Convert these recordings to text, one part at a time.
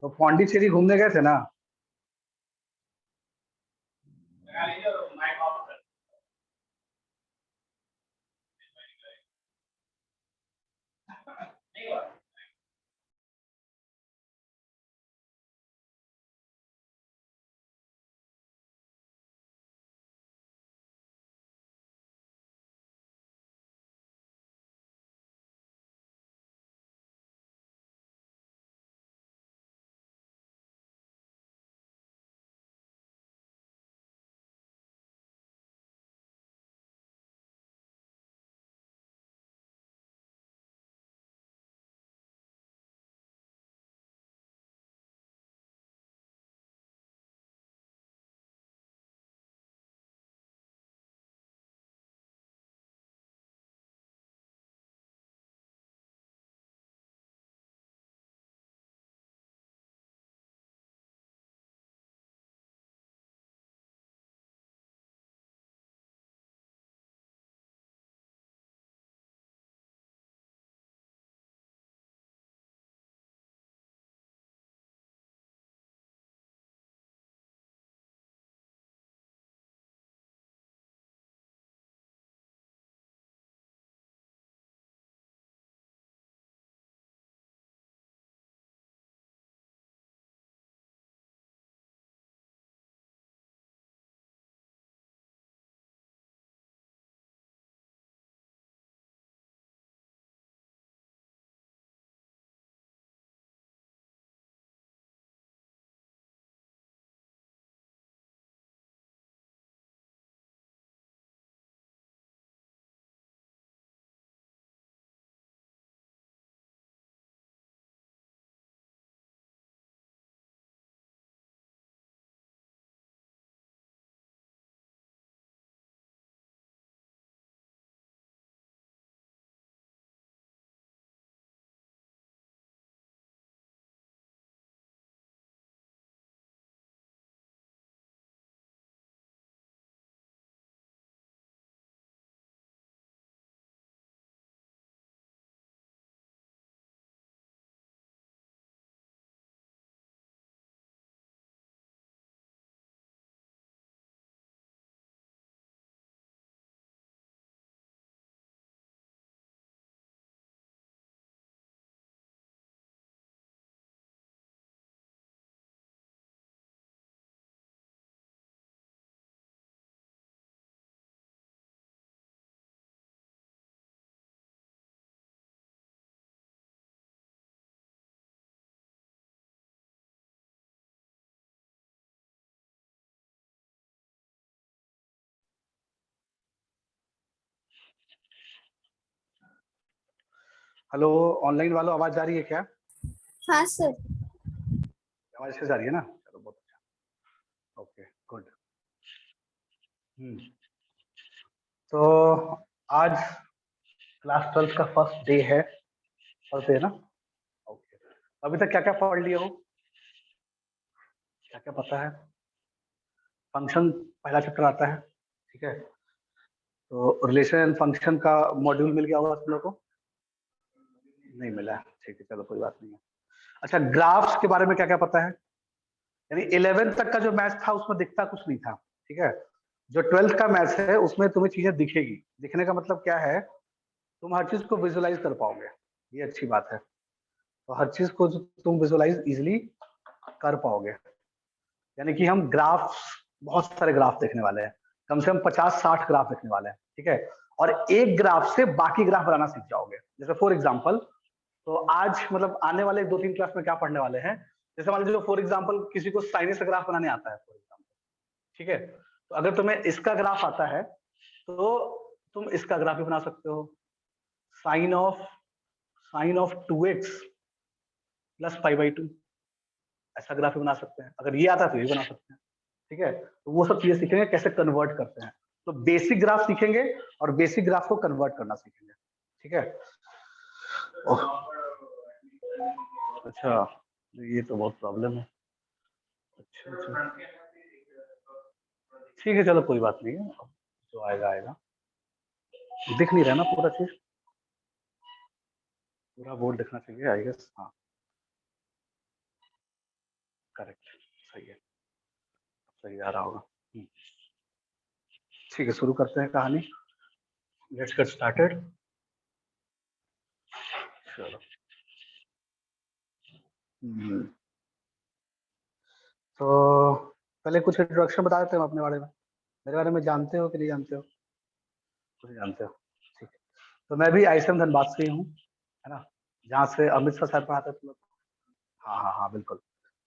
तो पौंडीचेरी घूमने गए थे ना? हेलो, ऑनलाइन वालों, आवाज आ रही है क्या? हाँ सर। आवाज से आ रही है ना? चलो बहुत अच्छा। Okay, good. तो आज क्लास 12 का फर्स्ट डे है। फर्स्ट डे ना? ओके। अभी तक क्या क्या पढ़ लिए हो? क्या क्या पता है? फंक्शन पहला चैप्टर आता है, ठीक है। तो रिलेशन एंड फंक्शन का मॉड्यूल मिल गया होगा तुम लोग को? नहीं मिला, ठीक है, चलो कोई बात नहीं है। अच्छा, ग्राफ्स के बारे में क्या क्या पता है? यानी 11th तक का जो मैथ था उसमें दिखता कुछ नहीं था, ठीक है। जो 12th का मैथ है उसमें तुम्हें चीजें दिखेगी। दिखने का मतलब क्या है? तुम हर चीज को विजुलाइज कर पाओगे, ये अच्छी बात है। तो हर चीज को तुम विजुलाइज इजिली कर पाओगे। यानी कि हम ग्राफ, बहुत सारे ग्राफ देखने वाले हैं। कम से कम 50-60 ग्राफ देखने वाले हैं, ठीक है। और एक ग्राफ से बाकी ग्राफ बनाना सीख जाओगे। जैसे फॉर एग्जाम्पल, तो आज मतलब आने वाले 2-3 क्लास में क्या पढ़ने वाले हैं, जैसे मान लीजिए फॉर एग्जाम्पल किसी को साइनस का ग्राफ बनाने आता है फॉर एग्जाम्पल, ठीक है। तो अगर तुम्हें इसका ग्राफ आता है तो तुम इसका ग्राफ भी बना सकते हो। Sine of sine of 2x plus 5/2, ऐसा ग्राफ भी बना सकते हैं। अगर ये आता है तो ये बना सकते हैं, ठीक है। तो वो सब चीजें सीखेंगे कैसे कन्वर्ट करते हैं। तो बेसिक ग्राफ सीखेंगे और बेसिक ग्राफ को कन्वर्ट करना सीखेंगे, ठीक है। ओह, अच्छा, ये तो बहुत प्रॉब्लम है। अच्छा अच्छा, ठीक है, चलो कोई बात नहीं है, जो आएगा आएगा। दिख नहीं रहा ना पूरा चीज? पूरा बोर्ड दिखना चाहिए आई गेस, हाँ। करेक्ट, सही है, सही आ रहा होगा। ठीक है, शुरू करते हैं कहानी। Let's get started. चलो। तो पहले कुछ इंट्रोडक्शन बता देते हैं अपने बारे में। मेरे बारे में जानते हो कि नहीं जानते हो? कुछ जानते हो, ठीक है। तो मैं भी आईसीएम धनबाद से ही हूँ, है ना, जहाँ से अमित सर शायद पढ़ाते थे लोग। हाँ हाँ हाँ, बिल्कुल।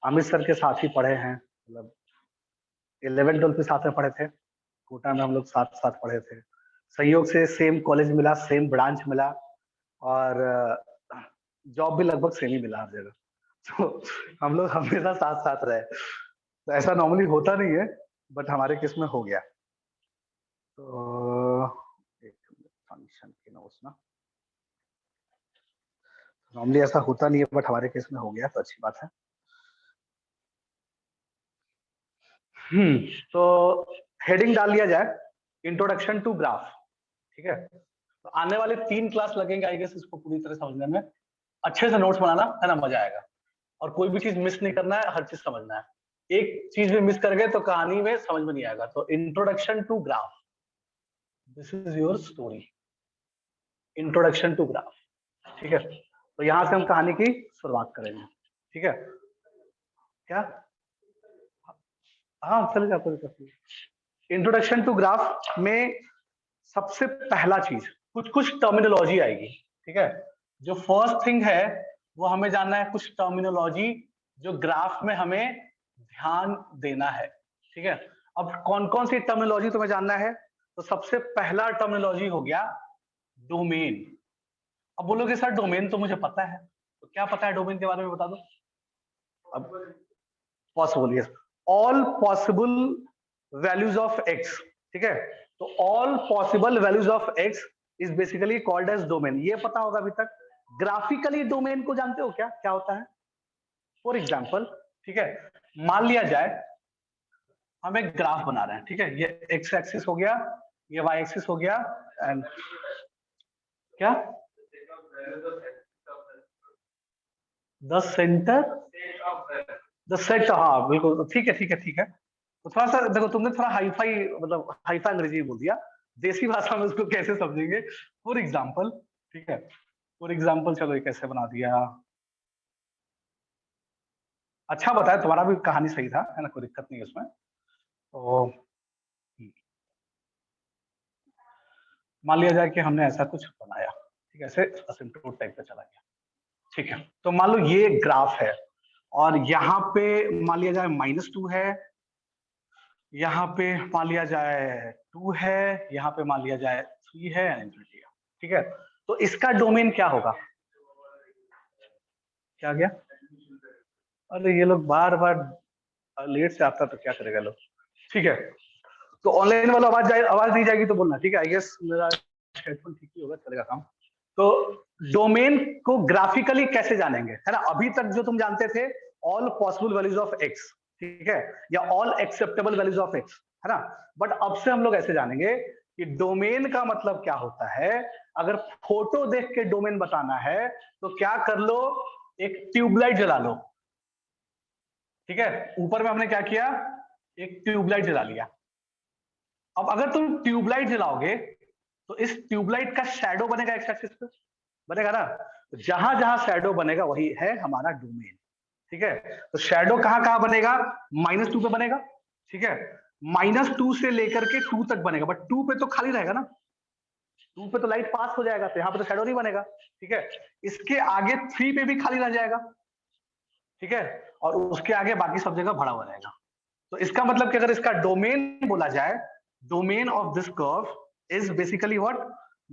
अमित सर के साथ ही पढ़े हैं, मतलब 11 12 भी साथ में पढ़े थे, कोटा में हम लोग साथ साथ पढ़े थे। संयोग से सेम कॉलेज मिला, सेम ब्रांच मिला, और जॉब भी लगभग सेम ही मिला हर जगह। तो हम लोग हमेशा साथ साथ रहे। तो ऐसा नॉर्मली होता नहीं है, बट हमारे केस में हो गया। तो एक फंक्शन की नोट्स ना, नॉर्मली ऐसा होता नहीं है, बट हमारे केस में हो गया, तो अच्छी बात है। तो हेडिंग डाल लिया जाए, इंट्रोडक्शन टू ग्राफ। ठीक है, तो आने वाले 3 क्लास लगेंगे आई गेस इसको पूरी तरह समझने में। अच्छे से नोट्स बनाना है ना, मजा आएगा। और कोई भी चीज मिस नहीं करना है, हर चीज समझना है। एक चीज भी मिस कर गए तो कहानी में समझ में नहीं आएगा। तो introduction to graph, this is your story, introduction to graph. ठीक है, तो यहां से हम कहानी की शुरुआत करेंगे। ठीक है, क्या? हाँ, चले जाते हैं। इंट्रोडक्शन टू ग्राफ में सबसे पहला चीज, कुछ कुछ टर्मिनोलॉजी आएगी। ठीक है, जो फर्स्ट थिंग है वो हमें जानना है, कुछ टर्मिनोलॉजी जो ग्राफ में हमें ध्यान देना है। ठीक है, अब कौन कौन सी टर्मिनोलॉजी तुम्हें जानना है? तो सबसे पहला टर्मिनोलॉजी हो गया डोमेन। अब बोलोगे सर डोमेन तो मुझे पता है, तो क्या पता है डोमेन के बारे में, बता दो। अब possible, yes, all possible values of x. ठीक है, तो all possible values of x is basically called as domain. ये पता होगा अभी तक। ग्राफिकली डोमेन को जानते हो क्या क्या होता है? फॉर एग्जाम्पल, ठीक है, मान लिया जाए हम एक ग्राफ बना रहे हैं। ठीक है, ये एक्स एक्सिस हो गया, ये वाई एक्सिस हो गया, एंड क्या द सेंटर द सेट, हाँ बिल्कुल, ठीक है ठीक है ठीक है। तो थोड़ा सा देखो, तुमने थोड़ा हाईफाई, मतलब हाईफाई अंग्रेजी बोल दिया, देसी भाषा में उसको कैसे समझेंगे? फॉर एग्जाम्पल, ठीक है, फॉर एग्जाम्पल, चलो ये कैसे बना दिया। अच्छा बताया, तुम्हारा भी कहानी सही था, है ना, कोई दिक्कत नहीं है उसमें। तो मान लिया जाए कि हमने ऐसा कुछ बनाया, ठीक है, ऐसे असिम्प्टोट टाइप का चला गया। ठीक है, तो मान लो ये ग्राफ है, और यहाँ पे मान लिया जाए -2 है, यहाँ पे मान लिया जाए 2 है, यहाँ पे मान लिया जाए 3 है, इन्फिनिटी है। ठीक है, तो इसका डोमेन क्या होगा? क्या गया? अरे ये लोग बार बार लेट से आता तो क्या करेगा लोग। ठीक है, तो ऑनलाइन वाला आवाज दी जाएगी तो बोलना, ठीक है। आई गेस मेरा हेडफोन ठीक ही होगा, चलेगा काम। तो डोमेन को ग्राफिकली कैसे जानेंगे, है ना? अभी तक जो तुम जानते थे, all possible values of x, ठीक है, या all acceptable values of x, है ना। बट अब से हम लोग ऐसे जानेंगे कि डोमेन का मतलब क्या होता है। अगर फोटो देख के डोमेन बताना है तो क्या कर लो, एक ट्यूबलाइट जला लो। ठीक है, ऊपर में हमने क्या किया, एक ट्यूबलाइट जला लिया। अब अगर तुम ट्यूबलाइट जलाओगे तो इस ट्यूबलाइट का शैडो बनेगा एक्स एक्सिस पे, बनेगा ना। तो जहां जहां शैडो बनेगा वही है हमारा डोमेन। ठीक है, तो शैडो कहां कहां बनेगा? -2 पे बनेगा। ठीक है, -2 से लेकर के 2 तक बनेगा, बट 2 पे तो खाली रहेगा ना, 2 पे तो लाइट पास हो जाएगा, तो यहाँ पे तो शैडो नहीं बनेगा। ठीक है, इसके आगे 3 पे भी खाली रह जाएगा। ठीक है, और उसके आगे बाकी सब जगह भरा हुआ रहेगा। तो इसका मतलब कि अगर इसका डोमेन बोला जाए, domain of this curve is basically what,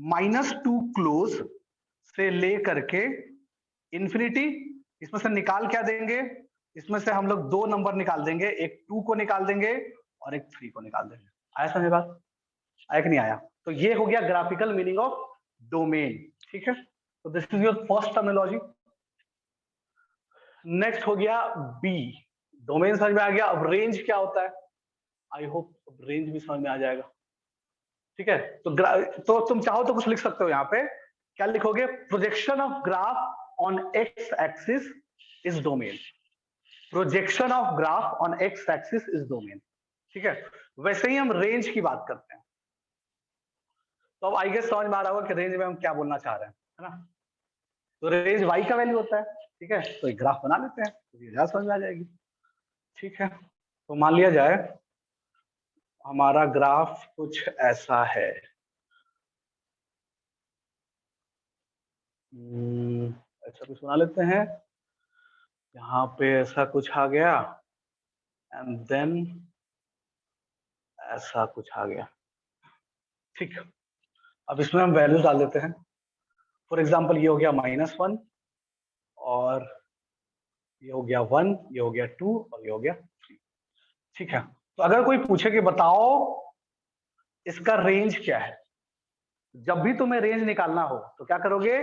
-2 close से ले करके इंफिनिटी। इसमें से निकाल क्या देंगे? इसमें से हम लोग 2 नंबर निकाल देंगे, एक 2 को निकाल देंगे और एक 3 को निकाल देंगे। आया समझ बात? आया कि नहीं आया? तो ये हो गया ग्राफिकल मीनिंग ऑफ डोमेन। ठीक है, तो this is your first terminology. Next हो गया बी, डोमेन समझ में आ गया। अब रेंज क्या होता है, आई होप रेंज भी समझ में आ जाएगा। ठीक है, तो तुम चाहो तो कुछ लिख सकते हो यहाँ पे। क्या लिखोगे? Projection of graph on x axis is domain. Projection of graph on x axis is domain. ठीक है, वैसे ही हम रेंज की बात करते हैं। तो अब आई गेस समझ में आ रहा होगा कि रेंज में हम क्या बोलना चाह रहे हैं, है ना। तो रेंज वाई का वैल्यू होता है, ठीक है। तो एक ग्राफ बना लेते हैं तो ये समझ में आ जाएगी। ठीक है, तो मान लिया जाए हमारा ग्राफ कुछ ऐसा है। अच्छा कुछ बना लेते हैं, यहाँ पे ऐसा कुछ आ गया एंड देन ऐसा कुछ आ गया। ठीक है, अब इसमें हम वैल्यूज डाल देते हैं। फॉर एग्जाम्पल ये हो गया -1 और ये हो गया 1, ये हो गया 2 और ये हो गया 3। ठीक है, तो अगर कोई पूछे कि बताओ इसका रेंज क्या है, जब भी तुम्हें रेंज निकालना हो तो क्या करोगे,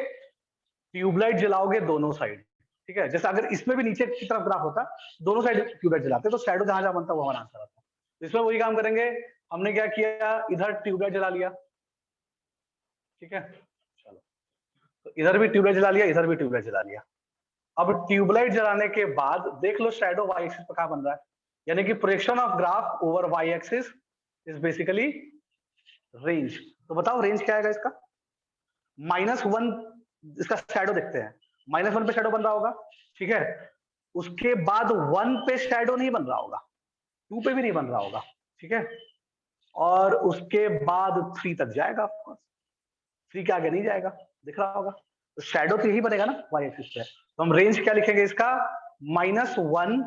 ट्यूबलाइट जलाओगे दोनों साइड। ठीक है, जैसे अगर इसमें भी नीचे की तरफ ग्राफ होता, दोनों साइड ट्यूबलाइट जलाते तो शैडो जहां जहां बनता वो हमारा आंसर आता। तो इसमें वही काम करेंगे, हमने क्या किया, इधर ट्यूबलाइट जला लिया। ठीक है, चलो तो इधर भी ट्यूबलाइट जला लिया, इधर भी ट्यूबलाइट जला लिया। अब ट्यूबलाइट जलाने के बाद देख लो शैडो वाई एक्सिस पर कहां बन रहा है, यानी कि projection of graph over y axis is basically range. तो बताओ रेंज क्या आएगा इसका, -1 इसका शैडो देखते हैं, -1 पे शैडो बन रहा होगा। ठीक है, उसके बाद 1 पे शैडो नहीं बन रहा होगा, 2 पे भी नहीं बन रहा होगा। ठीक है, और उसके बाद 3 तक जाएगा, 3 के आगे नहीं जाएगा, दिख रहा होगा। तो शैडो तो यही बनेगा ना वाई एक्सिस पे। तो हम रेंज क्या लिखेंगे इसका, -1,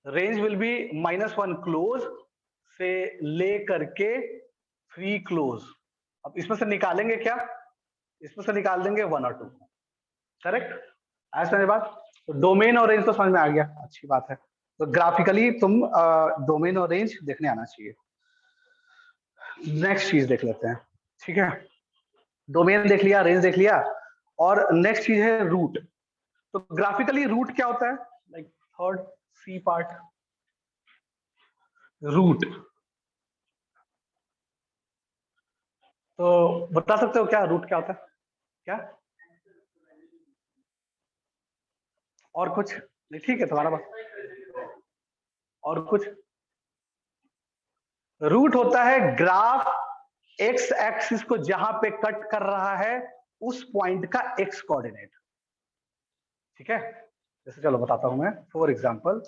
रेंज विल बी -1 क्लोज से ले करके 3 क्लोज। अब इसमें से निकालेंगे क्या, इसमें से निकाल देंगे 1 और 2। करेक्ट, आया समझ बात। तो डोमेन और रेंज तो समझ में आ गया, अच्छी बात है। तो ग्राफिकली तुम डोमेन और रेंज देखने आना चाहिए। नेक्स्ट चीज देख लेते हैं। ठीक है, डोमेन देख लिया, रेंज देख लिया, और नेक्स्ट चीज है रूट। तो ग्राफिकली रूट क्या होता है, like third c part, root. तो बता सकते हो क्या रूट क्या होता है, क्या और कुछ नहीं, ठीक है तुम्हारा बस, और कुछ। रूट होता है ग्राफ एक्स एक्सिस को जहां पे कट कर रहा है उस पॉइंट का एक्स कोऑर्डिनेट। ठीक है, जैसे चलो बताता हूं मैं, फॉर एग्जांपल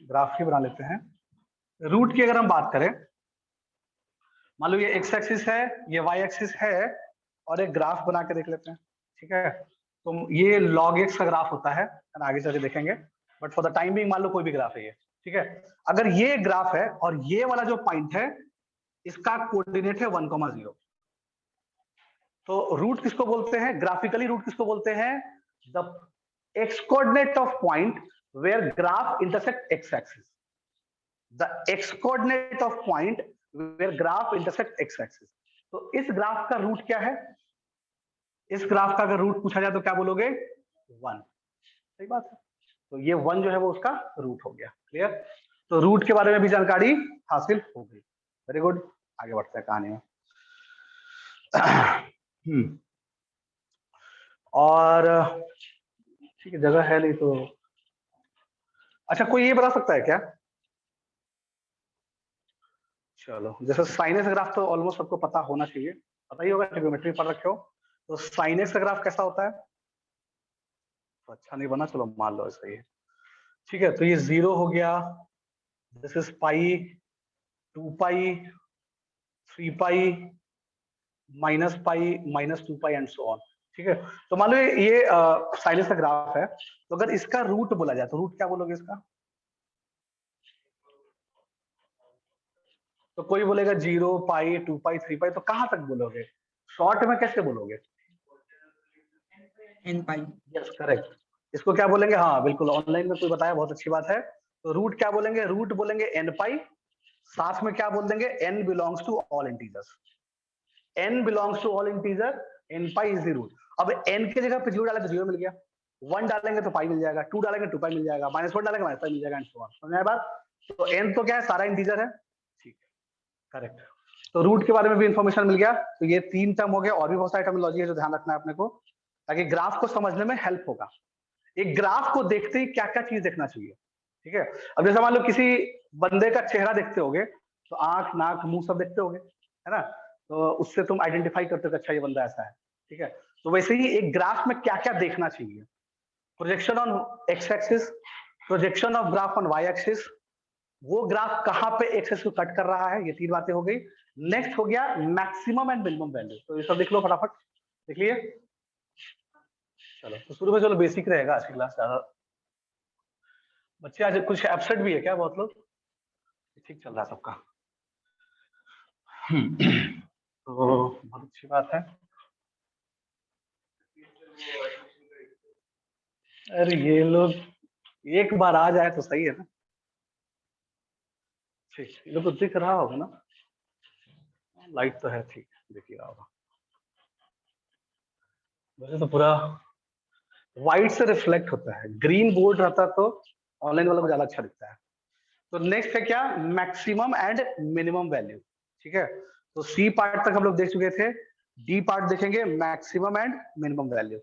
ग्राफ ही बना लेते हैं। रूट की अगर हम बात करें, मान लो ये एक्स एक्सिस है, ये वाई एक्सिस है, और एक ग्राफ बना के देख लेते हैं। ठीक है, तो ये log x का ग्राफ होता है, आगे चल के देखेंगे, but for the time being मान लो कोई भी ग्राफ है ये। ठीक है, अगर ये ग्राफ है और ये वाला जो पॉइंट है इसका कोऑर्डिनेट है 1,0, तो रूट किसको बोलते हैं, ग्राफिकली रूट किसको बोलते हैं, the x coordinate of point where graph intersect x axis, the x coordinate of point where graph intersect x axis. तो इस ग्राफ का रूट क्या है, इस ग्राफ का अगर रूट पूछा जाए तो क्या बोलोगे, 1। सही बात है, तो ये 1 जो है वो उसका रूट हो गया। क्लियर, तो रूट के बारे में भी जानकारी हासिल हो गई। वेरी गुड, आगे बढ़ते हैं कहानी में। और ठीक है, जगह है नहीं तो अच्छा कोई ये बता सकता है क्या, चलो जैसे साइनस ग्राफ तो ऑलमोस्ट सबको पता होना चाहिए, पता ही होगा, ट्रिग्नोमेट्री पढ़ रखे हो। तो साइनस का ग्राफ कैसा होता है, तो अच्छा नहीं बना, चलो मान लो ऐसा ही है। ठीक है, तो ये 0 हो गया, this is pi, 2 pi, 3 pi, -pi, -2 pi and so on. ठीक है, तो मान लो ये साइनस का ग्राफ है, तो अगर इसका रूट बोला जाए तो रूट क्या बोलोगे इसका, तो कोई बोलेगा 0 पाई, 2 पाई, 3 पाई, तो कहां तक बोलोगे, शॉर्ट में कैसे बोलोगे, n पाई। यस करेक्ट, इसको क्या बोलेंगे, हाँ बिल्कुल ऑनलाइन में कोई बताया, बहुत अच्छी बात है। तो रूट क्या बोलेंगे, रूट बोलेंगे n पाई, साथ में क्या बोल देंगे, n belongs to all integers, n belongs to all integer, n pi is the root. अब n की जगह पे 0 डाले तो 0 मिल गया, 1 डालेंगे तो पाई मिल जाएगा, 2 डालेंगे 2 पाई मिल जाएगा, -1 डालेंगे -पाई मिल जाएगा एंड सो ऑन। समझ आया बात। तो n तो क्या है, सारा इंटीजर है। ठीक है, करेक्ट। तो रूट के बारे में भी इंफॉर्मेशन मिल गया। तो ये 3 टर्म हो गया, और भी बहुत सारी टर्मिनोलॉजी है जो ध्यान रखना है अपने को, ताकि ग्राफ को समझने में हेल्प होगा। एक ग्राफ को देखते ही क्या क्या चीज देखना चाहिए, ठीक है। अब जैसे मान लो किसी बंदे का चेहरा देखते होगे तो आंख नाक मुंह सब देखते होगे, है ना, तो उससे तुम आइडेंटिफाई करते हो कि अच्छा ये बंदा ऐसा है, ठीक है। तो वैसे ही एक ग्राफ में क्या क्या देखना चाहिए, projection on x axis, projection of graph on y axis, वो ग्राफ कहाँ पे एक्स एक्सिस को कट कर रहा है, ये 3 बातें हो गई। नेक्स्ट हो गया मैक्सिमम एंड मिनिमम वैल्यू, तो ये सब लिख लो फटाफट, लिख लिए। चलो तो शुरू में चलो बेसिक रहेगा आज की क्लास, ज्यादा बच्चे आज कुछ एब्सेंट भी है क्या बहुत लोग, ठीक चल रहा है सबका? तो बहुत अच्छी बात है। अरे ये लोग एक बार आ जाए तो सही है ना, ठीक, ये लोग को दिख रहा होगा ना, लाइट तो है, ठीक दिख ही रहा होगा। वैसे तो पूरा व्हाइट से रिफ्लेक्ट होता है, ग्रीन बोर्ड रहता तो ऑनलाइन वाला को ज्यादा अच्छा दिखता है। तो नेक्स्ट है क्या, मैक्सिमम एंड मिनिमम वैल्यू, ठीक है। तो सी पार्ट तक हम लोग देख चुके थे, डी पार्ट देखेंगे मैक्सिमम एंड मिनिमम वैल्यू,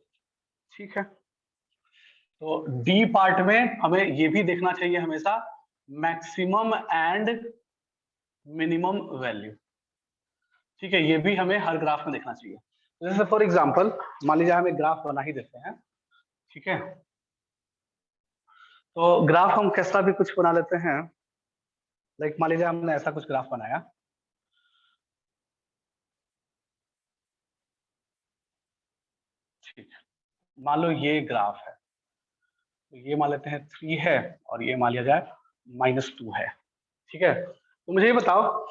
ठीक है। तो डी पार्ट में हमें ये भी देखना चाहिए हमेशा मैक्सिमम एंड मिनिमम वैल्यू, ठीक है, ये भी हमें हर ग्राफ में देखना चाहिए। जैसे फॉर एग्जांपल मान लीजिए हम एक ग्राफ बना ही देते हैं, ठीक है। तो ग्राफ हम कैसा भी कुछ बना लेते हैं, लाइक मान लीजिए हमने ऐसा कुछ ग्राफ बनाया, ठीक है, मान लो ये ग्राफ है, तो ये मान लेते हैं 3 है और ये मान लिया जाए -2 है, ठीक है। तो मुझे ये बताओ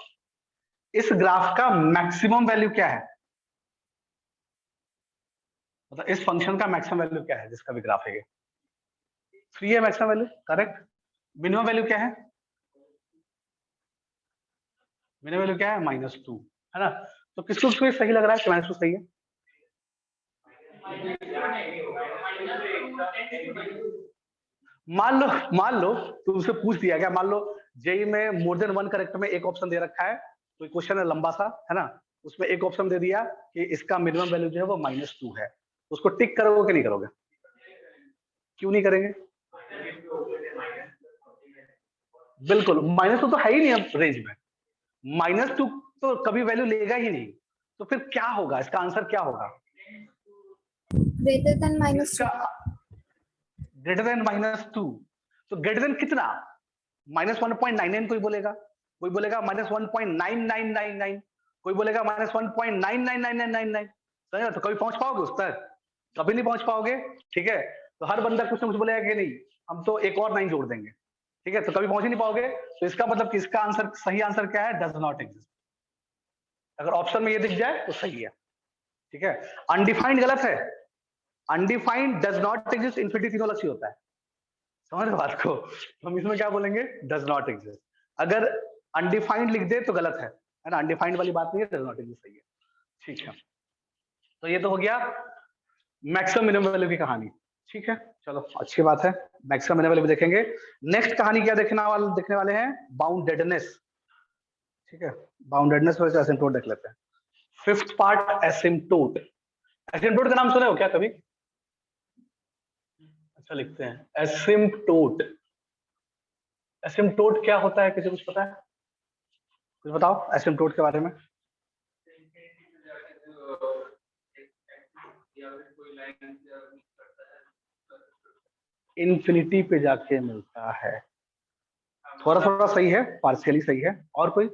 इस ग्राफ का मैक्सिमम वैल्यू क्या है, मतलब इस फंक्शन का मैक्सिमम वैल्यू क्या है, जिसका भी ग्राफ है ये 3 है maximum value, correct. Minimum value क्या है, मिनिमम वैल्यू क्या है -2, है ना। तो किसको किसको सही लग रहा है कि -2 सही है, मान लो तुमसे पूछ दिया गया, मान लो जेई में मोर देन 1 करेक्ट में एक ऑप्शन दे रखा है, कोई क्वेश्चन है लंबा सा, है ना, उसमें एक ऑप्शन दे दिया कि इसका मिनिमम वैल्यू जो है वो -2 है, तो उसको टिक करोगे कि नहीं करोगे, क्यों नहीं करेंगे? बिल्कुल, -2 तो है ही नहीं अब रेंज में, -2 तो कभी वैल्यू लेगा ही नहीं, तो फिर क्या होगा, इसका आंसर क्या होगा, ग्रेटर देन -2, ग्रेटर देन -2, तो ग्रेटर देन कितना, -1.99 कोई बोलेगा, कोई बोलेगा -1.9999, कोई बोलेगा -1.999999, समझ, तो कभी पहुंच पाओगे उस तक, कभी नहीं पहुंच पाओगे, ठीक है। तो हर बंदा कुछ ना कुछ बोलेगा कि नहीं हम तो एक और 9 जोड़ देंगे, ठीक है, तो कभी पहुंच ही नहीं पाओगे। तो इसका मतलब कि इसका आंसर, सही आंसर क्या है, डज नॉट एग्जिस्ट। अगर ऑप्शन में ये दिख जाए तो सही है, ठीक है। अनडिफाइंड गलत है, undefined does not exist, infinity तीनों अलग ही होता है, समझ रहे बात को, तो हम इसमें क्या बोलेंगे, डज नॉट एग्जिस्ट। अगर अनडिफाइंड लिख दे तो गलत है ना, अनडिफाइंड वाली बात नहीं है, डज नॉट एग्जिस्ट सही है, ठीक है। तो ये तो हो गया मैक्सिमम मिनिमम वैल्यू की कहानी, ठीक है। चलो अच्छी बात है, मैक्सिमम मिनिमम वैल्यू देखेंगे। नेक्स्ट कहानी क्या देखने वाले हैं, बाउंडेडनेस, ठीक है। बाउंडेडनेस वैसे एसिम्प्टोट देख लेते हैं। फिफ्थ पार्ट एसिम्प्टोट, एसिम्प्टोट का नाम सुने हो क्या कभी? अच्छा लिखते हैं एसिम्प्टोट, एसिम्प्टोट क्या होता है, किसी कुछ पता है, कुछ बताओ एसिम्प्टोट के बारे में। इन्फिनिटी पे जाके मिलता है, थोड़ा थोड़ा सही है, पार्शियली सही है, और कोई?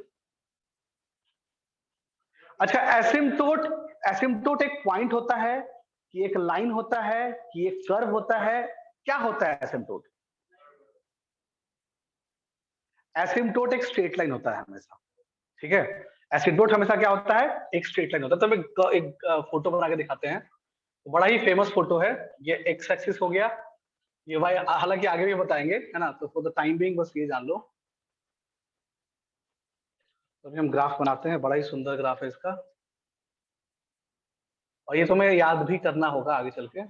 अच्छा एसिम्प्टोट, एसिम्प्टोट एक पॉइंट होता है कि एक लाइन होता है कि एक कर्व होता है, क्या होता है एसिम्प्टोट? एसिम्प्टोट एक स्ट्रेट लाइन होता है हमेशा, ठीक है। एसिम्प्टोट हमेशा क्या होता है, एक स्ट्रेट लाइन होता है। तो एक फोटो बना के दिखाते हैं, तो बड़ा ही फेमस फोटो है, ये एक्स एक्सिस हो गया, ये वाई, हालांकि आगे भी बताएंगे, है ना, तो फॉर द टाइम बीइंग बस ये जान लो। तो अभी हम ग्राफ बनाते हैं, बड़ा ही सुंदर ग्राफ है इसका, और ये तुम्हें याद भी करना होगा आगे चल के।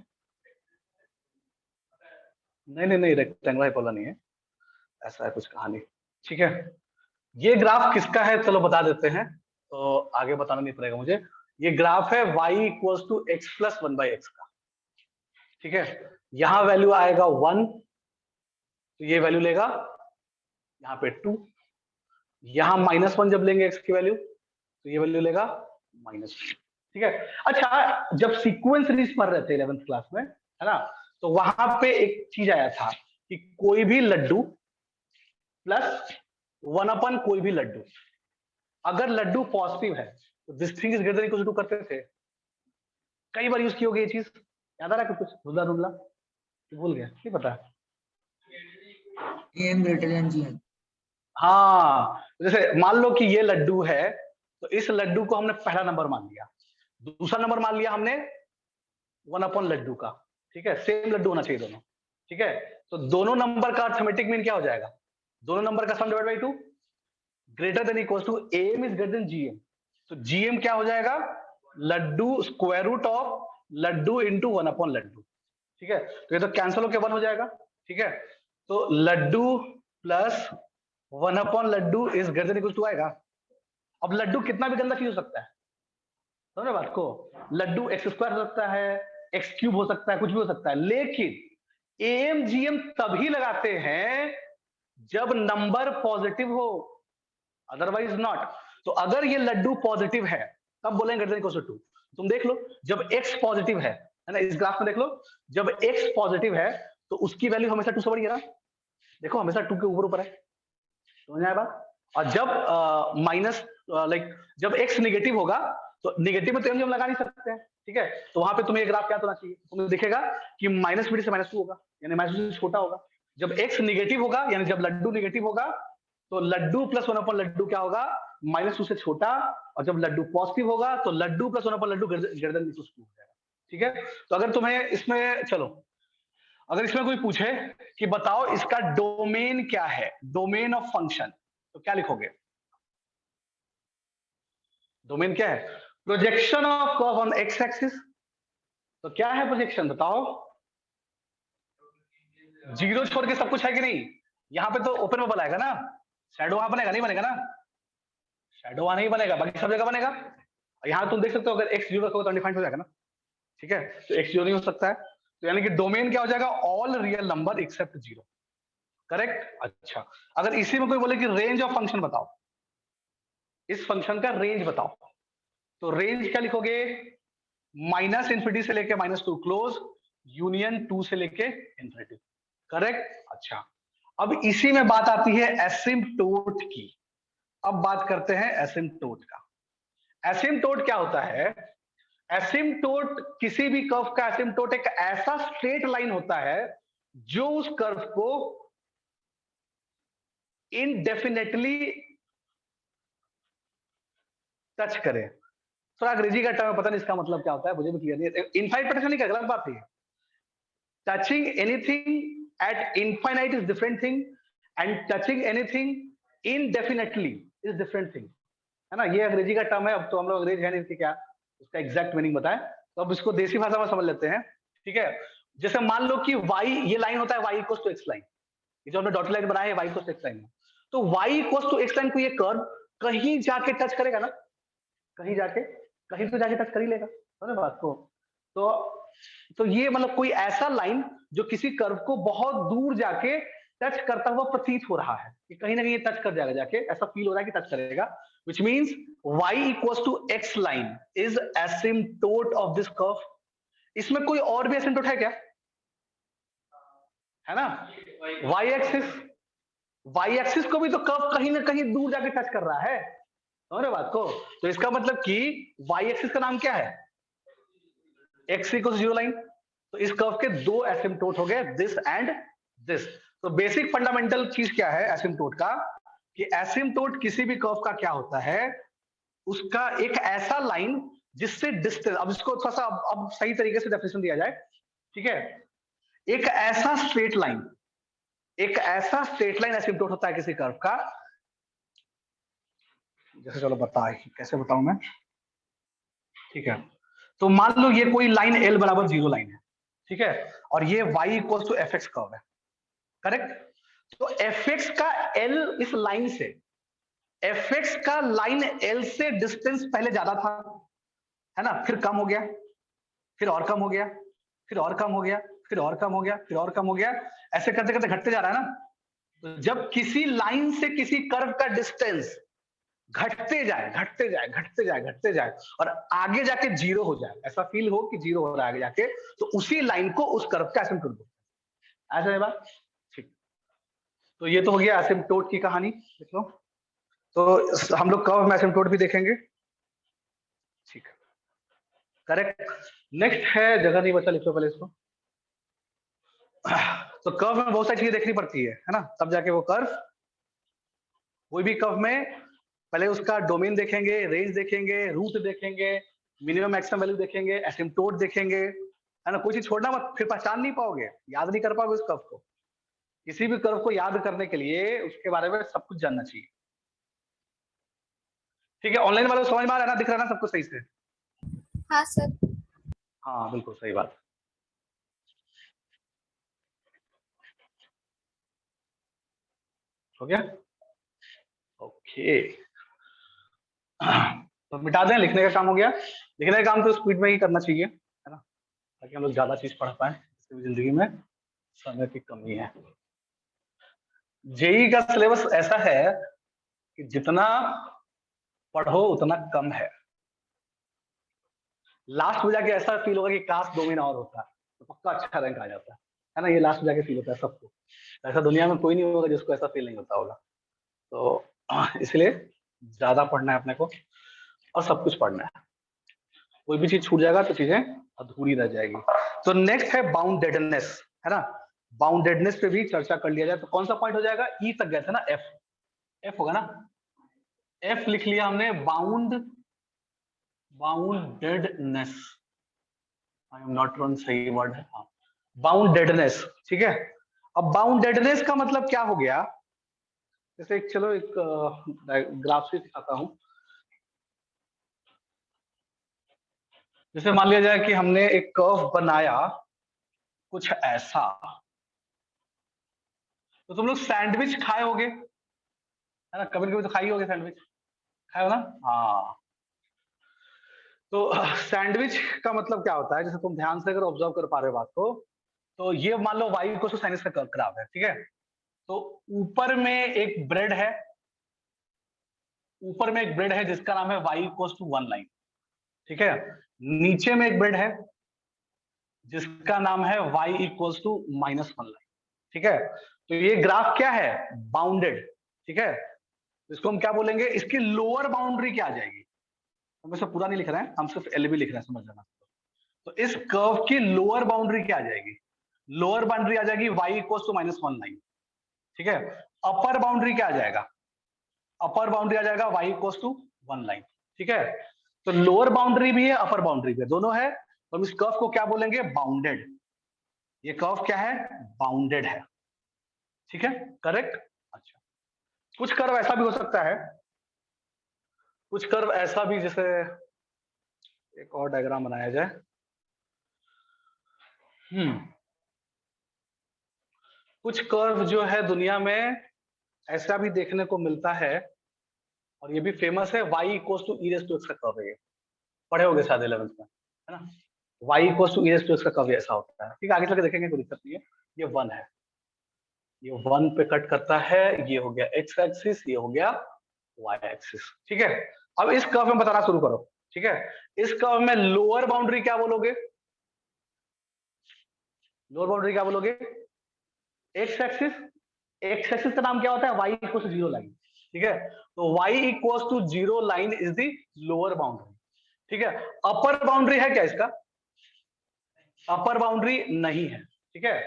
नहीं नहीं नहीं, रेक्टेंगुलर हाइपरबोला नहीं है, ऐसा है कुछ कहानी, ठीक है। ये ग्राफ किसका है चलो बता देते हैं, तो आगे बताना नहीं पड़ेगा मुझे। ये ग्राफ है y = x + 1/x का, ठीक है। यहां वैल्यू आएगा 1, तो ये वैल्यू लेगा यहाँ पे 2, यहां -1 जब लेंगे x की वैल्यू तो ये वैल्यू लेगा -2। ठीक है। अच्छा, जब सीक्वेंस सीरीज पढ़ रहे थे 11th क्लास में, है ना, तो वहां पे एक चीज आया था कि कोई भी लड्डू प्लस 1 कोई भी लड्डू, अगर लड्डू पॉजिटिव है तो this thing is greater than equal to करते थे। कई बार यूज की होगी ये चीज, याद आ रहा है कुछ धुंधला धुंधला, भूल गया, नहीं पता। AM greater than GM। हाँ, जैसे मान लो कि ये लड्डू है, तो इस लड्डू को हमने पहला नंबर मान लिया, दूसरा नंबर मान लिया हमने 1 लड्डू का। ठीक है, सेम लड्डू होना चाहिए दोनों। ठीक है, तो दोनों नंबर का अर्थमेटिक मीन क्या हो जाएगा, दोनों नंबर का sum divide by 2 greater than equal to AM is greater than GM। तो GM क्या हो जाएगा, लड्डू स्क्वायर रूट ऑफ लड्डू इंटू 1 लड्डू। ठीक है, तो ये तो कैंसिल होकर 1 हो जाएगा। ठीक है, तो लड्डू प्लस 1 लड्डू is greater than equal to आएगा। अब लड्डू कितना भी गंदा चीज हो सकता है, समझ बात को, लड्डू x² हो सकता है, x³ हो सकता है, कुछ भी हो सकता है, लेकिन AM GM तभी लगाते हैं जब नंबर पॉजिटिव हो, अदरवाइज नॉट। तो अगर ये लड्डू पॉजिटिव है तब बोलेंगे ग्रेटर देन इक्वल टू 2। तुम देख लो, जब x पॉजिटिव है ना, इस ग्राफ में देख लो, जब x पॉजिटिव है तो उसकी वैल्यू हमेशा 2 से बड़ी है ना, देखो हमेशा 2 के ऊपर है, समझ आया बात। और जब जब x निगेटिव होगा तो निगेटिव में तो हम लगा नहीं सकते हैं। ठीक है, तो वहां पे तुम्हें ग्राफ क्या होना चाहिए, तुम्हें दिखेगा कि -2 से -2 होगा, यानी -2 से छोटा होगा। जब x निगेटिव होगा, यानी जब लड्डू निगेटिव होगा, तो लड्डू प्लस 1 लड्डू क्या होगा, -2 से छोटा, और जब लड्डू पॉजिटिव होगा तो लड्डू प्लस 1 लड्डू ग्रेटर देन 2 हो जाएगा। ठीक है, तो अगर तुम्हें इसमें, चलो अगर इसमें कोई पूछे कि बताओ इसका डोमेन क्या है, डोमेन ऑफ फंक्शन, तो क्या लिखोगे, डोमेन क्या है, projection of curve on x axis. तो क्या है प्रोजेक्शन बताओ, 0 छोड़ के सब कुछ है कि नहीं, यहां पे तो ओपन बबल आएगा ना, शैडो वहां बनेगा नहीं, बनेगा ना, शैडो वहां नहीं बनेगा, बाकी सब जगह बनेगा। यहां तुम देख सकते हो अगर x 0 रखोगे तो अनडिफाइंड हो जाएगा ना। ठीक है, तो x 0 नहीं हो सकता है, तो यानी कि डोमेन क्या हो जाएगा, all real number except 0। Correct. अच्छा, अगर इसी में कोई बोले कि रेंज ऑफ फंक्शन बताओ, इस फंक्शन का रेंज बताओ, तो रेंज क्या लिखोगे, -∞ से लेके -2 क्लोज, यूनियन 2 से लेके इन्फिनिटी। करेक्ट। अच्छा, अब इसी में बात आती है एसिम्प्टोट की। अब बात करते हैं एसिम्प्टोट का। एसिम्प्टोट क्या होता है, एसिम्प्टोट किसी भी कर्व का एसिम्प्टोट एक ऐसा स्ट्रेट लाइन होता है जो उस कर्व को इनडेफिनेटली टच करे। थोड़ा अंग्रेजी का टर्म पता नहीं इसका मतलब क्या होता है, मुझे भी क्लियर नहीं है। इनफाइनाइट पोटेंशियल नहीं, क्या गलत बात है, touching anything at infinite is different thing and touching anything indefinitely is different thing, है ना। ये अंग्रेजी का टर्म है, अब तो हम लोग अंग्रेज है नहीं कि क्या उसका एग्जैक्ट मीनिंग बताएं, तो अब इसको देसी भाषा में समझ लेते हैं। ठीक है, जैसे मान लो कि y ये लाइन होता है y equal to x line, ये जो हमने डॉटेड लाइन बनाया है y equal to x line, तो y equal to x line को ये कर्व कहीं जाके टच करेगा ना, कहीं जाके, कहीं तो जाके टच कर ही लेगा, समझे बात को। तो ये मतलब कोई ऐसा लाइन जो किसी कर्व को बहुत दूर जाके टच करता हुआ प्रतीत हो रहा है कि कहीं ना कहीं टच कर जाएगा, जाके ऐसा फील हो रहा है कि टच करेगा, which means y equals to x line is asymptote of this curve। इसमें कोई और भी एसिम्प्टोट है क्या, है ना, y एक्सिस को भी तो कर्व कहीं ना कहीं दूर जाके टच कर रहा है, समझ रहे बात को। तो इसका मतलब कि y एक्सिस का नाम क्या है, x इक्वल 0 लाइन। तो इस कर्व के 2 एसिम्प्टोट हो गए, दिस एंड दिस। तो बेसिक फंडामेंटल चीज क्या है एसिम्प्टोट का, कि एसिम्प्टोट किसी भी कर्व का क्या होता है, उसका एक ऐसा लाइन जिससे डिस्टेंस, अब इसको थोड़ा सा अब सही तरीके से डेफिनेशन दिया जाए। ठीक है, एक ऐसा स्ट्रेट लाइन, एक ऐसा स्ट्रेट लाइन एसिम्प्टोट होता है किसी कर्व का, जैसे चलो कैसे बताऊं मैं। ठीक है, तो मान लो ये कोई लाइन l बराबर 0 लाइन है, ठीक है, और ये y equal to f x curve है, करेक्ट। तो एफ एक्स का l इस लाइन से, एफ एक्स का लाइन l से डिस्टेंस पहले ज्यादा था, है ना, फिर कम हो गया, फिर और कम हो गया, फिर और कम हो गया, फिर और कम हो गया, फिर और कम हो गया, ऐसे करते करते घटते जा रहा है ना। तो जब किसी लाइन से किसी कर्व का डिस्टेंस घटते जाए घटते जाए घटते जाए घटते जाए और आगे जाके जीरो हो जाए, ऐसा फील हो कि जीरो हो रहा है आगे जाके, तो उसी लाइन को उस कर्व का एसिम्पटोट बोलते हैं। ऐसा है बात, ठीक। तो ये तो हो गया एसिम्पटोट की कहानी, देख लो। तो हम लोग कर्व में एसिम्पटोट भी देखेंगे, ठीक है, करेक्ट। नेक्स्ट है, जगह नहीं बचा, लिखो पहले इसको। तो कर्व में बहुत सारी चीजें देखनी पड़ती है ना, तब जाके वो कर्व, कोई भी कर्व में पहले उसका डोमेन देखेंगे, रेंज देखेंगे, रूट देखेंगे, मिनिमम मैक्सिमम वैल्यू देखेंगे, एसिम्पटोट देखेंगे, है ना। कोई चीज छोड़ना मत, फिर पहचान नहीं पाओगे, याद नहीं कर पाओगे उस कर्व को। किसी भी कर्व को याद करने के लिए उसके बारे में सब कुछ जानना चाहिए, ठीक है। ऑनलाइन वालों समझ में आ रहा है ना, दिख रहा है ना सब कुछ सही से? हाँ सर। हाँ बिल्कुल सही बात। हो गया, ओके। तो मिटा दें, लिखने का काम हो गया। लिखने का काम तो स्पीड में ही करना चाहिए, है ना, ताकि हम लोग ज्यादा चीज पढ़ पाए। जिंदगी में समय की कमी है। जेई का सिलेबस ऐसा है कि जितना पढ़ो उतना कम है। लास्ट में जाके ऐसा फील होगा कि काश 2 महीना और होता तो पक्का अच्छा रैंक आ जाता, है ना। ये लास्ट में जाके फील होता है सबको। ऐसा दुनिया में कोई नहीं होगा जिसको ऐसा फील नहीं होता होगा। तो इसलिए ज्यादा पढ़ना है अपने को, और सब कुछ पढ़ना है। कोई भी चीज छूट जाएगा तो चीजें अधूरी रह जाएगी। तो नेक्स्ट है बाउंडेडनेस, है ना। बाउंडेडनेस पे भी चर्चा कर लिया जाए तो कौन सा पॉइंट हो जाएगा? ई तक गए थे ना, एफ। एफ होगा ना, एफ लिख लिया हमने। Boundedness, I am not one, सही वर्ड है, हाँ, बाउंडेडनेस, ठीक है। अब बाउंडेडनेस का मतलब क्या हो गया? जैसे चलो एक ग्राफ से दिखाता हूं। जैसे मान लिया जाए कि हमने एक कर्व बनाया कुछ ऐसा, तो तुम लोग सैंडविच खाए होगे, है ना, कभी कभी तो खाई होगे सैंडविच, खाए हो ना, हाँ। तो सैंडविच का मतलब क्या होता है, जैसे तुम ध्यान से अगर ऑब्जर्व कर पा रहे हो बात को, तो ये मान लो वाई को साइनस का ग्राफ है, ठीक है। तो ऊपर में एक ब्रेड है, ऊपर में एक ब्रेड है जिसका नाम है वाई इक्वल्स टू 1 लाइन, ठीक है। नीचे में एक ब्रेड है जिसका नाम है वाई इक्वल्स टू -1 लाइन, ठीक है। तो ये ग्राफ क्या है? बाउंडेड, ठीक है। इसको हम क्या बोलेंगे? इसकी लोअर बाउंड्री क्या आ जाएगी? हम इसे पूरा नहीं लिख रहे हैं, हम सिर्फ एलबी लिख रहे हैं, समझ लेना। तो इस कर्व की लोअर बाउंड्री क्या आ जाएगी? लोअर बाउंड्री आ जाएगी y इक्वल्स टू -1 लाइन, ठीक है। अपर बाउंड्री क्या आ जाएगा? अपर बाउंड्री आ जाएगा y इक्वल्स टू 1 लाइन, ठीक है। तो लोअर बाउंड्री भी है, अपर बाउंड्री भी है, दोनों है। तो हम इस कर्व को क्या बोलेंगे? बाउंडेड। ये कर्व क्या है? बाउंडेड है, ठीक है, करेक्ट। अच्छा, कुछ कर्व ऐसा भी हो सकता है, कुछ कर्व ऐसा भी, जैसे एक और डायग्राम बनाया जाए। कुछ कर्व जो है दुनिया में ऐसा भी देखने को मिलता है, और ये भी फेमस है, y equals to e raise to x का कर्व है। ये पढ़े होंगे शायद 11th में, है ना। y equals to e raise to x का कर्व ऐसा होता है, ठीक है। आगे चल के देखेंगे, कोई दिक्कत नहीं है। ये 1 है, ये 1 पे कट करता है, ये हो गया x एक्सिस, ये हो गया y एक्सिस, ठीक है। अब इस कर्व में बताना शुरू करो, ठीक है। इस कर्व में लोअर बाउंड्री क्या बोलोगे? लोअर बाउंड्री क्या बोलोगे? x axis. x एक्सिस का नाम क्या होता है? y इक्वल्स टू 0 लाइन, ठीक है। तो y equals to 0 line is the lower boundary, ठीक है। अपर बाउंड्री है क्या इसका? अपर बाउंड्री नहीं है, ठीक है।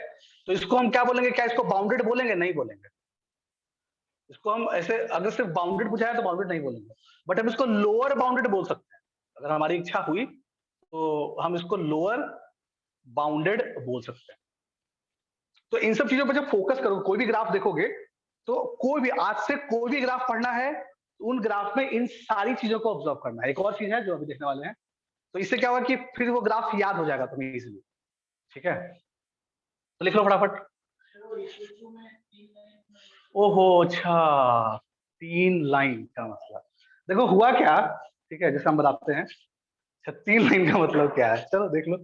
तो इसको हम क्या बोलेंगे? क्या इसको बाउंडेड बोलेंगे? नहीं बोलेंगे। इसको हम ऐसे, अगर सिर्फ बाउंडेड पूछा है तो बाउंडेड नहीं बोलेंगे, बट हम इसको लोअर बाउंडेड बोल सकते हैं। अगर हमारी इच्छा हुई तो हम इसको लोअर बाउंडेड बोल सकते हैं। तो इन सब चीजों पर जब फोकस करोगे, कोई भी ग्राफ देखोगे, तो कोई भी, आज से कोई भी ग्राफ पढ़ना है तो उन ग्राफ में इन सारी चीजों को ऑब्जर्व करना है। एक और चीज है जो अभी देखने वाले हैं, तो इससे क्या होगा कि फिर वो ग्राफ याद हो जाएगा तुम्हें इजीली, ठीक है। तो लिख लो फटाफट। ओहो, अच्छा, 3 लाइन का मतलब, देखो हुआ क्या, ठीक है, जैसे हम बताते हैं। अच्छा, 3 लाइन का मतलब क्या है, चलो देख लो।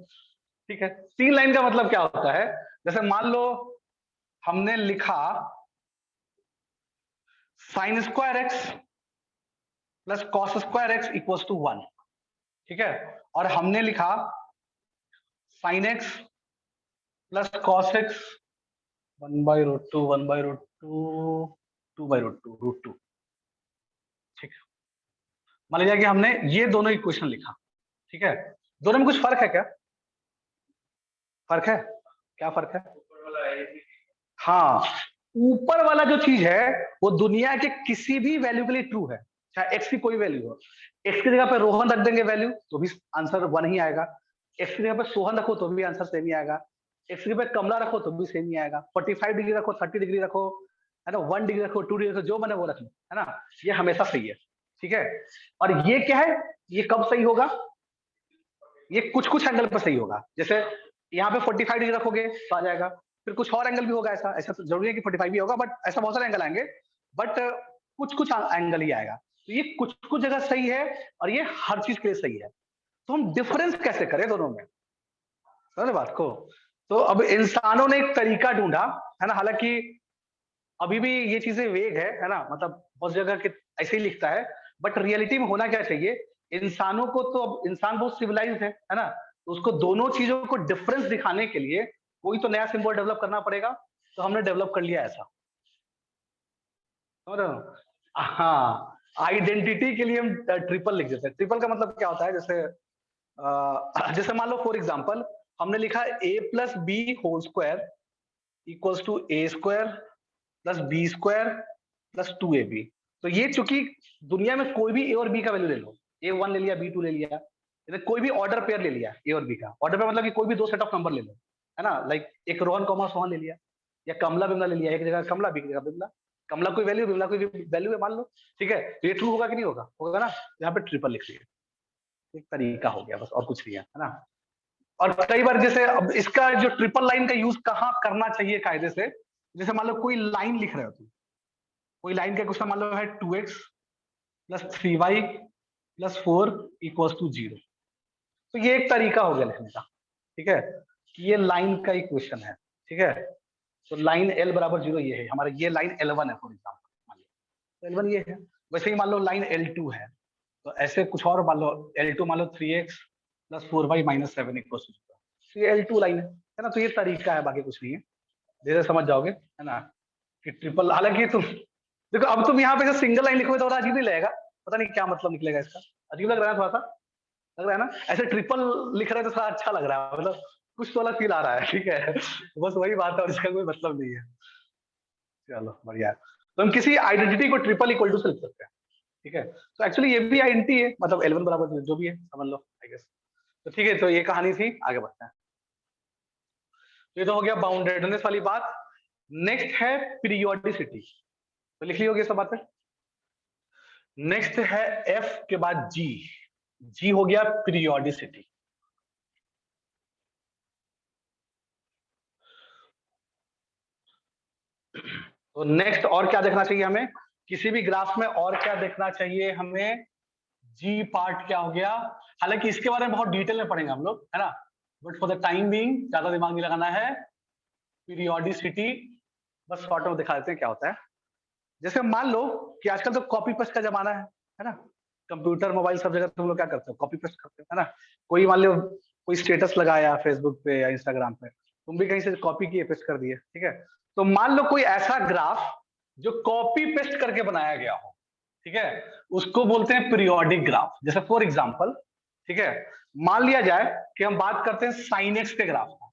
ठीक है, 3 लाइन का मतलब क्या होता है, जैसे मान लो हमने लिखा sine square x plus cos square x equals to 1, ठीक है, और हमने लिखा sine x plus cos x 1/√2 1/√2 2/√2 ठीक है। मान लीजिए कि हमने ये दोनों इक्वेशन लिखा, ठीक है, दोनों में कुछ फर्क है क्या? फर्क है, क्या फर्क है? हाँ, ऊपर वाला जो चीज है वो दुनिया के किसी भी वैल्यू के लिए ट्रू है, चाहे एक्स की कोई वैल्यू हो। एक्स की जगह पे रोहन रख देंगे वैल्यू तो भी आंसर 1 ही आएगा, एक्स की जगह पे सोहन रखो तो भी आंसर सेम ही आएगा, एक्स की जगह पे कमला रखो तो भी सेम ही आएगा, 45 डिग्री रखो, 30 डिग्री रखो, है ना, 1 डिग्री रखो, 2 डिग्री रखो, जो मैंने वो रख लो, है ना, ये हमेशा सही है, ठीक है। और ये क्या है, ये कब सही होगा, ये कुछ कुछ एंगल पर सही होगा, जैसे यहाँ पे 45 डिग्री रखोगे तो आ जाएगा, फिर कुछ और एंगल भी होगा, ऐसा ऐसा तो जरूरी है कि 45 भी होगा, बट ऐसा बहुत सारे एंगल आएंगे, बट कुछ कुछ एंगल ही आएगा, तो ये कुछ कुछ जगह सही है और ये हर चीज के लिए सही है। तो हम डिफरेंस कैसे करें दोनों में, समझ बात को। तो अब इंसानों ने एक तरीका ढूंढा, है ना, हालांकि अभी भी ये चीजें वेग है ना, मतलब बहुत जगह के ऐसे ही लिखता है, बट रियलिटी में होना क्या चाहिए, इंसानों को तो अब इंसान बहुत सिविलाइज्ड है ना, तो उसको दोनों चीजों को डिफरेंस दिखाने के लिए कोई तो नया सिंबल डेवलप करना पड़ेगा, तो हमने डेवलप कर लिया ऐसा, समझ रहे हो? हाँ, आइडेंटिटी के लिए हम ट्रिपल लिख देते हैं। ट्रिपल का मतलब क्या होता है, जैसे मान लो फॉर एग्जांपल हमने लिखा a plus b whole square equals to a square plus b square plus 2ab। तो ये चूंकि दुनिया में कोई भी ए और बी का वैल्यू ले लो, a1 ले लिया, b2 ले लिया, कोई भी ऑर्डर पेयर ले लिया ए और बी का, ऑर्डर पेयर मतलब कि कोई भी दो सेट ऑफ नंबर ले लो, है ना, लाइक एक रोहन कॉमा सोहन ले लिया, या कमला बिमला ले लिया, एक जगह कमला बी की जगह बिमला, कमला कोई वैल्यू बिमला कोई वैल्यू है मान लो, ठीक है, तो ये ट्रू होगा कि नहीं होगा, होगा ना, यहाँ पे ट्रिपल लिख लिया, एक तरीका हो गया बस, और कुछ नहीं है ना। और कई बार जैसे अब इसका जो ट्रिपल लाइन का यूज कहाँ करना चाहिए कायदे से, जैसे मान लो कोई लाइन लिख रहे हो तुम, कोई लाइन का क्वेश्चन मान लो है 2x plus 3y plus 4 equals to 0, तो ये एक तरीका हो गया लिखने का, ठीक है, कि ये लाइन का इक्वेशन है, ठीक है, तो लाइन l बराबर 0 ये है हमारा, ये लाइन L1 है फॉर एग्जाम्पल, तो L1 ये है। वैसे ही मान लो लाइन L2 है, तो ऐसे कुछ और मान लो L2 मान लो 3x plus 4y minus 7 equals to 0, तो ये L2 लाइन है ना, तो ये तरीका है, बाकी कुछ नहीं है, धीरे समझ जाओगे, है ना, कि ट्रिपल, हालांकि तुम देखो अब तुम यहाँ पे जो सिंगल लाइन लिखोगे तो थोड़ा अजीब नहीं लगेगा, पता नहीं क्या मतलब निकलेगा इसका, अजीब लग रहा है थोड़ा सा, लग रहा है ना, ऐसे ट्रिपल लिख रहे हैं तो थोड़ा अच्छा लग रहा है, मतलब कुछ तो अलग फील आ रहा है, ठीक है, बस वही बात है और इसका कोई मतलब नहीं है। चलो बढ़िया है, तो हम किसी आइडेंटिटी को ट्रिपल इक्वल टू से लिख सकते हैं, ठीक है, तो एक्चुअली ये भी आइडेंटिटी है, मतलब L1 बराबर जो भी है समझ लो आई गेस, तो ठीक है, तो ये कहानी थी, आगे बढ़ते हैं। तो ये तो हो गया बाउंडेडनेस वाली बात। नेक्स्ट है पीरियोडिसिटी, तो लिख ली होगी सब बातें। नेक्स्ट है F के बाद G, G हो गया पीरियोडिसिटी। तो नेक्स्ट और क्या देखना चाहिए हमें, किसी भी ग्राफ में और क्या देखना चाहिए हमें, जी पार्ट क्या हो गया, हालांकि इसके बारे में बहुत डिटेल में पढ़ेंगे हम लोग, है ना, but for the time being ज्यादा दिमाग नहीं लगाना है, पीरियोडिसिटी बस शॉर्ट में दिखा देते हैं क्या होता है। जैसे मान लो कि आजकल तो कॉपी पेस्ट का जमाना है ना, कंप्यूटर मोबाइल सब जगह तुम लोग क्या करते हो, कॉपी पेस्ट करते हो, है ना, कोई मान लो कोई स्टेटस लगाया फेसबुक पे या इंस्टाग्राम पे, तुम भी कहीं से कॉपी किए पेस्ट कर दिए, ठीक है, तो मान लो कोई ऐसा ग्राफ जो कॉपी पेस्ट करके बनाया गया हो, ठीक है, उसको बोलते हैं पीरियोडिक ग्राफ। जैसे फॉर एग्जांपल, ठीक है, मान लिया जाए कि हम बात करते हैं साइन एक्स के ग्राफ का,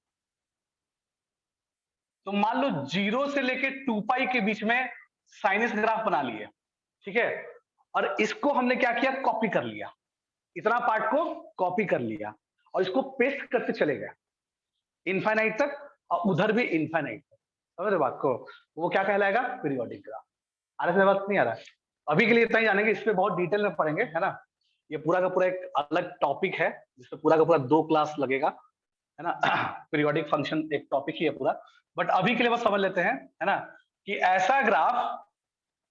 तो मान लो 0 से लेके 2 पाई के बीच में साइन एक्स ग्राफ बना लिए, ठीक है, और इसको हमने क्या किया, कॉपी कर लिया, इतना पार्ट को कॉपी कर लिया और इसको पेस्ट करते चले गए इनफाइनाइट तक, और उधर भी इनफाइनाइट तक, समझ रहे बात को, वो क्या कहलाएगा, पीरियोडिक ग्राफ। आगे से बात नहीं आ रहा है, अभी के लिए इतना ही जानेंगे, इस पे बहुत डिटेल में पढ़ेंगे, है ना, ये पूरा का पूरा एक अलग टॉपिक है जिसपे पूरा का पूरा 2 क्लास लगेगा, है ना, पीरियोडिक फंक्शन एक टॉपिक ही है पूरा, बट अभी के लिए बस समझ लेते हैं, है ना, कि ऐसा ग्राफ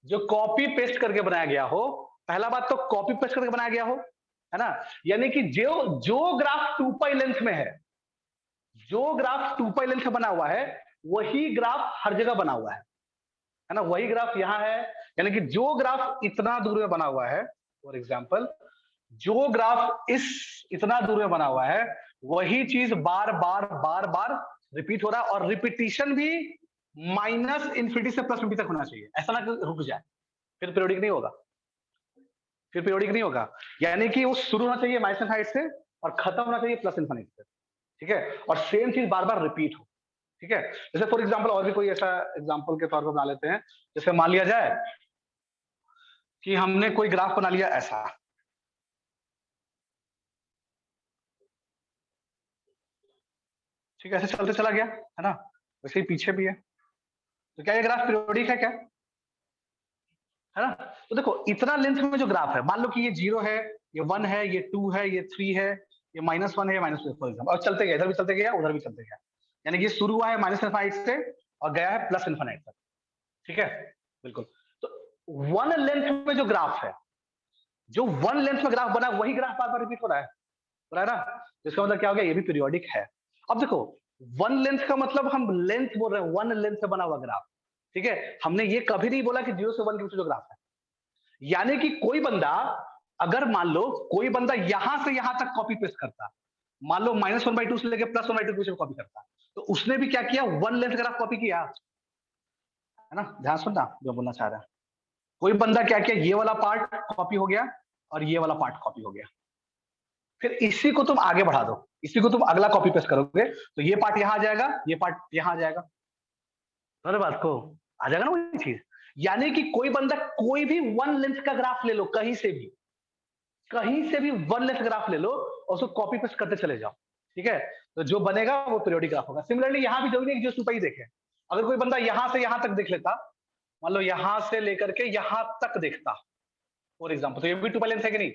जो कॉपी पेस्ट करके बनाया गया हो, पहला बात तो कॉपी पेस्ट करके बनाया गया हो, है ना, यानी कि जो जो ग्राफ 2 पाई लेंथ में है जो ग्राफ 2 पाई लेंथ से बना हुआ है वही ग्राफ हर जगह बना हुआ है ना, वही ग्राफ यहाँ है। यानी कि जो ग्राफ इतना दूर में बना हुआ है, फॉर एग्जाम्पल जो ग्राफ इस इतना दूर में बना हुआ है, वही चीज बार बार बार बार रिपीट हो रहा है, और रिपीटिशन भी माइनस इन्फिनिटी से प्लस इन्फिनिटी तक होना चाहिए, ऐसा ना कि रुक जाए, फिर पीरियोडिक नहीं होगा, फिर पीरियोडिक नहीं होगा। यानी कि वो शुरू होना चाहिए माइनस इनफाइनाइट से और खत्म होना चाहिए प्लस इनफाइनाइट से, ठीक है, और सेम चीज बार बार रिपीट हो, ठीक है। जैसे फॉर एग्जाम्पल और भी कोई ऐसा एग्जाम्पल के तौर पर बना लेते हैं, जैसे मान लिया जाए कि हमने कोई ग्राफ बना लिया ऐसा, ठीक है, ऐसे चलते चला गया है ना, वैसे ही पीछे भी है, तो क्या ये ग्राफ पीरियोडिक है क्या, है ना। तो देखो इतना लेंथ में जो ग्राफ है, मान लो कि ये 0 है, ये 1 है, ये 2 है, ये 3 है, ये -1 है, ये -2 फॉर एग्जाम्पल, और चलते गया, इधर भी चलते गया, उधर भी चलते गया, यानी कि ये शुरू हुआ है माइनस इनफाइनाइट से और गया है प्लस इनफाइनाइट तक, ठीक है, बिल्कुल। तो वन लेंथ में जो ग्राफ है, जो वन लेंथ में ग्राफ बना वही ग्राफ बार बार रिपीट हो रहा है ना, तो इसका मतलब क्या हो गया, ये भी पीरियोडिक है। अब देखो वन लेंथ का मतलब हम लेंथ बोल रहे हैं, वन लेंथ से बना हुआ ग्राफ, ठीक है, हमने ये कभी नहीं बोला कि 0 से 1 के बीच जो ग्राफ है, यानी कि कोई बंदा, अगर मान लो कोई बंदा यहां से यहां तक कॉपी पेस्ट करता, मान लो -1/2 से लेकर +1/2 से कॉपी करता, तो उसने भी क्या किया, वन लेंथ ग्राफ कॉपी किया, है ना, ध्यान सुनना जो बोलना चाह रहा है। कोई बंदा क्या किया, ये वाला पार्ट कॉपी हो गया और ये वाला पार्ट कॉपी हो गया, फिर इसी को तुम आगे बढ़ा दो, इसी को तुम अगला कॉपी पेस्ट करोगे, तो ये पार्ट यहां आ जाएगा, ये पार्ट यहां आ जाएगा, समझ बात को, आ जाएगा ना वही चीज। यानी कि कोई बंदा कोई भी वन लेंथ का ग्राफ ले लो, कहीं से भी वन लेंथ ग्राफ ले लो और उसको कॉपी पेस्ट करते चले जाओ, ठीक है, तो जो बनेगा वो पीरियोडिक ग्राफ होगा। सिमिलरली यहां भी जरूरी है कि जो सुपाई देखे, अगर कोई बंदा यहां से यहां तक देख लेता, मान लो यहां से लेकर के यहां तक देखता फॉर एग्जाम्पल, तो ये भी 2 पाई लेंथ है कि नहीं,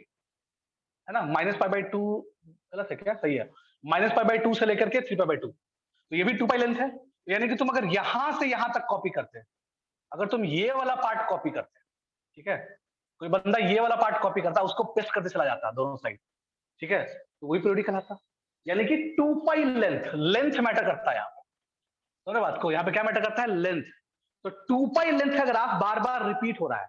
है ना, -π/2 गलत है क्या, सही है, -π/2 से लेकर के 3π/2, तो ये भी 2 पाई लेंथ है, यानी कि तुम अगर यहां से यहां तक कॉपी करते, अगर तुम ये वाला पार्ट कॉपी करते, ठीक है, कोई बंदा ये वाला पार्ट कॉपी करता, उसको पेस्ट करते चला जाता दोनों साइड, ठीक है, तो वही पीरियोडिक कहलाता। यानी कि 2 पाई लेंथ, लेंथ मैटर करता है यहाँ पे, समझ बात को, यहाँ पे क्या मैटर करता है, लेंथ। तो 2 पाई लेंथ का ग्राफ बार बार रिपीट हो रहा है,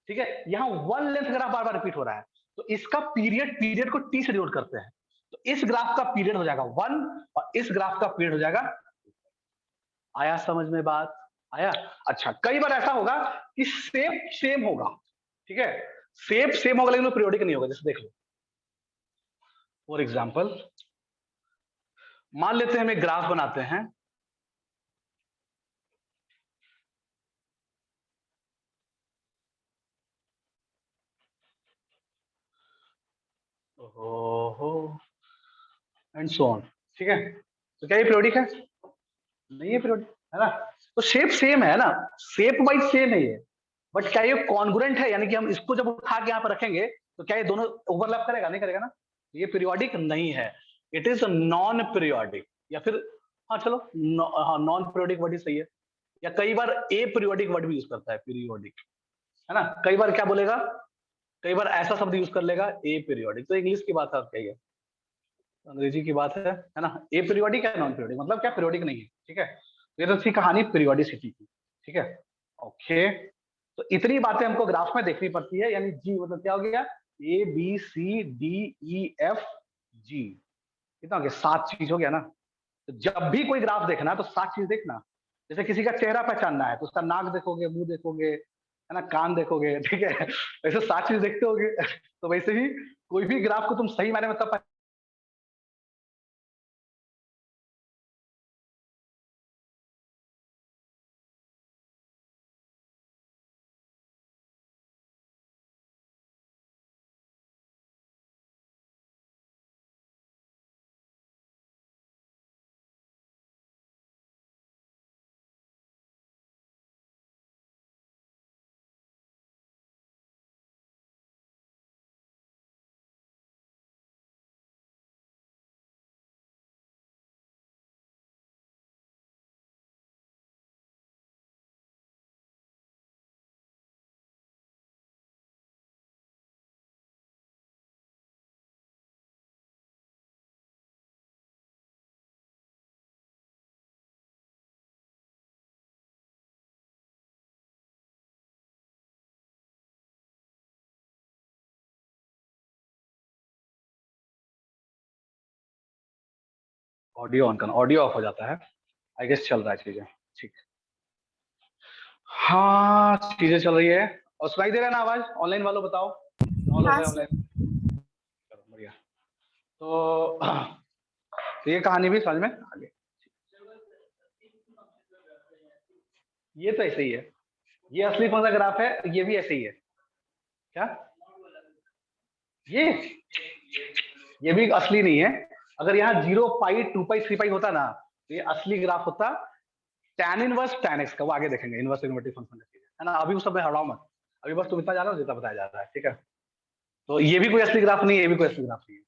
ठीक है, यहाँ वन लेंथ ग्राफ बार बार रिपीट हो रहा है, तो इसका पीरियड, पीरियड को टी से डिनोट करते हैं, तो इस ग्राफ का पीरियड हो जाएगा 1 और इस ग्राफ का पीरियड हो जाएगा, आया समझ में बात, आया। अच्छा कई बार ऐसा होगा कि शेप सेम होगा, ठीक है, शेप सेम होगा लेकिन वो पीरियोडिक नहीं होगा, जैसे देख लो फॉर एग्जाम्पल, मान लेते हैं हम एक ग्राफ बनाते हैं, ओहो एंड सो ऑन, ठीक है, तो क्या ये पीरियोडिक है, नहीं है पीरियोडिक, है ना, तो शेप सेम है ना, शेप वाइज सेम है ये, बट क्या ये कॉन्ग्रुएंट है, यानी कि हम इसको जब उठा के यहाँ पर रखेंगे तो क्या ये दोनों ओवरलैप करेगा, नहीं करेगा ना, ये पीरियोडिक नहीं है, इट इज नॉन पीरियोडिक, या फिर हाँ चलो हाँ नॉन पीरियोडिक वर्ड ही सही है, या कई बार ए पीरियोडिक वर्ड भी यूज करता है, पीरियोडिक, है ना, कई बार क्या बोलेगा, कई बार ऐसा शब्द यूज कर लेगा ए पीरियोडिक, तो इंग्लिश की बात है, क्या है अंग्रेजी की बात है ना, ए पीरियोडिक है नॉन पीरियोडिक, मतलब क्या पीरियोडिक नहीं है, ठीक है, ये तो थी कहानी पीरियोडिसिटी की, ठीक है, ओके। तो इतनी बातें हमको ग्राफ में देखनी पड़ती है, यानी जी मतलब क्या हो गया, a b c d e f g, कितना हो गया, 7 चीज हो गया ना। तो जब भी कोई ग्राफ देखना है तो 7 चीज देखना, जैसे किसी का चेहरा पहचानना है तो उसका नाक देखोगे, मुंह देखोगे, है ना, कान देखोगे, ठीक है, वैसे 7 चीज देखते होगे तो वैसे ही कोई भी ग्राफ को तुम सही मायने में तब ऑडियो ऑन करना, ऑडियो ऑफ हो जाता है आई गेस, चल रहा है चीजें ठीक। हाँ चीजें चल रही है। और सुनाई दे रहा है ना आवाज? ऑनलाइन वालों बताओ, नौ लोग हाँ हैं सर। ऑनलाइन। चलो बढ़िया। तो ये कहानी भी समझ में आ गई। ये तो ऐसे ही है, ये असली कौन सा ग्राफ है, ये भी ऐसे ही है क्या? ये भी असली नहीं है। अगर यहाँ 0 पाई 2 पाई 3 पाई होता ना तो ये असली ग्राफ होता। tan इनवर्स tan x का वो आगे देखेंगे, इनवर्स इन्वर्टिव फंक्शन है ना, अभी उस सब में हटाओ मत, अभी बस तुम इतना जानो जितना बताया जा रहा है ठीक है। तो ये भी कोई असली ग्राफ नहीं है, ये भी कोई असली ग्राफ नहीं है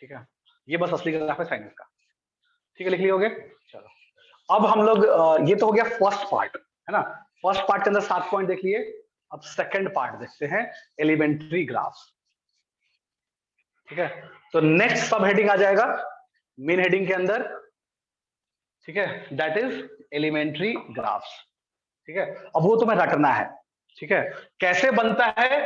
ठीक है, ये बस असली ग्राफ है साइन का। ठीक है लिख लियोगे? चलो अब हम लोग ये तो हो गया फर्स्ट पार्ट है ना, फर्स्ट पार्ट के अंदर 7 पॉइंट देख लिए। अब सेकंड पार्ट देखते हैं, एलिमेंट्री ग्राफ्स। ठीक है, तो नेक्स्ट सब हेडिंग आ जाएगा मेन हेडिंग के अंदर, ठीक है, दैट इज एलिमेंट्री ग्राफ्स। ठीक है, अब वो तुम्हें रटना है। ठीक है, कैसे बनता है?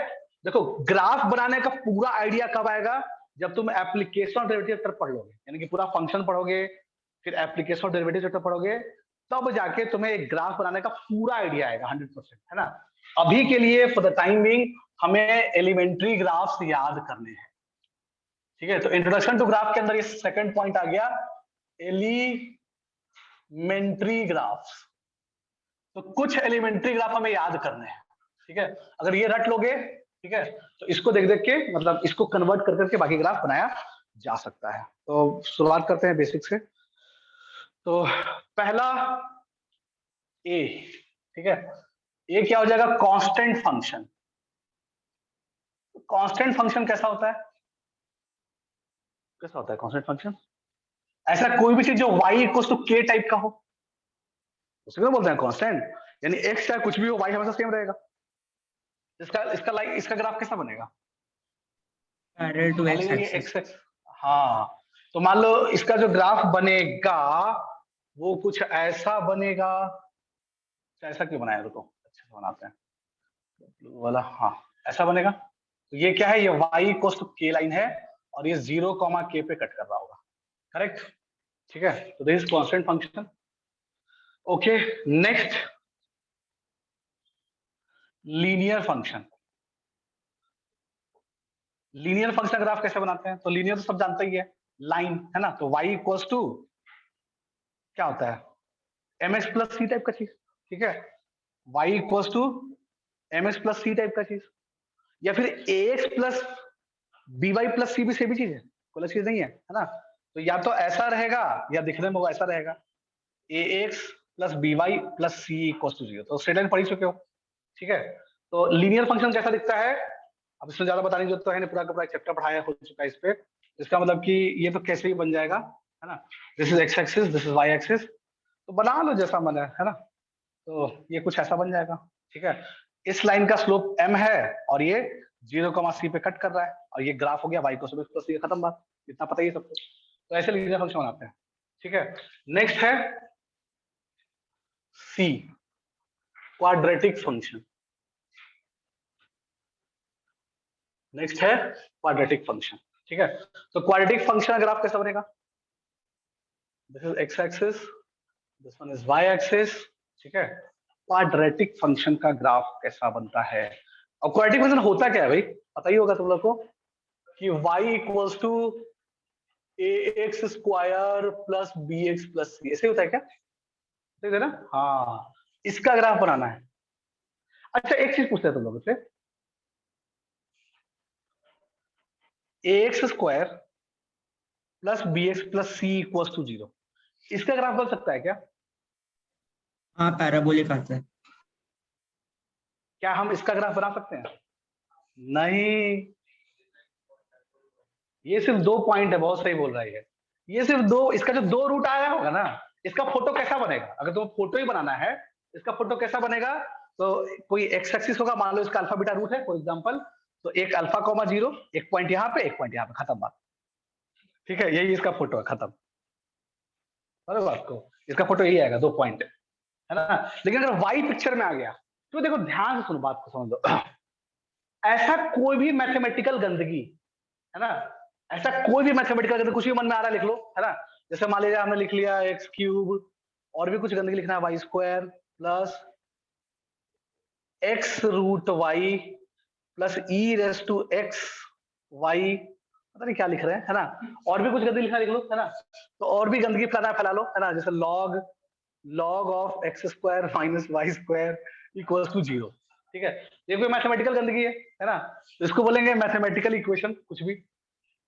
देखो ग्राफ बनाने का पूरा आइडिया कब आएगा? जब तुम एप्लीकेशन ऑफ डेरिवेटिव चैप्टर पढ़ लोगे, यानी कि पूरा फंक्शन पढ़ोगे, फिर एप्लीकेशन ऑफ डेरिवेटिव चैप्टर पढ़ोगे, तब जाके तुम्हें एक ग्राफ बनाने का पूरा आइडिया आएगा 100%, है ना। अभी के लिए फॉर द टाइम बिंग हमें एलिमेंट्री ग्राफ्स याद करने हैं। ठीक है, तो इंट्रोडक्शन टू ग्राफ के अंदर ये सेकंड पॉइंट आ गया, एलिमेंट्री ग्राफ्स। तो कुछ एलिमेंट्री ग्राफ हमें याद करने हैं। ठीक है, अगर ये रट लोगे ठीक है, तो इसको देख देख के मतलब इसको कन्वर्ट कर करके बाकी ग्राफ बनाया जा सकता है। तो शुरुआत करते हैं बेसिक से। तो पहला ए, ठीक है, ए क्या हो जाएगा? Constant function. कांस्टेंट फंक्शन कैसा होता है? कैसा होता है कांस्टेंट फंक्शन? ऐसा कोई भी चीज जो y equal to k type का हो, उसको बोलते हैं कांस्टेंट। यानी x चाहे कुछ भी हो, y हमेशा सेम रहेगा। इसका ग्राफ कैसा बनेगा? पैरेलल टू मान एक्स लीजिए ये एक्सिस। x है, हाँ, तो मान लो इसका जो ग्राफ बनेगा वो कुछ ऐसा बनेगा। ऐसा क्यों बनाया? रुको अच्छा से बनाते हैं वाला, हाँ ऐसा बनेगा। तो ये क्या है? ये y equal to k line है और ये 0, k पे कट कर रहा होगा, करेक्ट? ठीक है, तो this is constant function. Okay, next linear function. Linear function graph कैसे बनाते हैं? तो लीनियर तो सब जानते ही है, लाइन है ना। तो y इक्वल्स टू क्या होता है? mx प्लस सी टाइप का चीज। ठीक है, y equals to mx plus c type का चीज, या फिर ax plus by plus c भी सेम ही चीज है, कोई अलग चीज नहीं है ना। तो या तो ऐसा रहेगा या दिखने में वो ऐसा रहेगा, ax plus by plus c equals to 0। तो स्ट्रेट लाइन पढ़ ही चुके हो। ठीक है, तो लीनियर फंक्शन कैसा दिखता है? अब इसमें ज्यादा बताने की जरूरत तो है नहीं, पूरा का पूरा चैप्टर पढ़ाया हो चुका है इस पे। इसका मतलब कि ये तो कैसे ही बन जाएगा, है ना। This is x axis, this is y axis, तो बना लो जैसा मन है ना। तो ये कुछ ऐसा बन जाएगा। ठीक है, इस लाइन का स्लोप m है और ये 0, c पे कट कर रहा है, और ये ग्राफ हो गया y को प्लस सी, खत्म बात, इतना पता ही है सबको। तो ऐसे लीनियर फंक्शन बनाते हैं। ठीक है, नेक्स्ट है c, क्वाड्रेटिक फंक्शन। नेक्स्ट है क्वाड्रेटिक फंक्शन। ठीक है, तो क्वाड्रेटिक फंक्शन ग्राफ कैसा बनेगा? This is x axis, this one is y axis. ठीक है, क्वाड्रेटिक फंक्शन का ग्राफ कैसा बनता है? और क्वाड्रेटिक फंक्शन होता क्या है भाई? पता ही होगा तुम लोग को कि y equals to ax square plus bx plus c, ऐसे होता है क्या? ठीक है ना, हाँ, इसका ग्राफ बनाना है। अच्छा एक चीज पूछते हैं तुम लोगों से, ax square plus bx plus c equals to 0, इसका ग्राफ बन सकता है क्या? हाँ पैराबोलिक आता है। क्या हम इसका ग्राफ बना सकते हैं? नहीं, ये सिर्फ 2 पॉइंट है, बहुत सही बोल रहा है ये सिर्फ 2, इसका जो 2 रूट आया होगा ना, इसका फोटो कैसा बनेगा? अगर तुम्हें फोटो ही बनाना है, इसका फोटो कैसा बनेगा? तो कोई एक्स एक्सिस होगा, मान लो इसका अल्फा बीटा रूट है फॉर एग्जांपल, तो एक अल्फा कॉमा 0, एक पॉइंट यहाँ पे, एक पॉइंट यहाँ पे, खत्म बात। ठीक है, यही इसका फोटो है, खत्म। बराबर, आपको इसका फोटो यही आएगा, 2 पॉइंट, है ना। लेकिन अगर वाई पिक्चर में आ गया तो देखो ध्यान से सुनो, बात को समझ लो। ऐसा कोई भी मैथमेटिकल गंदगी, है ना, ऐसा कोई भी मैथमेटिकल गंदगी, कुछ भी मन में आ रहा है लिख लो, है ना। जैसे मान लीजिए हमने लिख लिया एक्स क्यूब, और भी कुछ गंदगी लिखना है, y square plus x root y plus e raise to x y, पता नहीं क्या लिख रहे हैं, है ना। और भी कुछ गंदगी लिखना लिख लो, है ना। तो और भी गंदगी फैला लो, है ना। जैसे log log of x square minus y square equals to 0, ठीक है। ये कोई मैथमेटिकल गंदगी है ना। तो इसको बोलेंगे मैथमेटिकल इक्वेशन, कुछ भी।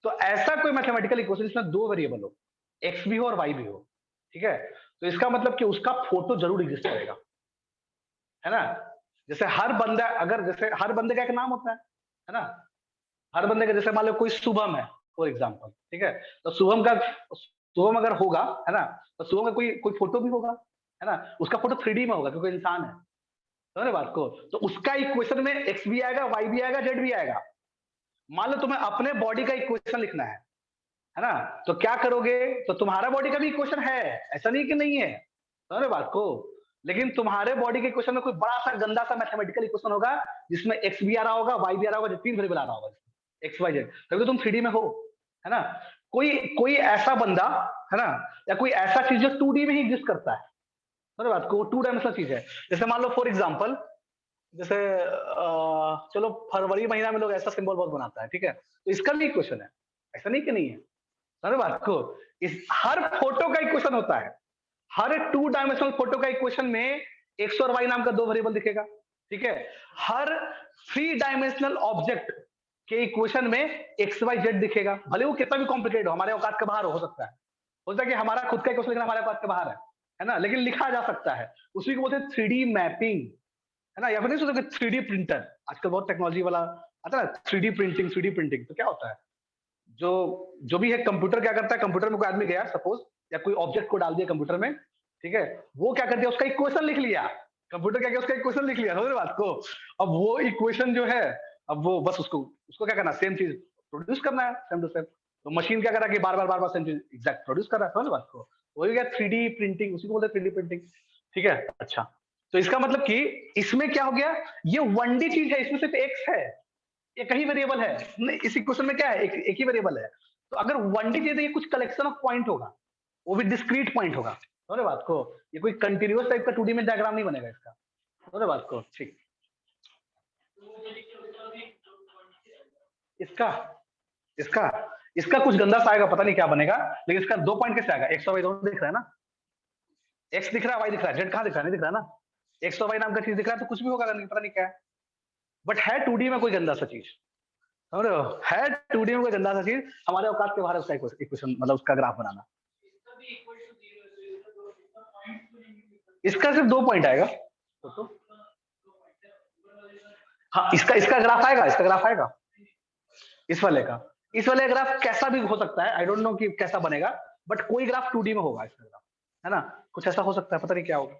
तो ऐसा कोई मैथमेटिकल इक्वेशन जिसमें दो वेरिएबल हो, एक्स भी हो और वाई भी हो, ठीक है। तो इसका मतलब कि उसका फोटो जरूर एग्जिस्ट करेगा, है ना। जैसे हर बंदा, अगर जैसे हर बंदे का एक नाम होता है ना। हर बंदे का, जैसे मान लो कोई शुभम है फॉर एग्जाम्पल, ठीक है। तो शुभम अगर होगा, है ना, तो शुभम का कोई कोई फोटो भी होगा, है ना। उसका फोटो 3D में होगा क्योंकि इंसान है, समझ बात को। तो उसका इक्वेशन में एक्स भी आएगा, वाई भी आएगा, जेड भी आएगा। मान लो तुम्हें अपने बॉडी का इक्वेशन लिखना है ना। तो क्या करोगे, तो तुम्हारा बॉडी का भी इक्वेशन है, ऐसा नहीं कि नहीं है, समझ बात को। लेकिन तुम्हारे बॉडी के इक्वेशन में कोई बड़ा सा गंदा सा मैथमेटिकल इक्वेशन होगा जिसमें एक्स भी आ रहा होगा, वाई भी आ रहा होगा, 3 वेरिएबल आ रहा होगा, एक्स वाई जेड, तभी तो तुम 3D में हो, है ना। कोई कोई ऐसा बंदा, है ना, या कोई ऐसा चीज जो 2D में ही एग्जिस्ट करता है, समझ बात को, 2 डायमेंशनल चीज है। जैसे मान लो फॉर एग्जाम्पल, जैसे चलो फरवरी महीना में लोग ऐसा सिंबल बहुत बनाता है, ठीक है। तो इसका भी इक्वेशन है, ऐसा नहीं कि नहीं है, समझ बात को। इस हर फोटो का इक्वेशन होता है, हर 2 डायमेंशनल फोटो का इक्वेशन में एक्स और वाई नाम का 2 वेरिएबल दिखेगा, ठीक है। हर 3 डायमेंशनल ऑब्जेक्ट के इक्वेशन में एक्स वाई जेड दिखेगा, भले वो कितना भी कॉम्प्लिकेटेड हो, हमारे औकात के बाहर हो सकता है, हो सकता है कि हमारा खुद का इक्वेशन लिखना हमारे औकात के बाहर है ना, लेकिन लिखा जा सकता है। उसी को बोलते हैं 3D मैपिंग, है ना। या फिर नहीं सोचो कि 3D प्रिंटर, आजकल बहुत टेक्नोलॉजी वाला आता है ना, 3D प्रिंटिंग। 3D प्रिंटिंग तो क्या होता है, जो जो भी है कंप्यूटर क्या करता है, कंप्यूटर में कोई आदमी गया सपोज, या कोई ऑब्जेक्ट को डाल दिया कंप्यूटर में, ठीक है। वो क्या कर दिया, उसका इक्वेशन लिख लिया, कंप्यूटर क्या किया, उसका इक्वेशन लिख लिया, समझ रहे बात को। अब वो इक्वेशन जो है, अब वो बस उसको उसको क्या करना, सेम चीज प्रोड्यूस करना है, सेम टू सेम। तो मशीन क्या कर रहा है कि बार बार सेम चीज एग्जैक्ट प्रोड्यूस कर रहा है, समझ बात को। वही क्या 3D प्रिंटिंग, उसी को बोलते हैं 3D प्रिंटिंग, ठीक है। अच्छा, तो इसका मतलब कि इसमें क्या हो गया, ये 1D चीज है, इसमें सिर्फ एक्स है, एक ही वेरिएबल है। नहीं, इस इक्वेशन में क्या है, एक ही वेरिएबल है। तो अगर 1D चाहिए तो ये कुछ कलेक्शन ऑफ पॉइंट होगा, वो भी डिस्क्रीट पॉइंट होगा, समझ बात को। ये कोई कंटिन्यूअस टाइप का 2D में डायग्राम नहीं बनेगा इसका, समझ बात को, ठीक। इसका इसका इसका कुछ गंदा सा आएगा, पता नहीं क्या बनेगा, लेकिन इसका 2 पॉइंट कैसे आएगा, एक्स और वाई दोनों दिख रहा है ना, एक्स दिख रहा है, वाई दिख रहा है, जेड कहां दिख रहा है, नहीं दिख रहा है ना। एक्स और वाई नाम का चीज दिख रहा है, तो कुछ भी होगा, पता नहीं क्या है, बट है 2D में कोई गंदा सा चीज, समझ रहे हो, है 2D में कोई गंदा सा चीज, हमारे औकात के बाहर है उसका इक्वेशन, मतलब उसका ग्राफ बनाना। इसका सिर्फ 2 पॉइंट आएगा, तो हाँ, इसका इसका ग्राफ आएगा, इसका ग्राफ आएगा, इस वाले ग्राफ कैसा भी हो सकता है, आई डोंट नो कि कैसा बनेगा, बट कोई ग्राफ 2D में होगा इसका ग्राफ, है ना। कुछ ऐसा हो सकता है, पता नहीं क्या होगा।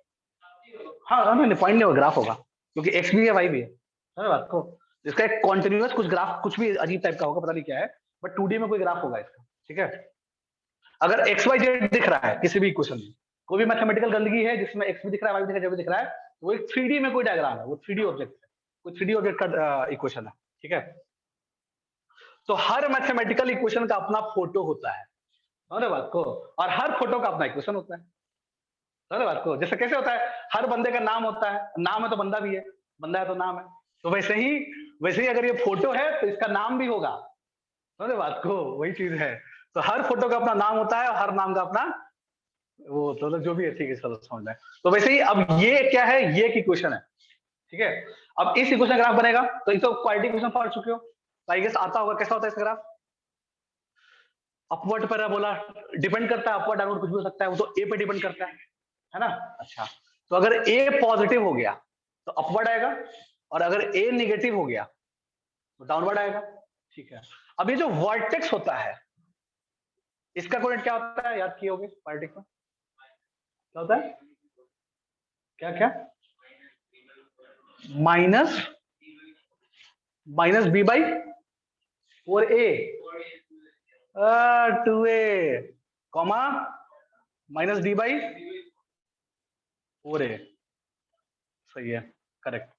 हाँ नहीं, पॉइंट नहीं होगा, ग्राफ होगा, क्योंकि एक्स भी है, वाई भी है, समझ बात को। इसका एक कॉन्टिन्यूअस कुछ ग्राफ, कुछ भी अजीब टाइप का होगा, पता नहीं क्या है, बट 2D में कोई ग्राफ होगा इसका, ठीक है। अगर एक्स वाई जेड दिख रहा है किसी भी इक्वेशन में, कोई भी मैथमेटिकल गंदगी है जिसमें एक्स भी दिख रहा है, वाई भी दिख रहा है, जेड भी दिख रहा है, वो एक 3D में कोई डायग्राम है, वो 3D ऑब्जेक्ट है, कोई 3D ऑब्जेक्ट का इक्वेशन है, ठीक है। तो हर मैथमेटिकल इक्वेशन का अपना फोटो होता है, समझ बात को, और हर फोटो का अपना इक्वेशन होता है, समझ बात को। जैसे कैसे होता है, हर बंदे का नाम होता है, नाम है तो बंदा भी है, बंदा है तो नाम है, तो वैसे ही अगर ये फोटो है तो इसका नाम भी होगा, समझ बात को, वही चीज है। तो हर फोटो का अपना नाम होता है और हर नाम का अपना वो, तो जो भी है, ठीक है, चलो समझ में। तो वैसे ही अब ये क्या है, ये एक इक्वेशन है, ठीक है। अब इस इक्वेशन ग्राफ बनेगा, तो इस क्वाड्रेटिक इक्वेशन पढ़ चुके हो, तो आई गेस आता होगा कैसा होता है इसका ग्राफ। अपवर्ड पैराबोला, डिपेंड करता है, अपवर्ड डाउनवर्ड कुछ भी हो सकता है, वो तो ए पे डिपेंड करता है ना। अच्छा, तो अगर ए पॉजिटिव हो गया तो अपवर्ड आएगा, और अगर ए निगेटिव हो गया तो डाउनवर्ड आएगा, ठीक है। अब ये जो वर्टेक्स होता है, इसका कोऑर्डिनेट क्या होता है, याद किए होगे वर्टेक्स में, क्या होता है, क्या क्या, minus b by 4a 2a comma minus d by 4a, सही है, करेक्ट।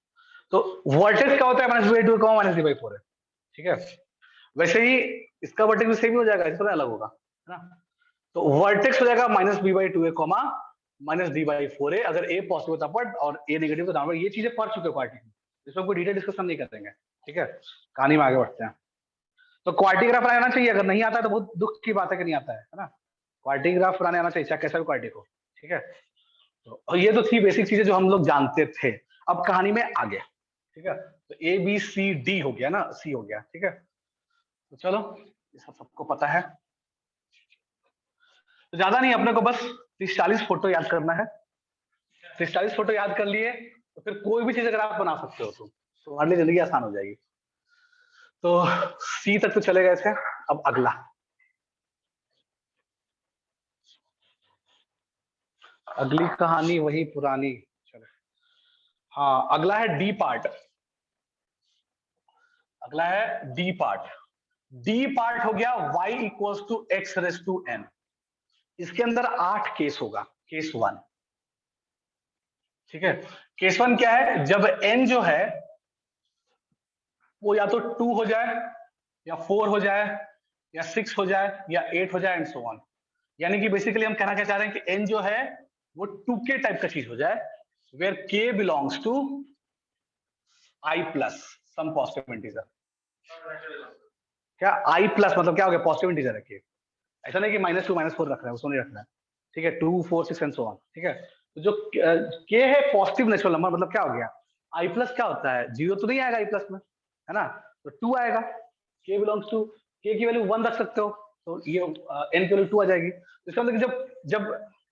तो वर्टेक्स क्या होता है, minus b by 2 comma minus d by 4a, ठीक है। वैसे ही इसका वर्टेक्स भी सेम ही हो जाएगा, इसका अलग होगा, है ना। तो वर्टेक्स हो जाएगा -b/2a कॉमा -d/4a, अगर a पॉजिटिव है तो अपवर्ड और a नेगेटिव तो डाउनवर्ड। ये चीजें पढ़ चुके हो क्वाड्रेटिक में, इसमें कोई डिटेल डिस्कशन नहीं करेंगे, ठीक है। कहानी में आगे बढ़ते हैं। तो क्वाड्रेटिक ग्राफ बनाना चाहिए, अगर नहीं आता है तो बहुत दुख की बात है कि नहीं आता है ना। क्वाड्रेटिक ग्राफ बनाने आना चाहिए, चाहे कैसा भी क्वाड्रेटिक हो, ठीक है। तो ये तो थी बेसिक चीजें जो हम लोग जानते थे। अब कहानी में आगे, ठीक है। तो ए बी सी डी हो गया ना, सी हो गया, ठीक है। तो चलो ये सबको पता है, तो ज्यादा नहीं, अपने को बस 30-40 फोटो याद करना है। 30-40 फोटो याद कर लिए तो फिर कोई भी चीज अगर आप बना सकते हो तो हमारे लिए जिंदगी आसान हो जाएगी। तो सी तक तो चले गए थे, अब अगला, अगली कहानी वही पुरानी। चलो हाँ, अगला है डी पार्ट, अगला है डी पार्ट। डी पार्ट हो गया y equals to x raise to n। इसके अंदर 8 केस होगा, केस 1, ठीक है। केस 1 क्या है, जब n जो है वो या तो 2 हो जाए या 4 हो जाए या 6 हो जाए या 8 हो जाए एंड सो ऑन। यानी कि बेसिकली हम कहना क्या चाह रहे हैं कि n जो है वो 2k टाइप का चीज हो जाए, where k belongs to i plus some positive integer. क्या i प्लस मतलब क्या हो गया, पॉजिटिव इंटीजर है k। ऐसा नहीं कि -2 -4 रख रहा है, उसको नहीं रखना है, ठीक है। 2 4 6 एंड सो ऑन, ठीक है। तो जो k है पॉजिटिव नेचुरल नंबर, मतलब क्या हो गया, i प्लस क्या होता है, 0 तो नहीं आएगा i प्लस में, है ना। तो 2 आएगा, k बिलोंग्स टू, k की वैल्यू 1 रख सकते हो, तो ये n की वैल्यू 2 आ जाएगी। तो इसका मतलब कि जब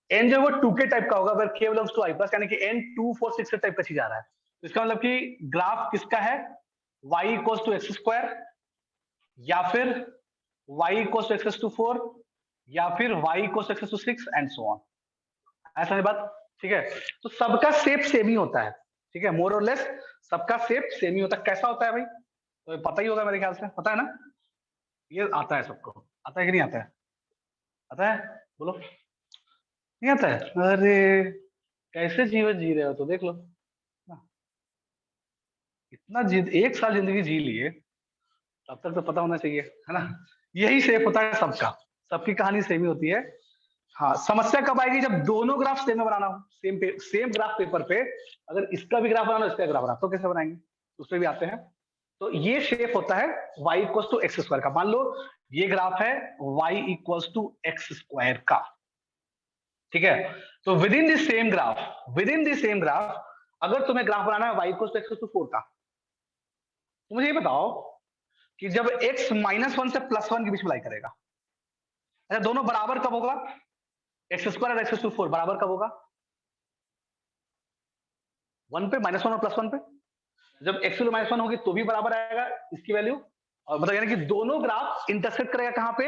n जो है वो 2k टाइप का होगा, अगर k belongs to i plus, यानी कि n 2 4 6 टाइप का चीज आ रहा है। तो इसका मतलब कि ग्राफ किसका है, y equals to x square, या फिर y equals to x to 4, या फिर y equals to x to 6 and so on. ऐसा नहीं बात, ठीक है। तो सबका शेप सेम ही होता है, ठीक है, मोर और लेस सबका शेप सेम ही होता है। कैसा होता है भाई, तो पता ही होगा मेरे ख्याल से, पता है ना, ये आता है सबको, आता है कि नहीं आता है, आता है, बोलो, नहीं आता है, अरे कैसे जीवन जी रहे हो, तो देख लो ना। इतना एक साल जिंदगी जी लिए, तब तक तो पता होना चाहिए, है ना। यही शेप होता है सबका, सबकी कहानी सेम ही होती है। हाँ, समस्या कब आएगी, जब दोनों ग्राफ सेम में बनाना हो, सेम ग्राफ पेपर पे, अगर इसका भी ग्राफ बनाना हो, इसका ग्राफ बनाना, तो कैसे बनाएंगे, उस पर भी आते हैं। तो ये शेप होता है y equals to x square का। मान लो ये ग्राफ है y equals to x square का, ठीक है। तो within this same graph, अगर तुम्हें ग्राफ बनाना है y equals to x to 4 का, तो मुझे ये बताओ कि जब x -1 से +1 के बीच में लाई करेगा, अच्छा दोनों बराबर कब होगा, एक्स स्क्वायर और एक्स टू 4 बराबर कब होगा, 1 पे, -1 और +1 पे। जब एक्स वैल्यू -1 होगी तो भी बराबर आएगा इसकी वैल्यू, और मतलब यानी कि दोनों ग्राफ इंटरसेक्ट करेगा कहां पे,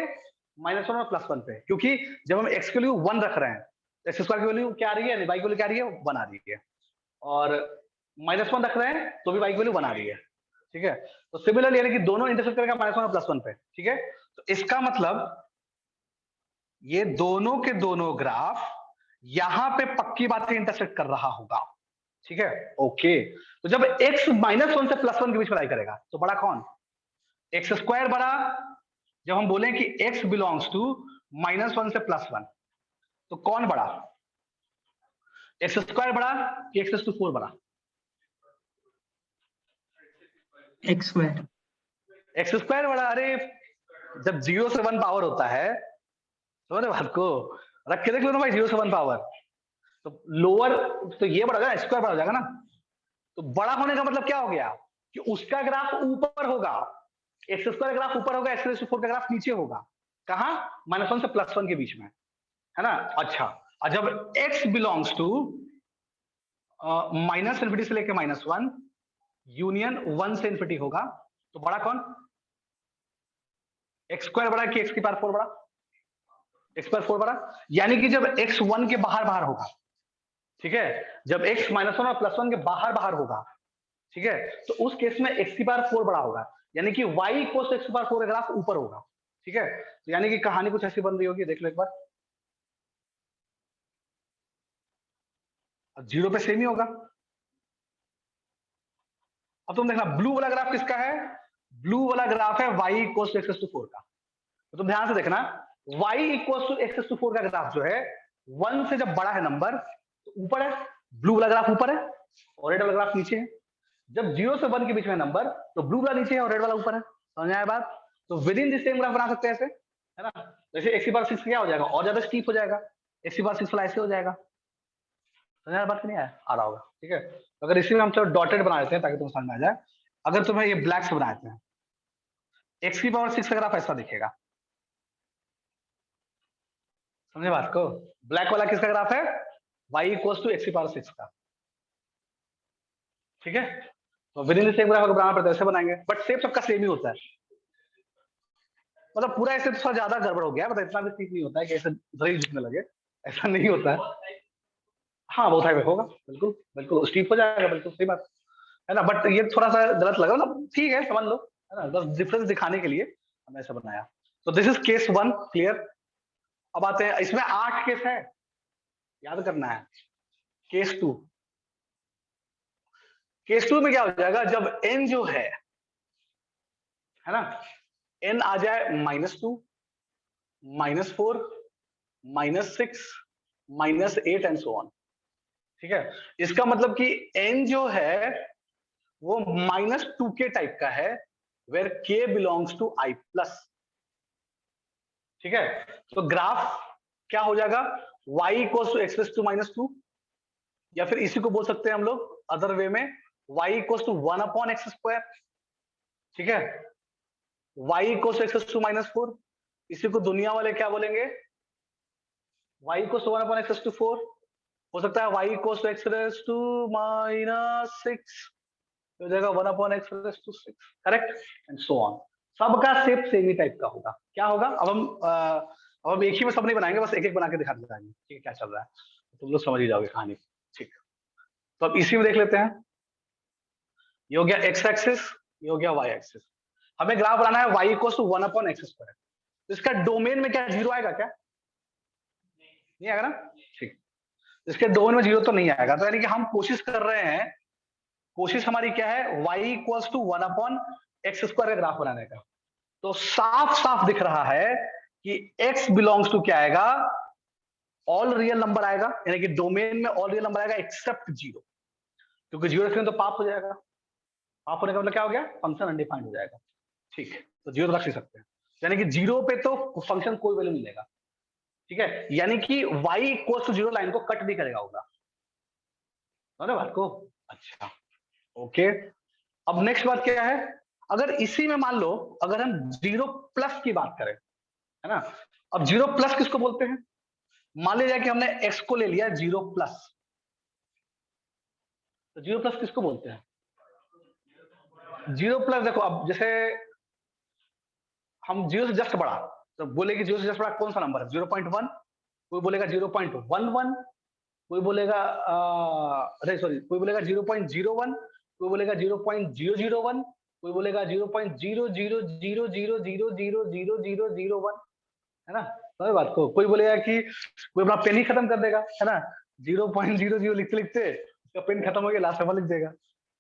-1 और +1 पे। क्योंकि जब हम एक्स की वैल्यू 1 रख रहे हैं, तो एक्स स्क्वायर की वैल्यू क्या आ रही है, वाई की वैल्यू क्या आ रही है, 1 आ रही है, और -1 रख रहे हैं तो भी वाई की वैल्यू 1 आ रही है, ठीक है। तो सिमिलरली यानी कि दोनों इंटरसेक्ट करेगा -1 और +1 पे, ठीक है। तो इसका मतलब ये दोनों के दोनों ग्राफ यहां पे पक्की बात है इंटरसेक्ट कर रहा होगा, ठीक है, ओके। तो जब x -1 से +1 के बीच में लाई करेगा, तो बड़ा कौन, एक्स स्क्वायर बड़ा, जब हम बोलें कि x बिलोंग्स टू -1 से +1, तो कौन बड़ा, एक्स स्क्वायर बड़ा कि एक्स टू 4 बड़ा, एक्स स्क्वायर। एक्स स्क्वायर बड़ा। अरे जब 0 से 1 पावर होता है, समझ रहे बात को, रख के देख लो ना भाई, 0 से 1 पावर, तो लोअर, तो ये बड़ा होगा, स्क्वायर बड़ा हो जाएगा ना। तो बड़ा होने का मतलब क्या हो गया कि उसका ग्राफ ऊपर होगा, एक्स स्क्वायर ग्राफ ऊपर होगा, एक्स टू 4 का ग्राफ नीचे होगा, कहां, -1 से +1 के बीच में, है ना। अच्छा, और जब x बिलोंग्स टू -∞ से लेके -1 यूनियन 1 से इन्फिनिटी होगा, तो बड़ा कौन, एक्स स्क्वायर बड़ा कि एक्स की पावर 4 बड़ा, एक्स पावर 4 बड़ा। यानी कि जब x 1 के बाहर बाहर होगा, ठीक है, जब x -1 और +1 के बाहर बाहर होगा, ठीक है, तो उस केस में x की पावर 4 बड़ा होगा, यानी कि y इक्वल्स x की पावर 4 का ग्राफ ऊपर होगा, ठीक है। तो यानी कि कहानी कुछ ऐसी बन रही होगी, देख लो एक बार, अब 0 पे सेम ही होगा। अब तुम देखना ब्लू वाला ग्राफ किसका है, ब्लू वाला ग्राफ है y equals to x to 4 का। तो तुम ध्यान से देखना, y इक्वल टू x⁴ का ग्राफ जो है 1 से जब बड़ा है नंबर तो ऊपर है, ब्लू वाला ग्राफ ऊपर है और रेड वाला ग्राफ नीचे है। जब 0 से 1 के बीच में नंबर तो ब्लू वाला नीचे है और रेड वाला ऊपर है। समझ आया बात? तो within this same graph बना सकते हैं ऐसे, है ना। जैसे x⁻6 क्या हो जाएगा, और ज्यादा स्टीप हो जाएगा, x⁻6 वाला ऐसे हो जाएगा। समझ आया बात? नहीं आया? आ रहा होगा, ठीक है। तो अगर इसी में हम थोड़ा डॉटेड बना देते हैं ताकि तुम्हें समझ में आ जाए। अगर तुम्हें ये ब्लैक से बना देते हैं, x⁻6 का ग्राफ ऐसा दिखेगा। समझे बात को? ब्लैक वाला किसका ग्राफ है, y इक्वल टू x⁻6 का, ठीक है। तो with in the same graph अगर बनाना पड़ता है ऐसे बनाएंगे, बट शेप सबका सेम ही होता है। मतलब पूरा ऐसे थोड़ा ज्यादा गड़बड़ हो गया है, मतलब इतना भी ठीक नहीं होता है कि ऐसे उधर ही झुकने लगे, ऐसा नहीं होता है। हाँ वो टाइप होगा, बिल्कुल बिल्कुल स्टीप हो जाएगा, बिल्कुल सही बात है ना। बट ये थोड़ा सा गलत लगा ना, ठीक है समझ लो, है ना, बस डिफरेंस दिखाने के लिए हमने ऐसा बनाया। तो दिस इज केस 1, क्लियर। अब आते हैं, इसमें 8 केस है, याद करना है। केस 2, केस 2 में क्या हो जाएगा, जब n जो है ना, n आ जाए -2, -4, -6, -8 एंड सो ऑन, ठीक है। इसका मतलब कि n जो है वो -2 के टाइप का है, where k belongs to i plus, ठीक है। तो ग्राफ क्या हो जाएगा, y इक्वल्स टू x⁻², या फिर इसी को बोल सकते हैं हम लोग अदर वे में, y इक्वल्स टू 1/x², ठीक है। y इक्वल्स टू x⁻4, इसी को दुनिया वाले क्या बोलेंगे, y इक्वल्स टू 1/x⁴, हो सकता है y इक्वल्स टू x⁻6 हो जाएगा 1/x⁶, correct, and so on. सबका शेप सेम ही टाइप का होगा। क्या होगा, अब हम एक ही में सब नहीं बनाएंगे, बस एक एक बना के दिखा देंगे, ठीक है, क्या चल रहा है, तुम लोग समझ ही जाओगे कहानी, ठीक। तो अब इसी में देख लेते हैं, ये हो गया x एक्सिस, ये हो गया y एक्सिस। हमें ग्राफ बनाना है y इक्वल टू 1/x²। तो इसका डोमेन में क्या 0 आएगा क्या, नहीं आएगा ना, ठीक। इसके डोमेन में 0 तो नहीं आएगा, तो यानी कि हम कोशिश कर रहे हैं, कोशिश हमारी क्या है, y इक्वल टू 1/x² का ग्राफ बनाने का। तो साफ साफ दिख रहा है कि x बिलोंग्स टू क्या आएगा, ऑल रियल नंबर आएगा, यानी कि डोमेन में ऑल रियल नंबर आएगा एक्सेप्ट 0, क्योंकि 0 रखेंगे तो पाप हो जाएगा, पाप होने का मतलब क्या हो गया, फंक्शन अनडिफाइंड हो जाएगा, ठीक है। तो 0 रख ही सकते हैं, यानी कि 0 पे तो फंक्शन कोई वैल्यू नहीं लेगा, ठीक है। यानी कि y इक्वल टू 0 लाइन को कट भी करेगा होगा, समझे बात को? अच्छा, ओके। अब नेक्स्ट बात क्या है, अगर इसी में मान लो अगर हम 0+ की बात करें, है ना। अब 0+ किसको बोलते हैं, मान लीजिए कि हमने x को ले लिया 0+, तो 0+ किसको बोलते हैं, 0+, देखो अब जैसे हम 0 से जस्ट बड़ा, तो बोलेगी 0 से जस्ट बड़ा कौन सा नंबर है, 0.1, कोई बोलेगा 0.11, कोई बोलेगा अरे सॉरी, कोई बोलेगा 0.01, कोई बोलेगा 0.001, कोई बोलेगा 0.00000000001, है ना। समझ बात को? कोई बोलेगा कि कोई अपना पेन ही खत्म कर देगा, है ना, 0.00 लिखते लिखते उसका पेन खत्म हो गया, लास्ट में लिख देगा,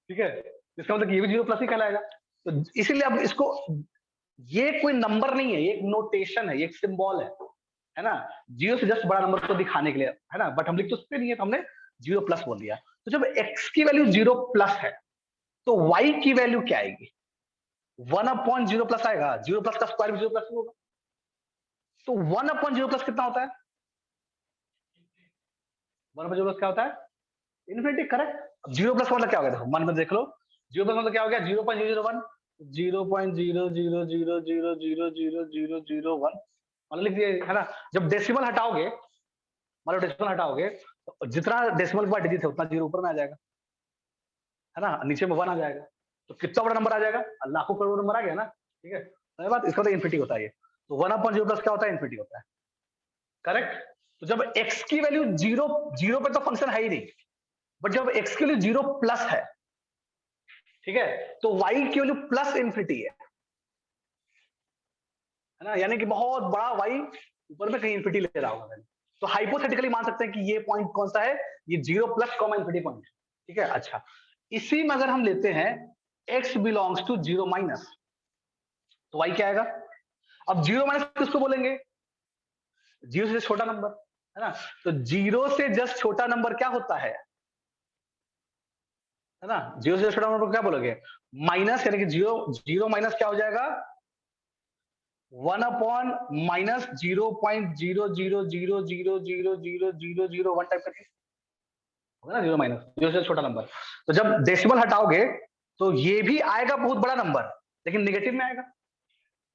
ठीक है। इसका मतलब ये भी 0+ ही कहलाएगा। तो इसीलिए अब इसको, ये कोई नंबर नहीं है, ये एक नोटेशन है, ये एक सिंबल है ना, 0 से जस्ट बड़ा नंबर को दिखाने के लिए, है ना। बट हम लिख तो उसपे नहीं है, तो हमने 0+ बोल दिया। तो जब x की वैल्यू 0+ है तो y की वैल्यू क्या आएगी, 1/0+ आएगा, 0+ का स्क्वायर भी 0+ होगा, तो 1/0+ कितना होता है, 1/0+ क्या होता है, इन्फिनिटी, करेक्ट। अब 0+ मतलब क्या हो गया, देखो मन में देख लो, 0+ मतलब क्या हो गया, 0.001, 0.000000001 मतलब लिख दिए, है ना। जब डेसिमल हटाओगे, मतलब डेसिमल हटाओगे तो जितना डेसिमल के बाद डिजिट है उतना 0 ऊपर में आ जाएगा, है ना, नीचे में 1 आ जाएगा, तो कितना बड़ा नंबर आ जाएगा, लाखों करोड़ नंबर आ गया ना, ठीक है। सही बात, इसका तो इन्फिनिटी होता है ये। तो 1/0+ क्या होता है, इन्फिनिटी होता है, करेक्ट। तो जब x की वैल्यू 0 पे तो फंक्शन है ही नहीं, बट जब x की वैल्यू 0+ है, ठीक है, तो y की वैल्यू प्लस इन्फिनिटी है ना, यानी कि बहुत बड़ा y ऊपर में कहीं इन्फिनिटी ले रहा होगा। तो हाइपोथेटिकली मान सकते हैं कि ये पॉइंट कौन सा है, ये 0+ इन्फिनिटी पॉइंट, ठीक है। अच्छा, इसी में अगर हम लेते हैं x बिलोंग्स टू 0-, तो y क्या आएगा। अब 0- किसको बोलेंगे, जीरो से छोटा नंबर है ना, तो जीरो से जस्ट छोटा नंबर क्या होता है ना, जीरो से छोटा नंबर क्या बोलोगे, माइनस, यानी कि जीरो, जीरो माइनस क्या हो जाएगा, 1 माइनस 0.000000001 टाइप करके होगा ना, जीरो माइनस, जीरो से छोटा नंबर। तो जब डेसिमल हटाओगे तो ये भी आएगा बहुत बड़ा नंबर, लेकिन निगेटिव में आएगा,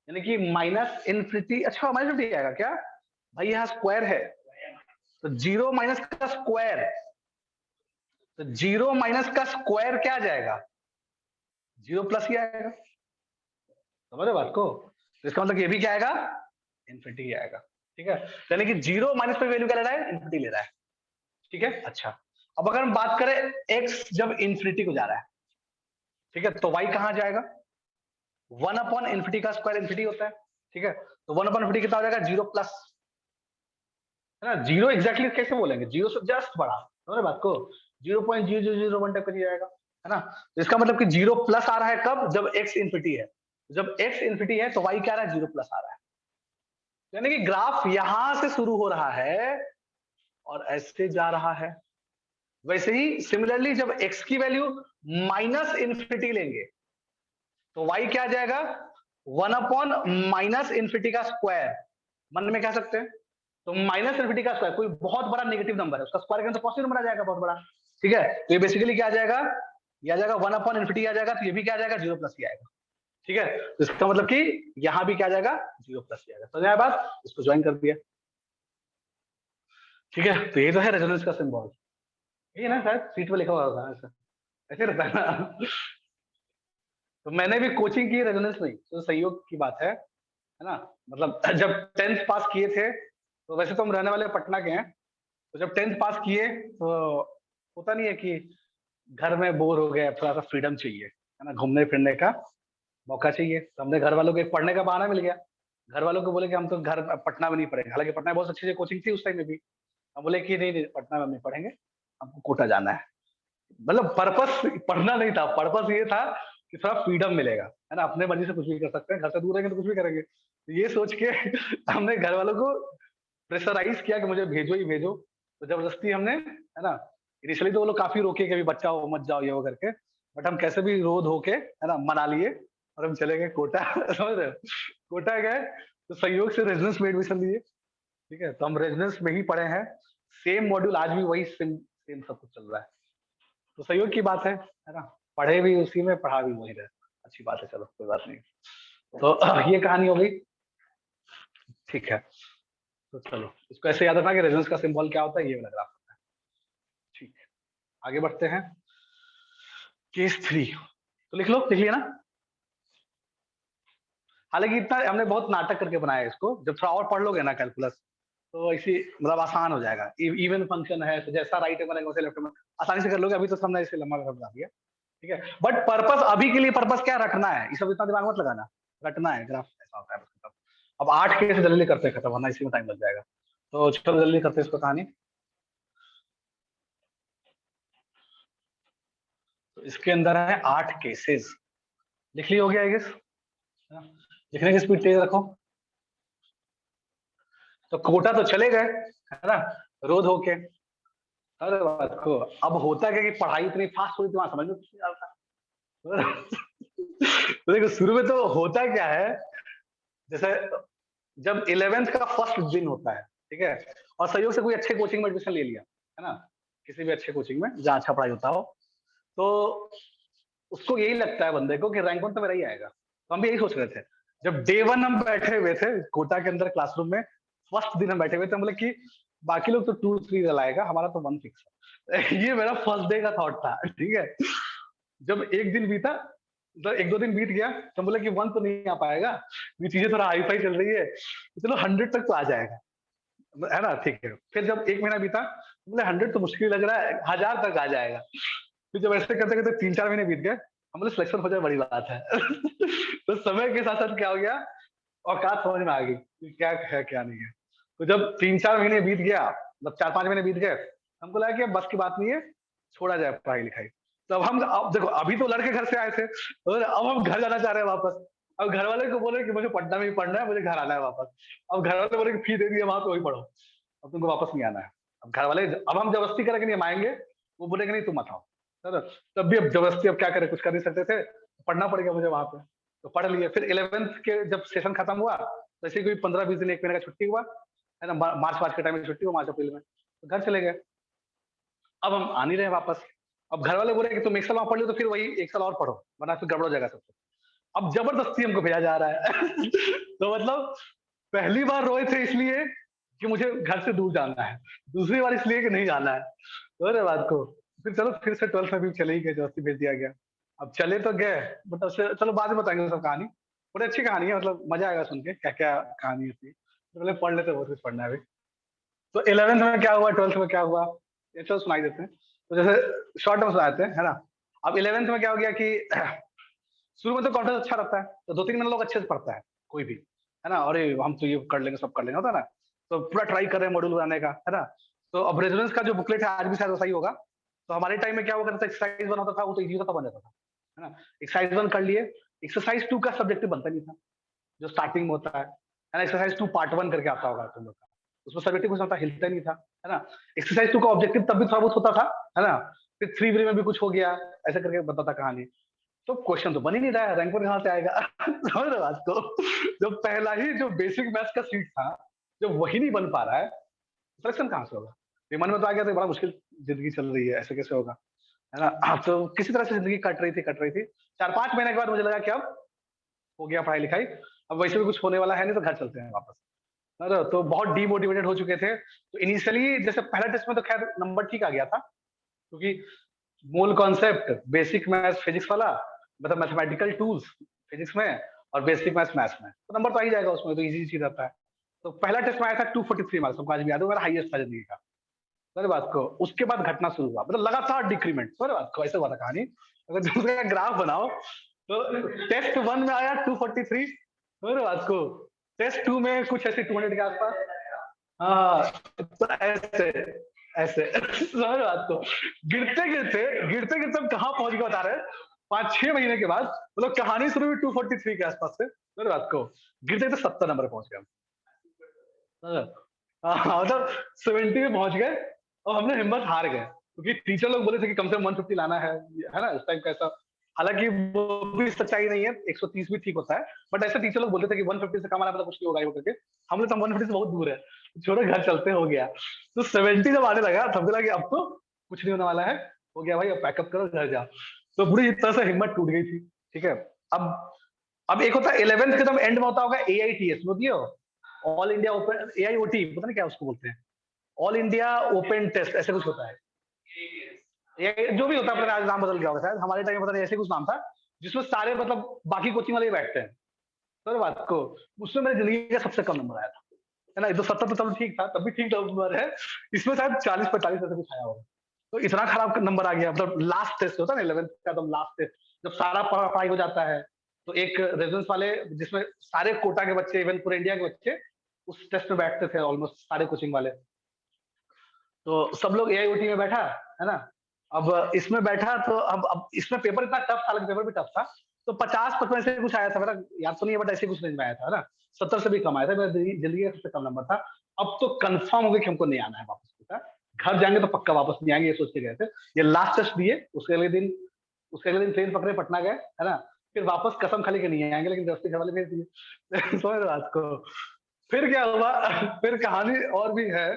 यानी कि माइनस इन्फिनिटी, अच्छा माइनस इन्फिनिटी आएगा क्या भाई, यहाँ स्क्वायर है, तो जीरो माइनस का स्क्वायर, तो जीरो माइनस का स्क्वायर क्या आ जाएगा, जीरो प्लस ही आएगा, समझ रहे बात को, तो इसका मतलब ये भी क्या आएगा, इन्फिनिटी आएगा, ठीक है, यानी कि जीरो माइनस पे वैल्यू क्या ले रहा है, इन्फिनिटी ले रहा है, ठीक है। अच्छा, अब अगर हम बात करें x जब इन्फिनिटी को जा रहा है, ठीक है, तो y कहां जाएगा, 1/इन्फिनिटी का स्क्वायर इन्फिनिटी होता है, ठीक है, तो 1/इन्फिनिटी कितना हो जाएगा, जीरो प्लस, है ना, जीरो एग्जैक्टली कैसे बोलेंगे, जीरो से जस्ट बड़ा, समझ रहे बात को, 0.0001 टाइप कर जाएगा, है ना, तो इसका मतलब कि जीरो प्लस आ रहा है कब, जब x इन्फिनिटी है, जब x इन्फिनिटी है तो y क्या आ रहा है, जीरो प्लस आ रहा है, यानी कि ग्राफ यहां से शुरू हो रहा है और ऐसे जा रहा है। वैसे ही सिमिलरली जब x की वैल्यू माइनस इन्फिनिटी लेंगे तो y क्या आ जाएगा, 1/-इन्फिनिटी का स्क्वायर, मन में कह सकते हैं, तो माइनस इन्फिनिटी का स्क्वायर कोई बहुत बड़ा नेगेटिव नंबर है, उसका स्क्वायर करें तो पॉजिटिव नंबर आ जाएगा बहुत बड़ा, ठीक है, तो ये बेसिकली क्या आ जाएगा, ये आ जाएगा 1/इन्फिनिटी आ जाएगा, तो ये भी क्या आ जाएगा, जीरो प्लस ही आएगा, ठीक है, तो इसका मतलब कि यहां भी क्या आ जाएगा, जीरो प्लस ही आएगा, समझ आया बात, इसको ज्वाइन कर दिया, ठीक है, तो ये तो है रेजोनेंस का सिंबल, ये ना शायद सीट पे लिखा हुआ होगा ऐसा, ऐसे रहता है ना। तो मैंने भी कोचिंग की रेजोनेंस में, तो सहयोग की बात है ना, मतलब जब 10th पास किए थे, तो वैसे तो हम रहने वाले पटना के हैं, तो जब 10th पास किए तो होता नहीं है कि घर में बोर हो गए, थोड़ा सा फ्रीडम चाहिए, है ना, घूमने फिरने का मौका चाहिए, तो हमने घर वालों को एक पढ़ने का बहाना मिल गया, घर वालों को बोले कि हम तो घर पटना में नहीं पढ़ेंगे, हालांकि पटना में बहुत अच्छी कोचिंग थी उस टाइम में भी, हम बोले कि नहीं नहीं पटना में हम नहीं पढ़ेंगे, हमको कोटा जाना है, मतलब पर्पस पढ़ना नहीं था, पर्पस ये था कि थोड़ा फ्रीडम मिलेगा, है ना, अपने मर्जी से कुछ भी कर सकते हैं, घर से दूर रहेंगे तो कुछ भी करेंगे, तो ये सोच के हमने घर वालों को प्रेशराइज किया कि मुझे भेजो ही भेजो, तो जबरदस्ती हमने, है ना, इनिशियली तो वो लोग काफी रोके कि अभी बच्चा हो मत जाओ ये वो करके, बट हम कैसे भी रो धो के, है ना, मना लिए और हम चले गए कोटा। समझ रहे हो? कोटा गए तो सहयोग से रेजिडेंस में एडमिशन लिए, ठीक है, तो हम रेजिडेंस में ही पढ़े हैं, सेम मॉड्यूल आज भी वही सेम सेम सब कुछ चल रहा है, तो सहयोग की बात है ना, पढ़े भी उसी में, पढ़ा भी वही रहे, अच्छी बात है, चलो कोई बात नहीं, तो ये कहानी हो गई, ठीक है, तो चलो इसको ऐसे याद रखना कि रेजोनेंस का सिंबल क्या होता है, ये वाला ग्राफ होता है, ठीक है, आगे बढ़ते हैं, केस 3, तो लिख लो, लिख लिया ना, हालांकि इतना हमने बहुत नाटक करके बनाया है इसको, जब थोड़ा और पढ़ लोगे ना कैलकुलस, तो इसी मतलब आसान हो जाएगा, इवन फंक्शन है तो जैसा राइट में बनेगा वैसे लेफ्ट में आसानी से कर लोगे, अभी तो हमने इसे लंबा बता दिया, ठीक है, बट पर्पस अभी के लिए पर्पस क्या रखना है, ये सब इतना दिमाग मत लगाना, रटना है, ग्राफ ऐसा होता है बस खत्म। अब 8 के से जल्दी करते हैं खत्म, वरना इसी में टाइम लग जाएगा, तो चलो जल्दी करते हैं इसको कहानी, तो इसके अंदर है 8 केसेस, लिख ली होगी आई गेस, लिखने की स्पीड तेज रखो, तो कोटा तो चले गए, है ना, रोध होके, अरे बात को, अब होता क्या कि पढ़ाई इतनी फास्ट होती तुम्हारा समझ में कुछ नहीं आता। तो देखो शुरू में तो होता क्या है, जैसे जब 11th का फर्स्ट दिन होता है, ठीक है, और सहयोग से कोई अच्छे कोचिंग में एडमिशन ले लिया, है ना, किसी भी अच्छे कोचिंग में जहाँ अच्छा पढ़ाई होता हो, तो उसको यही लगता है बंदे को कि रैंक वन तो मेरा ही आएगा, तो हम भी यही सोच रहे थे, जब डे 1 हम बैठे हुए थे कोटा के अंदर क्लासरूम में, फर्स्ट दिन हम बैठे हुए थे, हम बोले कि बाकी लोग तो 2-3 लाएगा, हमारा तो 1 फिक्स है। ये मेरा फर्स्ट डे का थॉट था, ठीक है, जब एक दिन बीता, मतलब 1-2 दिन बीत गया, तो बोले कि 1 तो नहीं आ पाएगा, ये चीजें थोड़ा हाई फाई चल रही है, चलो 100 तक तो आ जाएगा, है ना, ठीक है, फिर जब 1 महीना बीता, बोले 100 तो मुश्किल लग रहा है, 1000 तक आ जाएगा, फिर जब ऐसे करते करते 3-4 महीने बीत गए, हम बोले सिलेक्शन हो जाए बड़ी बात है। तो समय के साथ साथ क्या हो गया, औकात समझ में आ गई कि क्या है क्या नहीं है, तो जब 3-4 महीने बीत गया, मतलब 4-5 महीने बीत गए, हमको लगा कि बस की बात नहीं है, छोड़ा जाए पढ़ाई लिखाई, तो अब हम, अब देखो अभी तो लड़के घर से आए थे, और अब हम घर जाना चाह रहे हैं वापस, अब घर वाले को बोले कि मुझे पटना में ही पढ़ना है, मुझे घर आना है वापस। अब घर वाले बोले कि फी दे दिए वहां, तो वही पढ़ो, अब तुमको वापस नहीं आना है। अब घर वाले, अब हम जबरदस्ती करेंगे नहीं, हम आएंगे, वो बोलेंगे नहीं तुम मत आओ, है ना। तब भी अब जबरदस्ती, अब क्या करें, कुछ कर नहीं सकते थे, पढ़ना पड़ गया मुझे वहां पे। तो पढ़ लिए। फिर 11th के जब सेशन खत्म हुआ, तो ऐसे कोई 15-20 दिन, 1 महीने का छुट्टी हुआ, है ना, मार्च मार्च के टाइम में छुट्टी हुआ, मार्च अप्रैल में, तो घर चले गए। अब हम आ नहीं रहे वापस। अब घर वाले बोले कि तुम 1 साल वहां पढ़ लो, तो फिर वही 1 साल और पढ़ो, वरना फिर गड़बड़ हो जाएगा सब कुछ। अब जबरदस्ती हमको भेजा जा रहा है। तो मतलब पहली बार रोए थे इसलिए कि मुझे घर से दूर जाना है, दूसरी बार इसलिए कि नहीं जाना है। तो अरे बात को, फिर चलो फिर से 12th में भी चले ही गए, जबरदस्ती भेज दिया गया। अब चले तो गए, मतलब चलो बाद में बताएंगे सब कहानी। बड़ी अच्छी कहानी है, मतलब मजा आएगा सुन के क्या क्या कहानी होती है। तो पहले पढ़ लेते, बहुत कुछ पढ़ना है अभी। तो 11th में क्या हुआ, 12th में क्या हुआ, ये चलो सुनाई देते हैं। तो जैसे शॉर्ट में सुना देते हैं, है ना। अब 11th में क्या हो गया कि शुरू में तो कॉन्फिडेंस अच्छा रहता है, तो 2-3 महीने लोग अच्छे से पढ़ता है कोई भी, है ना, अरे हम तो ये कर लेंगे, सब कर लेंगे, होता है ना। तो पूरा ट्राई कर रहे हैं मॉड्यूल बनाने का, है ना। तो अब रेजोनेंस का जो बुकलेट है आज भी शायद वैसा ही होगा। तो हमारे टाइम में क्या हुआ करता था, एक्सरसाइज 1 होता था, वो तो इजी होता बन जाता था, है ना। एक्सरसाइज 1 कर लिए, एक्सरसाइज 2 का सब्जेक्टिव बनता नहीं था, जो स्टार्टिंग में होता है ना। एक्सरसाइज 2 पार्ट 1 करके आता होगा तुम लोग का, उसमें सब्जेक्टिव कुछ होता हिलता नहीं था, है ना। एक्सरसाइज 2 का ऑब्जेक्टिव तब भी थोड़ा बहुत होता था, है ना। फिर 3 में भी कुछ हो गया, ऐसा करके बताता कहानी। तो क्वेश्चन तो बन ही नहीं रहा है, रैंक पर कहाँ से आएगा। समझ रहे हो बात को। जो पहला ही जो बेसिक मैथ्स का सीट था, जब वही नहीं बन पा रहा है, सिलेक्शन कहाँ से होगा। ये मन में तो आ गया, तो बड़ा मुश्किल जिंदगी चल रही है, ऐसे कैसे होगा, है ना। तो किसी तरह से जिंदगी कट रही थी 4-5 महीने के बाद मुझे लगा कि अब हो गया पढ़ाई लिखाई, अब वैसे भी कुछ होने वाला है नहीं, तो घर चलते हैं वापस, है ना। तो बहुत डीमोटिवेटेड हो चुके थे। तो इनिशियली जैसे पहला टेस्ट में तो खैर नंबर ठीक आ गया था, क्योंकि मूल कॉन्सेप्ट बेसिक मैथ्स फिजिक्स वाला, मतलब मैथमेटिकल टूल्स फिजिक्स में, और बेसिक मैथ्स मैथ्स में, तो नंबर तो आ ही जाएगा उसमें, तो इजी चीज रहता है। तो पहला टेस्ट में आया था 243 मार्क्स, हमको आज भी याद है, मेरा हाईएस्ट था जिंदगी का। मेरे बात को उसके बाद घटना शुरू हुआ, मतलब लगातार डिक्रीमेंट, मेरे बात को ऐसे हुआ था कहानी। अगर दूसरे का ग्राफ बनाओ, तो टेस्ट 1 में आया 243, मेरे बात को टेस्ट 2 में कुछ ऐसे 200 के आसपास। हाँ, तो ऐसे ऐसे समझ बात को, गिरते गिरते हम कहाँ पहुंच गए बता रहे हैं। 5-6 महीने के बाद, मतलब कहानी शुरू हुई 243 के आसपास से, मेरे बात को गिरते गिरते 70 नंबर पहुंच गए हम। हाँ, मतलब 70 में पहुंच गए, और हमने हिम्मत हार गए, क्योंकि टीचर लोग बोले थे कि कम से कम 150 लाना है ना, उस टाइम कैसा। हालांकि वो भी सच्चाई नहीं है, 130 भी ठीक होता है, बट ऐसे टीचर लोग बोलते थे कि 150 से कम आना मतलब कुछ नहीं होगा ये करके। हम लोग तो 150 से बहुत दूर है, छोड़ो घर चलते, हो गया। तो 70 जब आने लगा, तब लगा कि अब तो कुछ नहीं होने वाला है, हो गया भाई, अब पैकअप करो घर जाओ। तो पूरी तरह से हिम्मत टूट गई थी, ठीक है। अब एक होता है 11th के, तब एंड में होता होगा AITS, होती है ऑल इंडिया ओपन, AIOT, पता नहीं क्या उसको बोलते हैं, ऑल इंडिया ओपन टेस्ट, ऐसे कुछ होता है। ये जो भी होता है, पता नहीं आज नाम बदल गया होगा शायद, हमारे टाइम में पता नहीं ऐसे कुछ नाम था, जिसमें सारे मतलब बाकी कोचिंग वाले ही बैठते हैं। तो बात को, उसमें मेरी जिंदगी का सबसे कम नंबर आया था, है ना। 270 तो तब ठीक था, तब भी ठीक नंबर है, इसमें शायद 40-45 ऐसे कुछ आया होगा। तो इतना खराब नंबर आ गया, मतलब लास्ट टेस्ट होता है ना 11th का, तो लास्ट टेस्ट जब सारा पढ़ाई हो जाता है, तो एक रेजिडेंस वाले, जिसमें सारे कोटा के बच्चे, इवन पूरे इंडिया के बच्चे उस टेस्ट में बैठते थे, ऑलमोस्ट सारे कोचिंग वाले। तो सब लोग AIOT में बैठा, है ना। अब इसमें बैठा, तो अब इसमें पेपर इतना टफ था, लेकिन पेपर भी टफ था। तो 50-55 से कुछ आया था, मेरा याद तो नहीं है, बट ऐसे कुछ रेंज में आया था, है ना। 70 से भी कम आया था, मेरा जिंदगी का सबसे कम नंबर था। अब तो कंफर्म हो गया कि हमको नहीं आना है वापस, बेटा घर जाएंगे तो पक्का वापस नहीं आएंगे, ये सोच के गए थे। ये लास्ट टेस्ट दिए, उसके अगले दिन ट्रेन पकड़े, पटना गए, है ना। फिर वापस कसम खा ली कि नहीं आएंगे, लेकिन दोस्ती घर वाले भेज दिए। समझ रहे हो बात को। फिर क्या हुआ, फिर कहानी और भी है।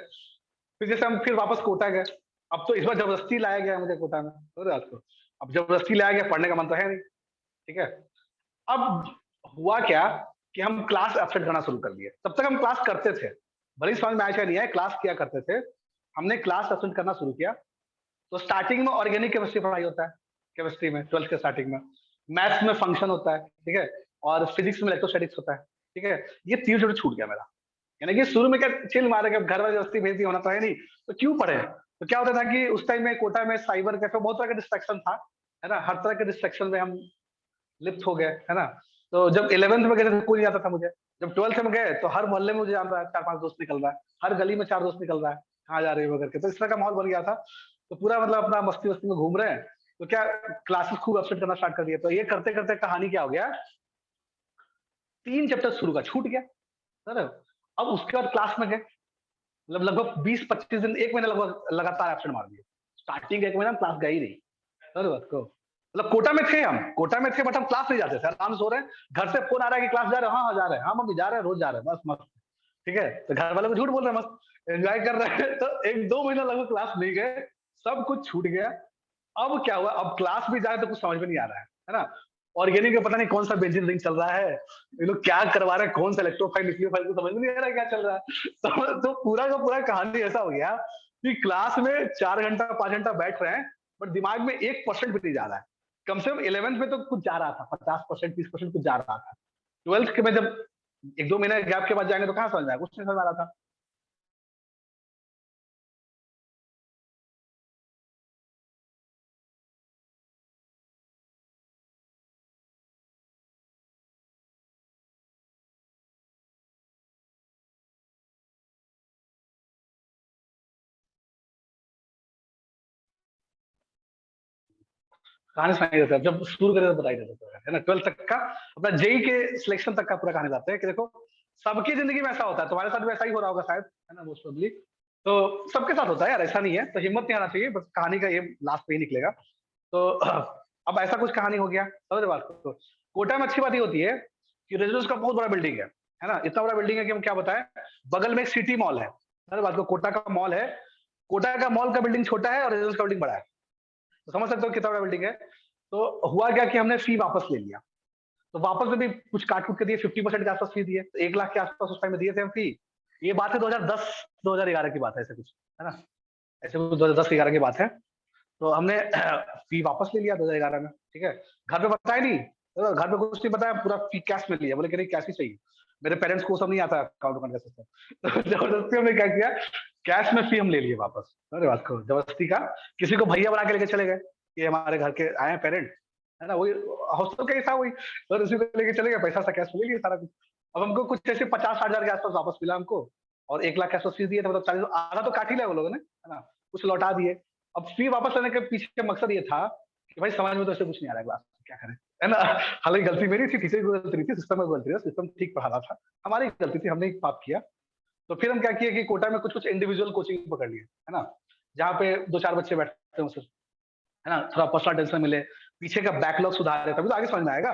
फिर जैसे हम फिर वापस कोटा गए, अब तो इस बार जबरदस्ती लाया गया मुझे कोटा में, समझ रहे हो बात को। अब जबरदस्ती लाया गया, पढ़ने का मन तो है नहीं, ठीक है। अब हुआ क्या कि हम क्लास एब्सेंट करना शुरू कर दिए। तब तक हम क्लास करते थे, भले ही समझ में आया नहीं आया, क्लास किया करते थे। हमने क्लास एब्सेंट करना शुरू किया। तो स्टार्टिंग में ऑर्गेनिक केमिस्ट्री पढ़ाई होता है, केमिस्ट्री में 12th के स्टार्टिंग में। मैथ्स में फंक्शन होता है, ठीक है। और फिजिक्स में इलेक्ट्रोस्टैटिक्स होता है, ठीक है। ये 3 सब्जेक्ट छूट गया मेरा। यानी कि शुरू में क्या चिल मारे, घर वाले जबरदस्ती भेज दिया, होना तो है नहीं, तो क्यों पढ़े। तो क्या होता था कि उस टाइम में कोटा में साइबर कैफे, बहुत तरह का डिस्ट्रैक्शन था, है ना। हर तरह के डिस्ट्रैक्शन में हम लिप्त हो गए, है ना। तो जब 11th में गए थे, तो कोई नहीं आता था मुझे। जब 12th में गए, तो हर मोहल्ले में मुझे जान रहा है, 4-5 दोस्त निकल रहा है, हर गली में 4 दोस्त निकल रहा है, कहाँ जा रहे हो करके। तो इस तरह का माहौल बन गया था। तो पूरा मतलब अपना मस्ती वस्ती में घूम रहे हैं। तो क्या क्लासेस खूब अपसेट करना स्टार्ट कर दिया। तो ये करते करते कहानी क्या हो गया 3 चैप्टर शुरू का छूट गया सर। अब उसके बाद क्लास में गए, मतलब लगभग 20-25 दिन, 1 महीना लगभग लगातार एब्सेंट मार दिए। स्टार्टिंग 1 महीना हम क्लास गए ही नहीं सर। बात को मतलब कोटा में थे, हम कोटा में थे, बट हम क्लास नहीं जाते थे, आराम से सो रहे हैं। घर से फोन आ रहा है कि क्लास जा रहे हो, हाँ हाँ जा रहे हैं, हाँ मम्मी जा रहे हैं, रोज जा रहे हैं, बस मस्त। ठीक है, तो घर वालों को झूठ बोल रहे हैं, मस्त एंजॉय कर रहे हैं। तो 1-2 महीना लगभग क्लास नहीं गए, सब कुछ छूट गया। अब क्या हुआ, अब क्लास भी जाए तो कुछ समझ में नहीं आ रहा है ना। ऑर्गेनिक में पता नहीं कौन सा बेंजीन रिंग चल रहा है, ये लोग क्या करवा रहे हैं, कौन सा इलेक्ट्रोफाइल न्यूक्लियोफाइल, को समझ में नहीं आ रहा है क्या चल रहा है। तो पूरा का पूरा कहानी ऐसा हो गया कि क्लास में 4 घंटा 5 घंटा बैठ रहे हैं, बट दिमाग में 1% भी नहीं जा रहा है। कम से कम 11th में तो कुछ जा रहा था, 50% 30% कुछ जा रहा था। 12th के में जब 1-2 महीने गैप के बाद जाएंगे तो कहाँ समझ में आएगा, कुछ नहीं समझ आ रहा था। कहानी सुनाई देता है, जब शुरू करें तो बताई देता है ना। 12th तक का अपना जेई के सिलेक्शन तक का पूरा कहानी बताते हैं कि देखो सबकी जिंदगी में ऐसा होता है, तुम्हारे साथ भी ऐसा ही हो रहा होगा शायद, है ना, मोस्ट प्रोबेबली। तो सबके साथ होता है यार, ऐसा नहीं है, तो हिम्मत नहीं आना चाहिए, बस कहानी का ये लास्ट पे ही निकलेगा। तो अब ऐसा कुछ कहानी हो गया, समझ रहे बात को। कोटा में अच्छी बात ये होती है कि रेजिडेंस का बहुत बड़ा बिल्डिंग है ना, इतना बड़ा बिल्डिंग है कि हम क्या बताएं। बगल में एक सिटी मॉल है, समझ बात को, कोटा का मॉल है। कोटा का मॉल का बिल्डिंग छोटा है और रेजिडेंस का बिल्डिंग बड़ा है, तो समझ सकते हो कितना बड़ा बिल्डिंग है। तो हुआ क्या कि हमने फी वापस ले लिया, तो वापस में भी कुछ काट कूट के दिए, 50% के आसपास फी दिए, तो 1 लाख के आसपास उस टाइम में दिए थे हम फी। ये बात है 2010-2011 की बात है, ऐसे कुछ, है ना, ऐसे कुछ 2010-11 की बात है। तो हमने फी वापस ले लिया 2011 में, ठीक है। घर पे बताया नहीं, तो घर पे कुछ नहीं बताया, पूरा फी कैश में लिया, बोले कि नहीं कैश ही चाहिए। मेरे पेरेंट्स को सब नहीं आता अकाउंट का सिस्टम। तो जबरदस्ती हमने क्या किया, कैश में फी हम ले लिए वापस। अरे बात को जबरदस्ती का, किसी को भैया बना के लेके चले गए, ये हमारे घर के आए हैं पेरेंट, है ना, वही हॉस्टल का ही था वही, और उसी को लेके चले गए, पैसा सा कैश में ले लिए सारा कुछ। अब हमको कुछ ऐसे 50-60 हजार के आसपास वापस मिला हमको, और 1 लाख के आसपास फीस दिए थे, मतलब 40, आधा तो काट ही लिया वो लोगों ने, है ना, कुछ लौटा दिए। अब फी वापस लेने के पीछे मकसद ये था कि भाई समझ में तो ऐसे कुछ नहीं आ रहा है क्लास, क्या करें, है ना। हालांकि गलती मेरी थी, टीचर की गलती नहीं थी, सिस्टम में गलती थी, सिस्टम ठीक पढ़ा रहा था, हमारी गलती थी, हमने एक पाप किया। तो फिर हम क्या किए कि कोटा में कुछ कुछ इंडिविजुअल कोचिंग पकड़ लिए, है ना, जहाँ पे 2-4 बच्चे बैठते हैं, है ना, थोड़ा पर्सनल अटेंशन मिले, पीछे का बैकलॉग सुधारे, तभी तो आगे समझ में आएगा।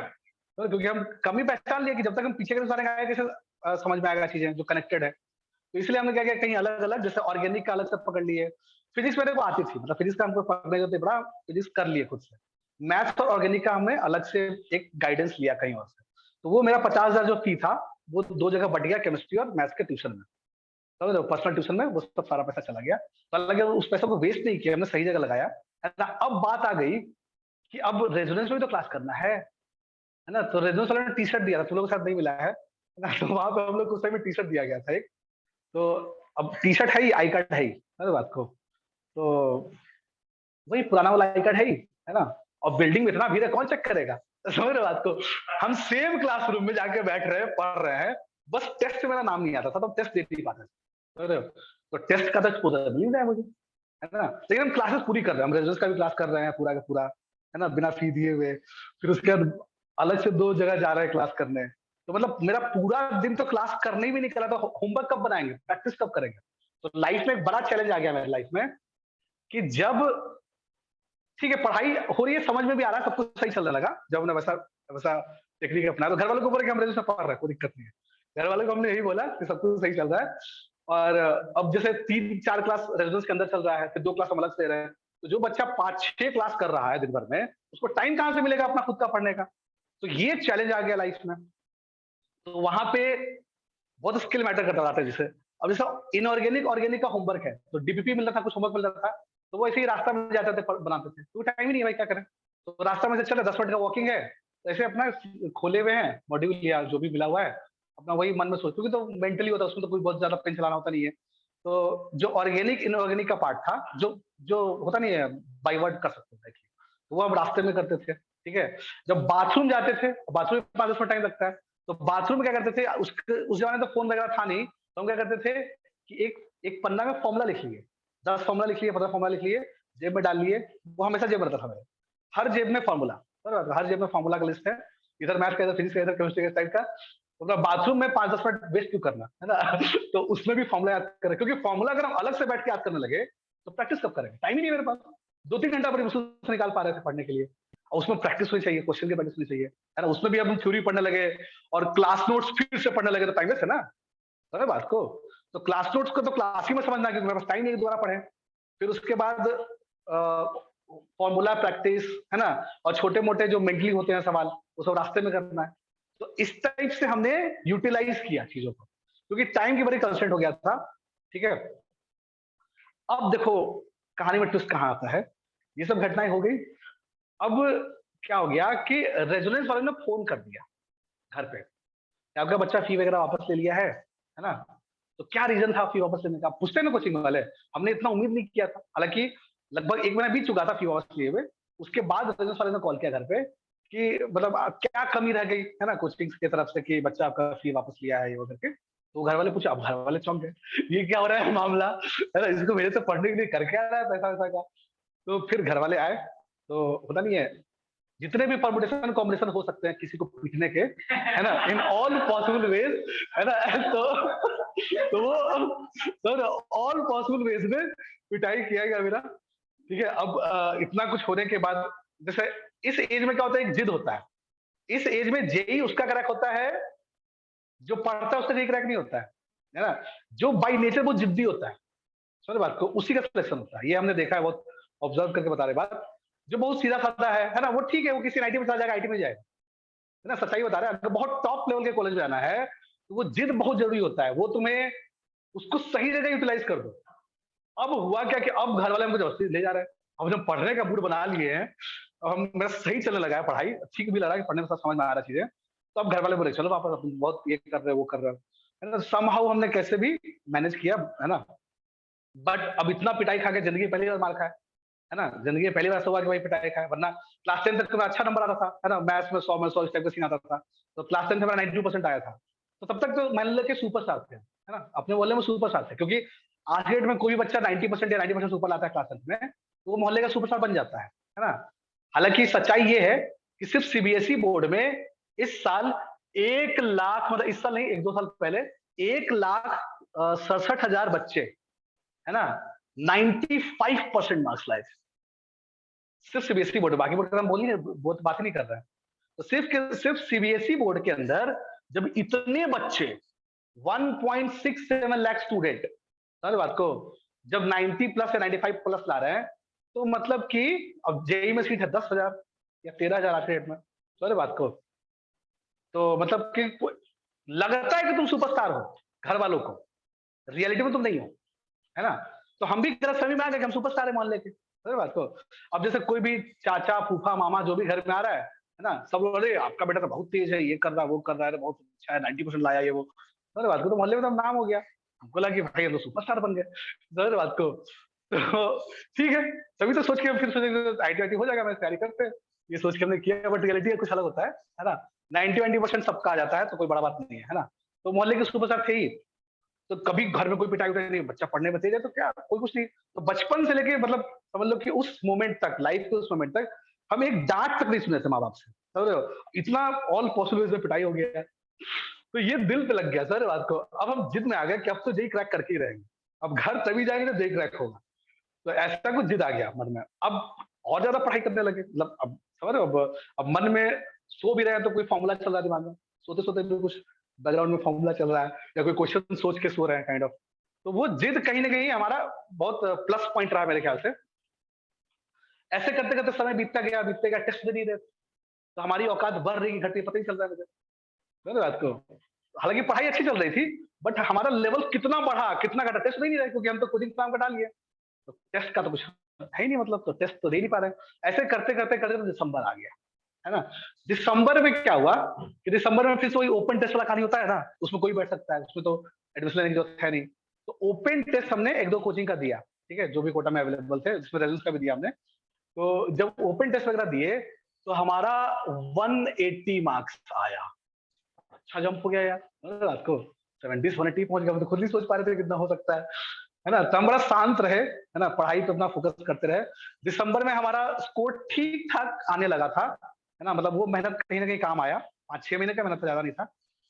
तो क्योंकि हम कमी पहचान लिया कि जब तक हम पीछे के सुधारेंगे कैसे समझ में आएगा चीजें जो कनेक्टेड है। तो इसलिए हमने क्या किया, कहीं अलग अलग, जैसे ऑर्गेनिक का अलग से पकड़ लिए। फिजिक्स मेरे को आती थी, मतलब फिजिक्स का हमको पढ़ने जो पड़ा, फिजिक्स कर लिए खुद से। मैथ्स और ऑर्गेनिक का हमने अलग से एक गाइडेंस लिया कहीं और से। तो वो मेरा 50,000 जो फी था, वो 2 जगह बट गया, केमिस्ट्री और मैथ्स के ट्यूशन में, समझ लो, पर्सनल ट्यूशन में वो सब सारा पैसा चला गया। तो हालांकि उस पैसे को वेस्ट नहीं किया, हमने सही जगह लगाया, है ना। अब बात आ गई कि अब रेजोनेंस में भी तो क्लास करना है ना, तो रेजोनेंस वाले ने टी शर्ट दिया था, तुम लोगों के साथ नहीं मिला है ना, तो वहां पे हम लोग को उस टाइम में टी शर्ट दिया गया था एक। तो अब टी शर्ट है ही, आई कार्ड है ही, है ना बात को। तो वही पुराना वाला आई कार्ड है ना, और बिल्डिंग में इतना भीड़ है, कौन चेक करेगा। तो समझ रहे बात को, हम सेम क्लासरूम में जाके बैठ रहे हैं, पढ़ रहे हैं, बस टेस्ट में मेरा नाम नहीं आता था, तो टेस्ट दे नहीं पाते थे, समझ रहे हो? तो टेस्ट का तो पूरा मिल जाए मुझे, है ना। लेकिन हम क्लासेस पूरी कर रहे हैं, हम रेजोनेंस का भी क्लास कर रहे हैं पूरा का पूरा, है ना, बिना फी दिए हुए। फिर उसके बाद अलग से 2 जगह जा रहे हैं क्लास करने। तो मतलब मेरा पूरा दिन तो क्लास करने ही भी निकला, तो होमवर्क कब बनाएंगे, प्रैक्टिस कब करेंगे। तो लाइफ में एक बड़ा चैलेंज आ गया मेरी लाइफ में, कि जब ठीक है पढ़ाई हो रही है, समझ में भी आ रहा है, सब कुछ सही चलने लगा, जब हमने वैसा वैसा टेक्निक अपनाया, तो घर वालों को बोला कि हम रेजोनेंस में पढ़ रहे हैं, कोई दिक्कत नहीं है। घर वालों को हमने यही बोला कि सब कुछ सही चल रहा है। और अब जैसे 3-4 क्लास रेजिडेंस के अंदर चल रहा है, फिर 2 क्लास हम अलग से ले रहे हैं, तो जो बच्चा 5-6 क्लास कर रहा है दिन भर में, उसको टाइम कहाँ से मिलेगा अपना खुद का पढ़ने का। तो ये चैलेंज आ गया लाइफ में। तो वहां पे बहुत स्किल मैटर करता था। जैसे अब जैसे इनऑर्गेनिक ऑर्गेनिक का होमवर्क है, तो डीपीपी मिल रहा था, कुछ होमवर्क मिल रहा था, तो वो ऐसे ही रास्ता में जाते थे बनाते थे, तो टाइम ही नहीं है भाई, क्या करें। तो रास्ता में से चले 10 मिनट का वॉकिंग है, तो ऐसे अपना खोले हुए हैं मॉड्यूल या जो भी मिला हुआ है, अपना वही मन में सोच, क्योंकि तो मेंटली होता है, उसमें तो कोई बहुत ज्यादा पेन चलाना होता नहीं है। तो जो ऑर्गेनिक इनऑर्गेनिक का पार्ट था, जो जो होता नहीं है, बाई वर्ड कर सकते हैं, तो वो हम रास्ते में करते थे, ठीक है। जब बाथरूम जाते थे, बाथरूम में 5 मिनट टाइम लगता है, तो बाथरूम में क्या करते थे, उस जमाने तो फोन वगैरह था नहीं, तो हम क्या करते थे कि एक एक पन्ना में फॉर्मूला लिख लिए, 10 फॉर्मूला लिख लिए, 15 फॉर्मूला लिख लिए, जेब में डाल लिए। वो हमेशा जेब में रहता था मेरे, हर जेब में फॉर्मूला, हर जेब में फॉर्मूला का लिस्ट है, इधर मैथ का, इधर फिजिक्स का, इधर केमिस्ट्री का टाइप का। तो मतलब बाथरूम में 5-10 मिनट वेस्ट क्यों करना, है ना? तो उसमें भी फॉर्मूला याद करें, क्योंकि फॉर्मूला अगर हम अलग से बैठ के याद करने लगे तो प्रैक्टिस कब करेंगे? टाइम ही नहीं है मेरे पास। 2-3 घंटा बड़ी मुश्किल से निकाल पा रहे थे पढ़ने के लिए, और उसमें प्रैक्टिस होनी चाहिए, क्वेश्चन की प्रैक्टिस होनी चाहिए, है ना? उसमें भी अब हम थ्योरी पढ़ने लगे और क्लास नोट्स फिर से पढ़ने लगे तो टाइम वेस्ट है ना, समझ बात को? तो क्लास नोट्स को तो क्लास ही में समझना है, क्योंकि मेरे पास टाइम नहीं है दोबारा पढ़े। फिर उसके बाद फॉर्मूला प्रैक्टिस, है ना? और छोटे मोटे जो मेंटली होते हैं सवाल, वो सब रास्ते में करना है। तो इस टाइप से हमने यूटिलाइज किया चीजों को, क्योंकि टाइम की बड़ी कंस्ट्रेंट हो गया था। ठीक है, अब देखो कहानी में ट्विस्ट कहाँ आता है। ये सब घटनाएं हो गई, अब क्या हो गया कि रेजोनेंस वाले ने फोन कर दिया घर पे कि आपका बच्चा फी वगैरह वापस ले लिया है ना? तो क्या रीजन था फी वापस लेने का? पूछते हैं ना कोचिंग वाले, हमने इतना उम्मीद नहीं किया था। हालांकि लगभग 1 महीना बीत चुका था फी वापस लिए हुए। उसके बाद रेजोनेंस वाले ने कॉल किया घर पे कि मतलब क्या कमी रह गई है ना कोचिंग की तरफ से कि बच्चा आपका फी वापस लिया है ये वो करके। तो घर वाले पूछे, अब घर वाले चौंक गए, ये क्या हो रहा है मामला, है ना? इसको मेरे से पढ़ने के लिए कर क्या रहा है पैसा वैसा का? तो फिर घर वाले आए, तो होता नहीं है, जितने भी परमुटेशन कॉम्बिनेशन हो सकते हैं किसी को पीटने के, है ना, इन ऑल पॉसिबल वेज, है ना? तो वो सर ऑल पॉसिबल वेज में पिटाई किया गया मेरा। ठीक है, अब इतना कुछ होने के बाद, जैसे इस एज में क्या होता है, एक जिद होता है। इस एज में जेई उसका क्रैक होता है, जो पढ़ता है उसका जेई क्रैक नहीं होता है ना? जो बाई नेचर वो जिद्दी होता है, समझ बात को, उसी का सिलेक्शन होता है। ये हमने देखा है, बहुत ऑब्जर्व करके बता रहे बात। जो बहुत सीधा साधा है ना, वो ठीक है, वो किसी आईटी में चला जाएगा, आईटी में जाएगा, है ना? सच्चाई बता रहे हैं। अगर बहुत टॉप लेवल के कॉलेज में जाना है तो वो जिद बहुत जरूरी होता है, वो तुम्हें उसको सही जगह यूटिलाइज कर दो। अब हुआ क्या कि अब घर वाले हमको जबरदस्ती ले जा रहे हैं। अब जब पढ़ने का मूड बना लिए हैं, अब हम मेरा सही चलने लगा है, पढ़ाई ठीक भी लग रहा है, पढ़ने में सब समझ में आ रहा है चीजें, तो अब घर वाले बोले चलो वापस, तुम बहुत ये कर रहे हो वो कर रहे हो, है ना? समहाउ हमने कैसे भी मैनेज किया, है ना? बट अब इतना पिटाई खा के जिंदगी पहली बार मार खाया, है ना? जिंदगी में पहली बार ऐसा हुआ कि भाई पिटाई खाया, वरना क्लास 10 तक तो मेरा अच्छा नंबर आता था, है ना? मैथ्स में 100 में 100 इस टाइप का सीन आता था। तो क्लास 10 में मेरा 92% आया था। तो तब तक तो मान लो कि सुपरस्टार थे, है ना? अपने मोहल्ले में सुपरस्टार थे, क्योंकि आज के डेट में कोई भी बच्चा 90% या 90% ऊपर लाता है क्लास 10 में, तो वो मोहल्ले का सुपरस्टार बन जाता है ना? हालांकि सच्चाई ये है कि सिर्फ सीबीएसई बोर्ड में इस साल 1 लाख, मतलब इस साल नहीं, 1-2 साल पहले 1,67,000 बच्चे, है ना, 95% मार्क्स लाए थे, सिर्फ सीबीएसई बोर्ड। बाकी बोर्ड का हम बोल नहीं, वो तो बात ही नहीं कर रहे हैं। तो सिर्फ सीबीएसई बोर्ड के अंदर जब इतने बच्चे 1.67 लाख स्टूडेंट, समझ बात को, जब 90 प्लस या 95 प्लस ला रहे हैं, तो मतलब कि अब जेई में सीट है 10,000 या 13,000 आज के डेट में, समझ बात को। तो मतलब कि लगता है कि तुम सुपरस्टार हो घर वालों को, रियलिटी में तुम नहीं हो, है ना? तो हम भी गलतफहमी में आ गए कि हम सुपरस्टार है मोहल्ले के, समझ बात को। अब जैसे कोई भी चाचा फूफा मामा जो भी घर में आ रहा है ना, सब लोग अरे आपका बेटा तो बहुत तेज है, ये कर रहा है वो कर रहा है, बहुत अच्छा है, 90% लाया ये वो, समझ बात को। तो मोहल्ले में तो नाम हो गया, हमको लगा कि भाई हम तो सुपरस्टार बन गए, समझ बात को। तो ठीक है, तभी तो सोच के हम फिर सोचे आईटी आईटी हो जाएगा, मैं तैयारी करते हैं, ये सोच के हमने किया। बट रियलिटी कुछ अलग होता है ना? 90-20% सबका आ जाता है तो कोई बड़ा बात नहीं है ना? तो मोहल्ले के सुपरस्टार थे ही। तो कभी घर में कोई पिटाई उटाई नहीं, बच्चा पढ़ने में तेज है तो क्या, कोई कुछ नहीं। तो बचपन से लेके मतलब समझ लो कि उस मोमेंट तक, लाइफ के उस मोमेंट तक, हम एक डांट तक नहीं सुने थे माँ बाप से, समझ रहे हो? इतना ऑल पॉसिबल में पिटाई हो गया है। तो ये दिल पे लग गया सर बात को। अब हम जिद में आ गए कि अब तो जेई क्रैक करके ही रहेंगे, अब घर तभी जाएंगे तो जेई क्रैक होगा। तो ऐसा कुछ जिद आ गया मन में। अब और ज्यादा पढ़ाई करने लगे, मतलब अब समझ रहे हो, अब मन में सो भी रहे हैं तो कोई फॉर्मूला चल रहा है दिमाग में, सोते सोते भी कुछ बैकग्राउंड में फॉर्मूला चल रहा है, या कोई क्वेश्चन सोच के सो रहे हैं काइंड ऑफ। तो वो जिद कहीं ना कहीं हमारा बहुत प्लस पॉइंट रहा मेरे ख्याल से। ऐसे करते करते समय बीतता गया, टेस्ट दे नहीं रहे, तो हमारी औकात बढ़ रही घट रही पता ही चल रहा है मुझे, समझ रहे हो बात को। हालांकि पढ़ाई अच्छी चल रही थी, बट हमारा लेवल कितना बढ़ा कितना घटा टेस्ट दे नहीं रहे, क्योंकि हम तो कोचिंग काम का डाल लिए। तो टेस्ट का तो कुछ है ही नहीं, मतलब तो टेस्ट तो दे नहीं पा रहे। ऐसे करते करते करते तो दिसंबर आ गया, है ना? दिसंबर में क्या हुआ कि दिसंबर में फिर से वही ओपन टेस्ट वाला कहानी होता है ना, उसमें कोई बैठ सकता है, उसमें तो एडमिशन लेने की जरूरत है नहीं। तो ओपन टेस्ट हमने 1-2 कोचिंग का दिया, ठीक है, जो भी कोटा में अवेलेबल थे, जिसमें रेजल्ट का भी दिया हमने। तो जब ओपन टेस्ट वगैरह दिए तो हमारा 180 मार्क्स आया। अच्छा जंप हो गया यार, रात को 70 से 180 पहुंच गया, हम तो खुद नहीं सोच पा रहे थे कितना हो सकता है ना? तो हम बड़ा शांत रहे, है ना, पढ़ाई पे अपना फोकस करते रहे। दिसंबर में हमारा स्कोर ठीक ठाक आने लगा था, है ना, मतलब वो मेहनत कहीं ना कहीं काम आया। 5-6 महीने का मेहनत, ज्यादा नहीं था।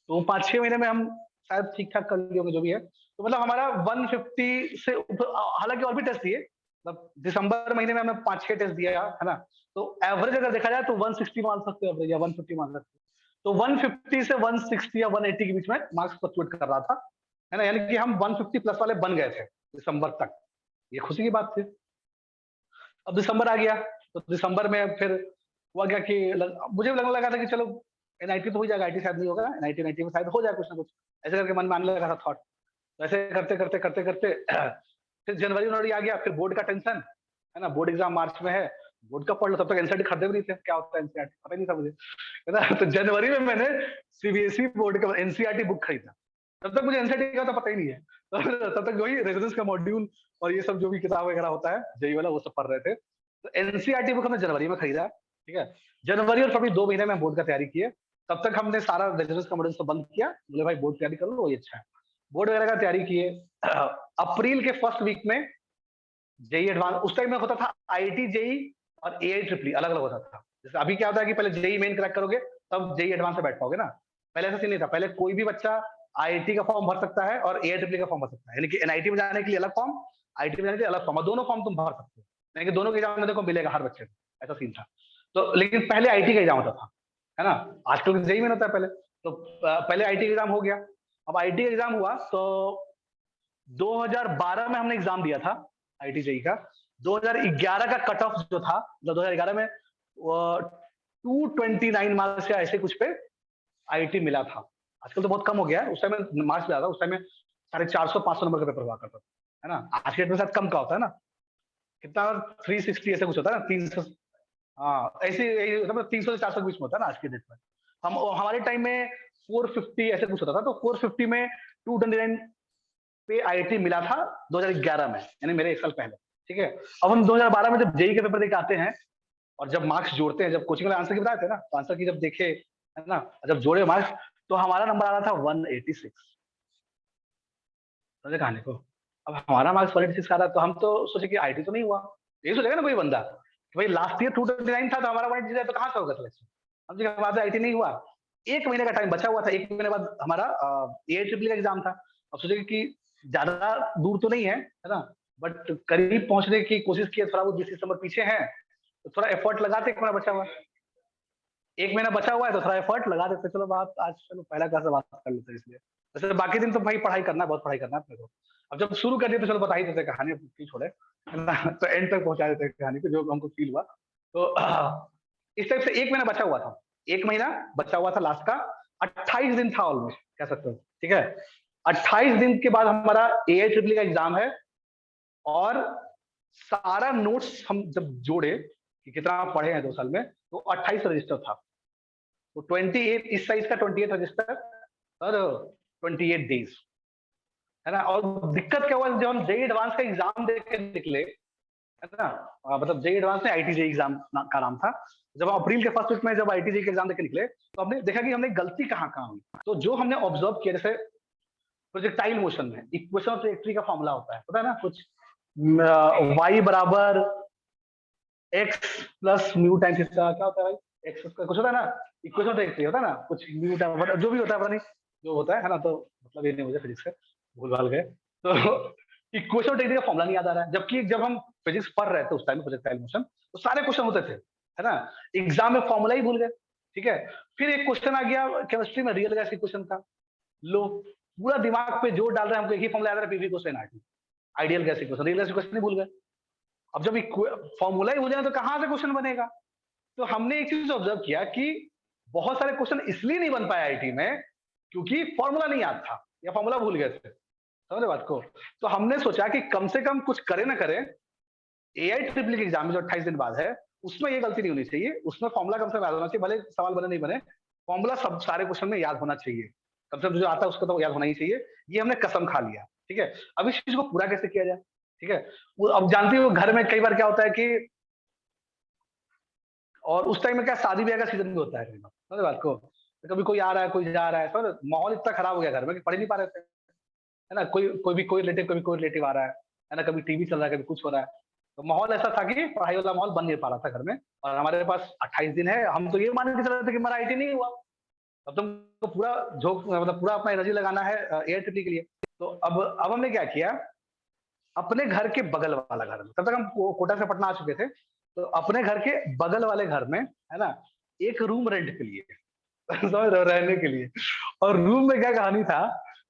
तो 5-6 महीने में हम शायद ठीक ठाक कर लिए होंगे जो भी है। तो मतलब हमारा 150 से हालांकि और भी टेस्ट दिए, मतलब दिसंबर महीने में हमने 5-6 टेस्ट दिया है ना। तो एवरेज अगर देखा जाए तो 160 मान सकते हो एवरेज, या 150 मान सकते हो। तो 150 से 160 या 180 के बीच में मार्क्स फ्लक्चुएट कर रहा था, है ना। यानी कि हम 150 प्लस वाले बन गए थे दिसंबर तक, ये खुशी की बात थी। अब दिसंबर आ गया, तो दिसंबर में फिर हुआ क्या कि मुझे लगने लगा था कि चलो एनआईटी तो हो जाएगा, आईटी शायद नहीं होगा, एनआईटी में शायद हो जाए कुछ ना कुछ, ऐसे करके मन में आने लगा था थॉट। ऐसे करते करते करते करते फिर जनवरी उनवरी आ गया, फिर बोर्ड का टेंशन, है ना। बोर्ड एग्जाम मार्च में है, बोर्ड का पढ़ लो, तब तक एनसीईआरटी खरीदे भी नहीं थे, क्या होता है एनसीईआरटी पता ही नहीं था मुझे, है ना। तो जनवरी में मैंने सीबीएसई बोर्ड का एनसीईआरटी बुक खरीदा। तब तक मुझे एनसीईआरटी का तो पता ही नहीं है, तो तब तक वही रेजिडेंस का मॉड्यूल और ये सब जो भी किताब वगैरह होता है जेई वाला, वो सब पढ़ रहे थे। तो एनसीईआरटी बुक हमने जनवरी में खरीदा, ठीक है। जनवरी और फरवरी 2 महीने में बोर्ड का तैयारी किए। तब तक हमने सारा रेजिडेंस का मॉड्यूल सब बंद किया, बोले भाई बोर्ड तैयारी कर लो, वही अच्छा है। बोर्ड वगैरह का तैयारी किए। अप्रैल के फर्स्ट वीक में जेई एडवांस, उस टाइम में होता था आईआईटी जेई और एआई ट्रिपल अलग अलग होता था। जैसे अभी क्या होता है कि पहले जेई मेन क्रैक करोगे तब जेई एडवांस में बैठ पाओगे ना, पहले ऐसा सीन नहीं था। पहले कोई भी बच्चा आईआईटी का फॉर्म भर सकता है और एआई ट्रिपल का फॉर्म भर सकता है, यानी कि एनआईटी में जाने के लिए अलग फॉर्म, आईआईटी में जाने के लिए अलग फॉर्म, और दोनों फॉर्म तुम भर सकते हो, यानी कि दोनों के एग्जाम में देखो मिलेगा हर बच्चे को, ऐसा सीन था। तो लेकिन पहले आईटी का एग्जाम होता था, है ना। आजकल जेई में होता है पहले, तो पहले आईटी का एग्जाम हो गया। अब आईटी का एग्जाम हुआ तो 2012 में हमने एग्जाम दिया था आईटी जेई का। 2011 का कट ऑफ जो था, मतलब 2011 में 229 मार्क्स या ऐसे कुछ पे आईटी मिला था। आजकल तो बहुत कम हो गया है, उस टाइम में मार्क्स मिला था, उस टाइम में 450-500 नंबर का पेपर हुआ करता था, है ना। आज के डेट में शायद कम का होता है ना, कितना 360 ऐसे कुछ होता है ना, 300, हाँ ऐसे मतलब 300 से 400 के बीच में होता है ना आज के डेट में। हम हमारे टाइम में 450 ऐसे कुछ होता था, तो 450 में 229 पे आईआईटी मिला था 2011 में, यानी मेरे 1 साल पहले, ठीक है। अब हम 2012 में जब जेई के पेपर देके आते हैं और जब मार्क्स जोड़ते हैं, जब कोचिंग वाले आंसर की बताए थे ना, तो आंसर की जब देखे, है ना, जब जोड़े मार्क्स, तो हमारा नंबर आ रहा था 186। समझे कहानी को। अब हमारा मार्क्स 186 आ रहा, तो हम तो सोचे कि आईटी तो नहीं हुआ, यही सोचेगा ना कोई बंदा कि भाई लास्ट ईयर 229 था तो हमारा 186 है, तो कहाँ से होगा सिलेक्शन। हम जी बात है, आईटी नहीं हुआ। 1 महीने का टाइम बचा हुआ था, 1 महीने बाद हमारा एआई ट्रिपल का एग्जाम था। अब सोचे कि ज्यादा दूर तो नहीं है ना, बट करीब पहुंचने की कोशिश की, थोड़ा बहुत 20 नंबर पीछे हैं, तो थोड़ा एफर्ट लगाते, 1 महीना बचा हुआ है, 1 महीना बचा हुआ है, तो थोड़ा एफर्ट लगा देते, चलो बात आज, चलो पहला क्लास से बात कर लेते हैं इसलिए। वैसे बाकी दिन तो भाई पढ़ाई करना है, बहुत पढ़ाई करना है अपने को। अब जब शुरू कर दिए तो चलो बता ही देते कहानी, क्यों छोड़े, है ना। तो एंड तक पहुंचा देते कहानी को, जो हमको फील हुआ। तो इस टाइप से 1 महीना बचा हुआ था, 1 महीना बचा हुआ था लास्ट का, 28 दिन था ऑलमोस्ट, कह सकते हो, ठीक है। 28 दिन के बाद हमारा एआई ट्रिपल का एग्जाम है, और सारा नोट्स हम जब जोड़े कि कितना पढ़े हैं 2 साल में, तो 28 रजिस्टर था। तो 28 इस साइज का 28 रजिस्टर और 28 डेज, है ना। और दिक्कत क्या हुआ, जब हम जेई एडवांस का एग्जाम दे के निकले, है ना, मतलब जेई एडवांस में आईटी जेई एग्जाम का नाम था। जब हम अप्रैल के फर्स्ट वीक में जब आईटी जेई के एग्जाम देके निकले, तो हमने देखा कि हमने गलती कहाँ कहाँ हुई। तो जो हमने ऑब्जर्व किया, जैसे प्रोजेक्टाइल मोशन में इक्वेशन ऑफ ट्रैजेक्टरी का फॉर्मूला होता है, पता है ना, कुछ y बराबर एक्स प्लस म्यू टाइम्स इसका क्या होता है भाई, एक्स का कुछ होता है ना, इक्वेशन ऑफ ट्रैजेक्टरी होता है ना, कुछ म्यू टाइम जो भी होता है, पता नहीं जो होता है ना। तो मतलब ये नहीं, मुझे फिजिक्स का भूल भाल गए, तो इक्वेशन ऑफ ट्रैजेक्टरी का फॉर्मूला नहीं याद आ रहा है, जबकि जब हम फिजिक्स पढ़ रहे थे उस टाइम में प्रोजेक्टाइल मोशन, तो सारे क्वेश्चन होते थे, है ना। एग्जाम में फॉर्मूला ही भूल गए, ठीक है। फिर एक क्वेश्चन आ गया केमिस्ट्री में, रियल गैस इक्वेशन का, लो पूरा दिमाग पे जोर डाल रहे हैं, हमको एक ही फॉर्मूला याद आ रहा है, PV question ideal gas equation, real gas equation नहीं भूल गए। अब जब फॉर्मूला ही भूल जाए तो कहां से क्वेश्चन बनेगा। तो हमने एक चीज ऑब्जर्व किया कि बहुत सारे क्वेश्चन इसलिए नहीं बन पाए आईटी में क्योंकि फॉर्मूला नहीं याद था या फॉर्मूला भूल गए थे, समझे बात को। तो हमने सोचा कि कम से कम कुछ करें ना करें, एआई ट्रिपल के एग्जाम में जो 28 दिन बाद है, उसमें ये गलती नहीं होनी चाहिए, उसमें फॉर्मूला कम से कम याद होना चाहिए, भले सवाल बने नहीं बने, फॉर्मूला सब सारे क्वेश्चन में याद होना चाहिए, कम से कम जो आता है उसको तो याद होना ही चाहिए। ये हमने कसम खा लिया, ठीक है। अब इस चीज को पूरा कैसे किया जाए, ठीक है। वो अब जानते हो घर में कई बार क्या होता है कि, और उस टाइम में क्या शादी ब्याह का सीजन भी होता है कई बार, समझ बात को, तो कभी कोई आ रहा है कोई जा रहा है, समझ, माहौल इतना खराब हो गया घर में कि पढ़ ही नहीं पा रहे थे, है ना। कोई रिलेटिव, कभी कोई रिलेटिव आ रहा है ना, कभी टीवी चल रहा है, कभी कुछ हो रहा है। तो माहौल ऐसा था कि पढ़ाई वाला माहौल बन नहीं पा रहा था घर में, और हमारे पास 28 दिन है, हम तो ये मान के चल रहे थे कि हमारा आईटी नहीं हुआ, अब तुमको पूरा झोंक मतलब पूरा अपना एनर्जी लगाना है एयर ट्रिपल के लिए। तो अब हमने क्या किया, अपने घर के बगल वाला घर में, तब तक हम कोटा से पटना आ चुके थे, तो अपने घर के बगल वाले घर में है ना एक रूम रेंट के लिए समझ रहे हो, रहने के लिए। और रूम में क्या कहानी था,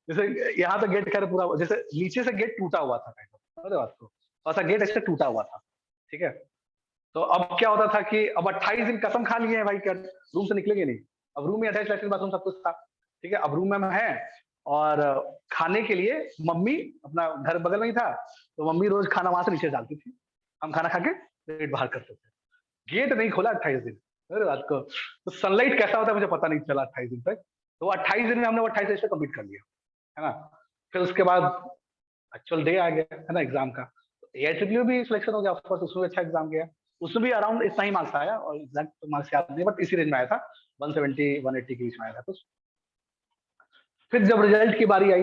जैसे यहाँ तो गेट कर पूरा, जैसे नीचे से गेट टूटा हुआ था, समझ रहे हो बात को, ऐसा गेट ऐसे टूटा हुआ था, ठीक है। तो अब क्या होता था कि अब 28 दिन कसम खा लिए हैं भाई, क्या रूम से निकलेंगे नहीं। अब रूम में अटैच लैट्रिन बाथरूम सब कुछ था, ठीक है। अब रूम में हम हैं, और खाने के लिए मम्मी, अपना घर बगल में ही था, तो मम्मी रोज खाना वहां से नीचे डालती थी, हम खाना खा के पेट बाहर करते थे। गेट नहीं खोला 28 दिन, अरे रात को। तो सनलाइट कैसा होता है मुझे पता नहीं चला 28 दिन तक। तो 28 दिन में हमने वो 28 रजिस्टर कंप्लीट कर लिया, है ना। फिर उसके बाद एक्चुअल डे आ गया, है ना, एग्जाम का। एआईट्रिपल भी सिलेक्शन हो गया, ऑफकोर्स उसमें भी अच्छा एग्जाम गया। उसमें भी अराउंड इतना ही मार्क्स आया, और एग्जैक्ट मार्क्स याद नहीं, बट इसी रेंज में आया था, 170 180 के बीच में आया था कुछ। फिर जब रिजल्ट की बारी आई,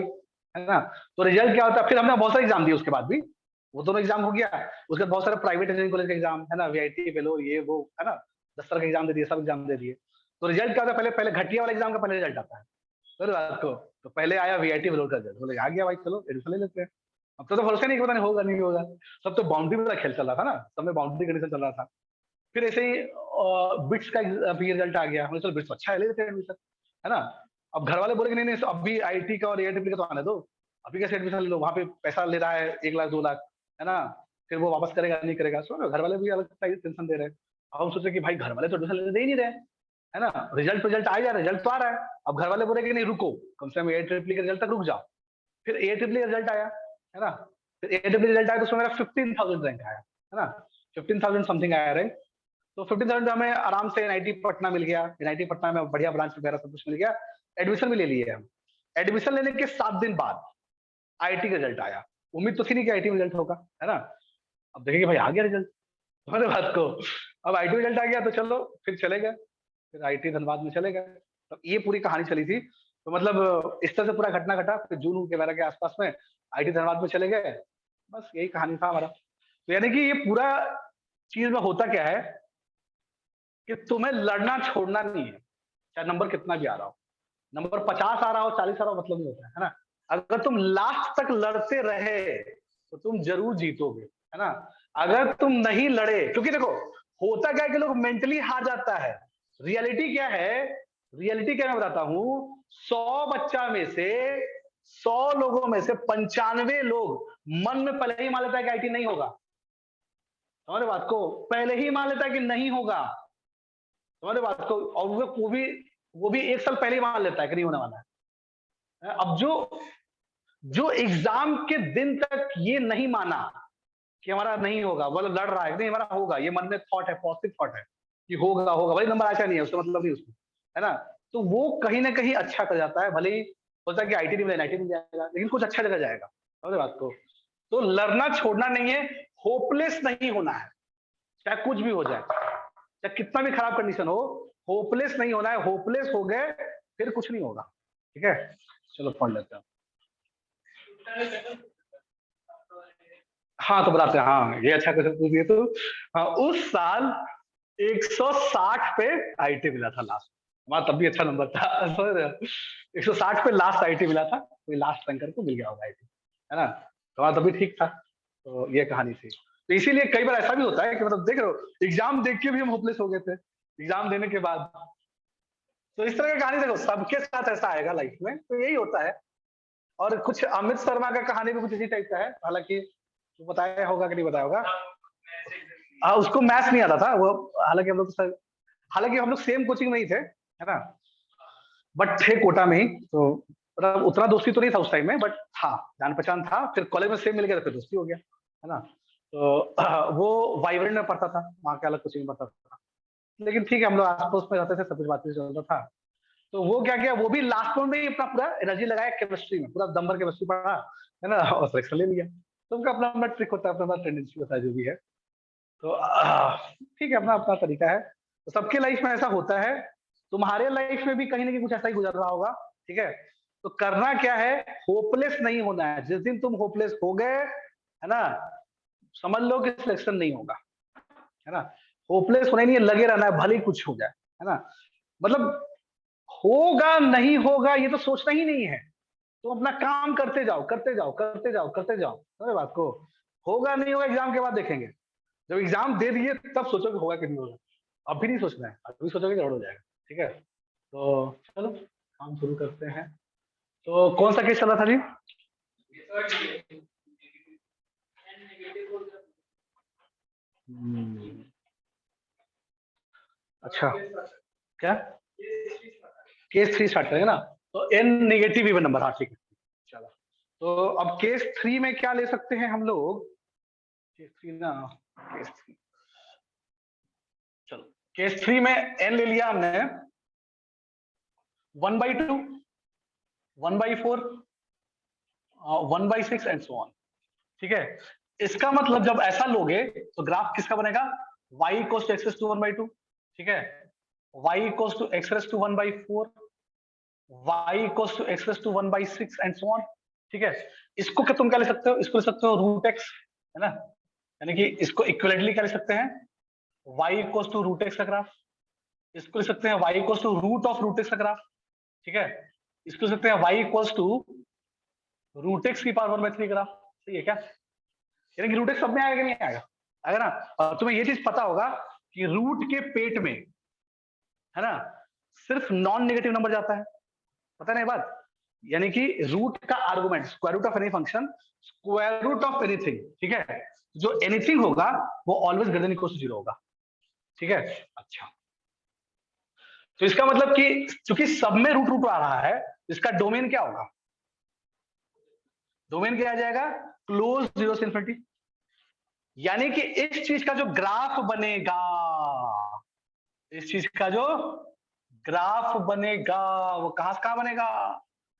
है ना, तो रिजल्ट क्या होता है, फिर हमने बहुत सारे एग्जाम दिए उसके बाद भी, वो दोनों एग्जाम हो गया। उसके बाद बहुत सारे प्राइवेट इंजीनियरिंग कॉलेज के एग्जाम, है ना, वीआईटी फेलो ये वो, है ना, 10 तरह के एग्जाम दे दिए, सब एग्जाम दे दिए। तो रिजल्ट क्या होता है, पहले पहले घटिया वाला एग्जाम का पहले रिजल्ट आता है, फिर रात को। तो पहले आया वीआईटी फेलो का रिजल्ट, बोले आ गया भाई, चलो एडमिशन ले लेते हैं। अब तो भरोसा नहीं, पता नहीं होगा नहीं होगा। सब तो बाउंड्री वाला खेल चल रहा था ना, सब में बाउंड्री कंडीशन चल रहा था। फिर ऐसे ही बिट्स का भी रिजल्ट आ गया, चलो बिट्स अच्छा है, ले लेते हैं एडमिशन, है ना। अब घर वाले बोले कि नहीं नहीं, अभी आईटी का और एआईटी का तो आने दो, अभी कैसे एडमिशन ले लो, वहां पे पैसा ले रहा है 1 लाख 2 लाख, है ना, फिर वो वापस करेगा नहीं करेगा, सो घर वाले भी अलग टेंशन दे रहे हैं। अब हम सोचे कि भाई घर वाले तो एडमिशन लेने दे ही नहीं रहे, है ना, रिजल्ट आ जा, रिजल्ट तो आ रहा है। अब घर वाले बोले कि नहीं रुको, कम से कम एआईट्रिपल के रिजल्ट तक रुक जाओ। फिर एआईट्रिपल रिजल्ट आया, है ना, फिर एआईट्रिपल रिजल्ट आया तो उसमें मेरा 15,000 रैंक आया, है ना, 15,000 समथिंग आया रैंक। तो 15,000 में हमें आराम से एनआईटी पटना मिल गया, एनआईटी पटना में बढ़िया ब्रांच वगैरह सब कुछ मिल गया, एडमिशन भी ले लिए हम। एडमिशन लेने के 7 दिन बाद आईटी का रिजल्ट आया। उम्मीद तो थी नहीं कि आईटी में रिजल्ट होगा, है ना। अब देखेंगे भाई आ गया रिजल्ट, हमारे बात को। अब आईटी रिजल्ट आ गया तो चलो फिर चले गए, फिर आईटी धनबाद में चले गए। तो ये पूरी कहानी चली थी। तो मतलब इस तरह से पूरा घटना घटा, फिर जून के वगैरह के आसपास में आईटी धनबाद में चले गए। बस यही कहानी था हमारा। तो यानी कि ये पूरा चीज में होता क्या है कि तुम्हें लड़ना छोड़ना नहीं है, चाहे नंबर कितना भी आ रहा हो, नंबर 50 आ रहा हो 40 आ रहा हो, मतलब नहीं होता है ना। अगर तुम लास्ट तक लड़ते रहे तो तुम जरूर जीतोगे, है ना। अगर तुम नहीं लड़े, क्योंकि देखो होता क्या है कि लोग मेंटली हार जाता है। रियलिटी क्या है, रियलिटी क्या मैं बताता हूं, 100 बच्चा में से 100 लोगों में से 95 लोग मन में पहले ही मान लेता है कि आईटी नहीं होगा, हमारे बात को पहले ही मान लेता है कि नहीं होगा, हमारे बात को। और वो भी 1 साल पहले ही मान लेता है कि नहीं होने वाला है। अब जो जो एग्जाम के दिन तक ये नहीं माना कि हमारा नहीं होगा, मतलब लड़ रहा है नहीं हमारा होगा, ये मन में थॉट है, पॉजिटिव थॉट है कि होगा होगा, भाई नंबर अच्छा नहीं है उसका मतलब नहीं उसको, है ना। तो वो कहीं ना कहीं अच्छा कर जाता है, भले ही होता है कि आईटी नहीं मिले आईटी मिल जाएगा, लेकिन कुछ अच्छा जगह जाएगा, समझ बात को। तो लड़ना छोड़ना नहीं है, होपलेस नहीं होना है, चाहे कुछ भी हो जाए, चाहे कितना भी खराब कंडीशन हो, होपलेस नहीं होना है। होपलेस हो गए फिर कुछ नहीं होगा, ठीक है। चलो पढ़ लेते हैं। हाँ तो बताते हैं, हाँ ये अच्छा क्वेश्चन पूछ दिए तो। हाँ, उस साल 160 पे आईटी मिला था लास्ट, हमारा तब भी अच्छा नंबर था। 160 पे लास्ट आईटी मिला था, कोई लास्ट रैंकर को मिल गया होगा आईटी, है ना। तो हमारा तब भी ठीक था। तो ये कहानी थी। तो इसीलिए कई बार ऐसा भी होता है कि मतलब देख रहे हो एग्जाम देख के भी हम होपलेस हो गए थे एग्जाम देने के बाद। तो इस तरह की कहानी देखो सबके साथ ऐसा आएगा लाइफ में, तो यही होता है। और कुछ अमित शर्मा का कहानी भी कुछ इसी टाइप का है, हालांकि वो बताया होगा कि नहीं बताया होगा। हाँ उसको मैथ्स नहीं आता था वो, हालांकि हम लोग सेम कोचिंग में ही थे, है ना, बट थे कोटा में ही। तो मतलब उतना दोस्ती तो नहीं था उस टाइम में, बट था जान पहचान था। फिर कॉलेज में सेम मिल गया तो फिर दोस्ती हो गया, है ना। तो वो वाइब्रेंट में पढ़ता था, वहाँ के अलग कोचिंग में पढ़ता था, लेकिन ठीक है हम लोग आस पड़ोस में रहते थे, सब कुछ बातचीत चलता था। तो वो क्या किया, वो भी लास्ट राउंड में ही अपना पूरा एनर्जी लगाया केमिस्ट्री में, पूरा दम भर केमिस्ट्री पढ़ा, है ना, और सिलेक्शन ले लिया। तो उनका अपना अपना ट्रिक होता है, अपना अपना टेंडेंसी होता है, जो भी है। तो ठीक है, अपना अपना तरीका है। तो सबके लाइफ में ऐसा होता है, तुम्हारे लाइफ में भी कहीं ना कहीं कुछ ऐसा ही गुजर रहा होगा, ठीक है। तो करना क्या है, होपलेस नहीं होना है। जिस दिन तुम होपलेस हो गए, है ना, समझ लो कि सिलेक्शन नहीं होगा, है ना। होपलेस होना ही नहीं है, लगे रहना है भले ही कुछ हो जाए, है ना। मतलब होगा नहीं होगा ये तो सोचना ही नहीं है, तो अपना काम करते जाओ करते जाओ करते जाओ करते जाओ। अरे बात को होगा नहीं होगा एग्जाम के बाद देखेंगे, जब एग्जाम दे दिए तब सोचो कि होगा कि नहीं होगा, अभी नहीं सोचना है, अभी सोचोगे गड़बड़ हो जाएगा। ठीक है, तो चलो काम शुरू करते हैं। तो कौन सा केस चल रहा था जी? अच्छा, क्या केस 3 स्टार्ट करेंगे ना, तो n नेगेटिव इवन नंबर। हाँ ठीक है, चलो। तो अब केस 3 में क्या ले सकते हैं हम लोग? केस 3 ना, केस 3, चलो केस 3 में n ले लिया हमने 1/2, 1/4, 1/6 एंड सो ऑन। ठीक है, इसका मतलब जब ऐसा लोगे तो ग्राफ किसका बनेगा? y equals to x to 1/2, ठीक है, y equals to x to 1/4, y equals to x to 1/6 and so on. ठीक है, इसको क्या तुम क्या ले सकते हो? इसको ले सकते हो रूट x, है ना, यानी कि इसको इक्विवेलेंटली क्या ले सकते हैं? y equals to root x का ग्राफ। इसको ले सकते हैं y equals to root of root x का ग्राफ। ठीक है, इसको ले सकते हैं y equals to root x की पावर 1/3 ग्राफ। सही है क्या? यानी कि रूट एक्स सब में आएगा कि नहीं आएगा? आएगा ना। और तुम्हें ये चीज पता होगा कि रूट के पेट में, है ना, सिर्फ नॉन नेगेटिव नंबर जाता है, पता नहीं बात? यानी कि रूट का argument, square root of any function, square root of anything, ठीक है, जो एनीथिंग होगा वो always greater than equal to 0 होगा। ठीक है, अच्छा, तो इसका मतलब कि चूंकि सब में रूट रूट आ रहा है, इसका डोमेन क्या होगा? डोमेन क्या आ जाएगा? क्लोज 0 से इन्फिनिटी। यानी कि इस चीज का जो ग्राफ बनेगा, इस चीज का जो ग्राफ बनेगा वो कहां से कहां बनेगा?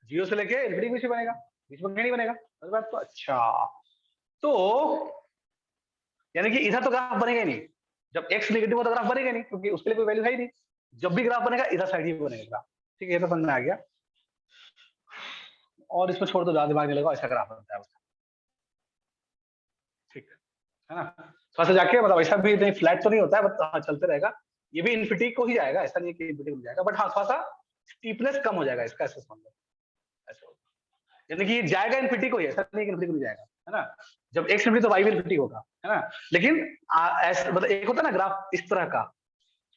0 से लेके इन्फिनिटी के बीच में बनेगा, बीच में कहीं नहीं बनेगा। बात तो अच्छा, तो यानी कि इधर तो ग्राफ बनेगा ही नहीं, जब x नेगेटिव हो तो ग्राफ बनेगा नहीं, क्योंकि उसके लिए कोई वैल्यू है ही नहीं। जब भी ग्राफ बनेगा इधर साइड ही बनेगा ग्राफ। ठीक है, ये तो समझ में आ गया। और इसको छोड़ दो, ज्यादा दिमाग नहीं लगा, ऐसा ग्राफ बनता है उसका। ठीक है ना, थोड़ा सा जाके मतलब ऐसा भी नहीं, फ्लैट तो नहीं होता है, बट हाँ चलते रहेगा। ये भी इन्फिनिटी को ही जाएगा, ऐसा नहीं कि इन्फिनिटी को जाएगा, बट हाँ थोड़ा सा स्टीपनेस कम हो जाएगा इसका, ऐसा समझ लो, ऐसा होगा। यानी कि ये जाएगा इन्फिनिटी को ही, ऐसा नहीं कि इन्फिनिटी को नहीं जाएगा, है ना। जब x इन्फिनिटी तो y भी इन्फिनिटी होगा, है ना। लेकिन ऐसा मतलब एक होता है ना ग्राफ इस तरह का,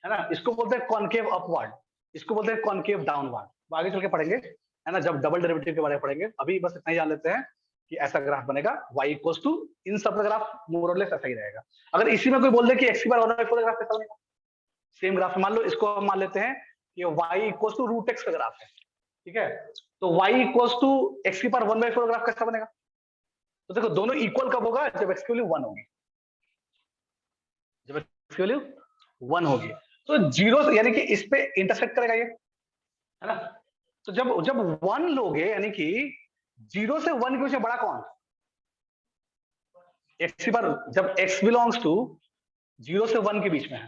है ना, इसको बोलते हैं कॉनकेव अपवर्ड, इसको बोलते हैं कॉनकेव डाउनवर्ड। आगे चल के पढ़ेंगे, है ना, जब डबल डेरिवेटिव के बारे में पढ़ेंगे। अभी बस इतना ही जान लेते हैं कि ऐसा ग्राफ बनेगा, y इक्वल्स टू, इन सब का ग्राफ मोर और लेस ऐसा ही रहेगा। अगर इसी में कोई बोल दे कि x की बार 1/4 ग्राफ कैसा बनेगा, सेम ग्राफ मान लो, इसको हम मान लेते हैं कि y equals to root x का ग्राफ है। ठीक है, तो y इक्वल्स टू x की पावर 1/4 ग्राफ कैसा बनेगा? तो देखो दोनों इक्वल कब होगा? जब x की वैल्यू 1 होगी, जब x की वैल्यू 1 होगी, तो 0 यानी कि इस पे इंटरसेक्ट करेगा ये, है ना। तो जब जब 1 लोगे, यानी कि 0 से 1 के बीच में बड़ा कौन? x की पावर, जब x बिलोंग्स टू 0 से 1 के बीच में है।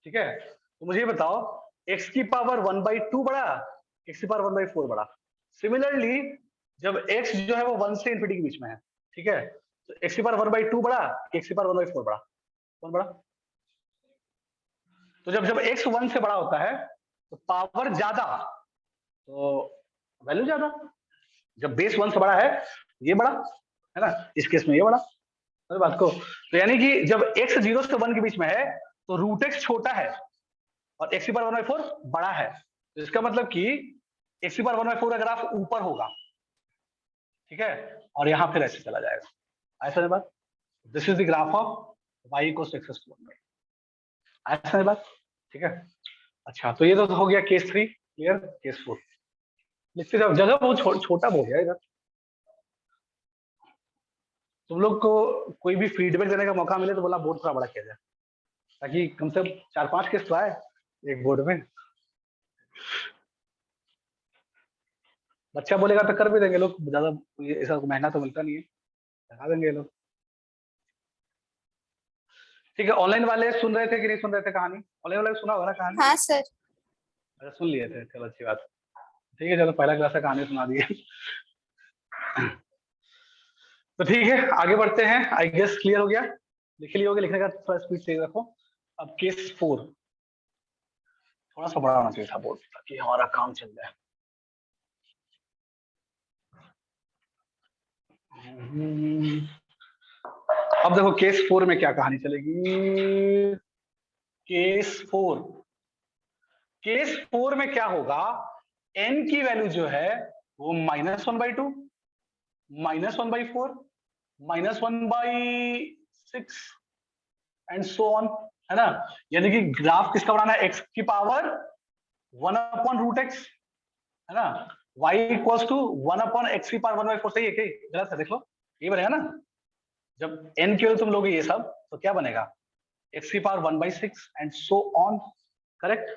ठीक है, तो मुझे ये बताओ, x की पावर 1/2 बड़ा, x की पावर 1/4 बड़ा? सिमिलरली जब x जो है वो 1 से इन्फिनिटी के बीच में है, ठीक है, तो x की पावर 1/2 बड़ा, x की पावर 1/4 बड़ा? कौन बड़ा? तो जब जब x 1 से बड़ा होता है तो पावर ज्यादा, तो वैल्यू ज्यादा। जब बेस 1 से बड़ा है ये बड़ा, है ना, इस केस में ये बड़ा। समझ बात को? तो यानी कि जब x 0 से 1 के बीच में है तो रूट x छोटा है और x की पावर 1/4 बड़ा है। तो इसका मतलब कि x की पावर 1/4 का ग्राफ ऊपर होगा, ठीक है, और यहां फिर ऐसे चला जाएगा। ऐसा नहीं बात? This is the graph of y equals x to 1। ऐसा नहीं बात? ठीक है, अच्छा, तो ये तो हो गया केस 3 क्लियर। केस 4 लिखते जाओ, जगह बहुत छोटा हो गया इधर। तुम लोग को कोई भी फीडबैक देने का मौका मिले तो बोला बोर्ड थोड़ा बड़ा किया जाए, ताकि कम से कम 4-5 केस तो आए एक बोर्ड में। बच्चा बोलेगा तो कर भी देंगे लोग, ज्यादा ऐसा महंगा तो मिलता नहीं है, लगा देंगे लोग। ठीक है, ऑनलाइन वाले सुन रहे थे कि नहीं सुन रहे थे कहानी? ऑनलाइन वाले सुना होगा ना कहानी? हाँ सर। अच्छा, सुन लिए थे, चलो अच्छी बात। ठीक है, चलो पहला क्लास का कहानी सुना दिए। तो ठीक है, आगे बढ़ते हैं। आई गेस क्लियर हो गया, लिख लिए होगे, लिखने का थोड़ा स्पीड तेज रखो। अब केस 4, थोड़ा सा बड़ा होना चाहिए था बोर्ड ताकि हमारा काम चल जाए। अब देखो केस 4 में क्या कहानी चलेगी। केस 4 में क्या होगा, n की वैल्यू जो है वो -1/2, -1/4, -1/6 एंड सो ऑन, है ना। यानी कि ग्राफ किसका बनाना है, x की पावर 1/√x, है ना। y इक्वल्स टू 1/x की पावर 1/4। सही है क्या, गलत है, देख लो ये बनेगा ना। जब n की वैल्यू तुम लोगे ये सब तो क्या बनेगा, x की power 1/6 and so on, correct.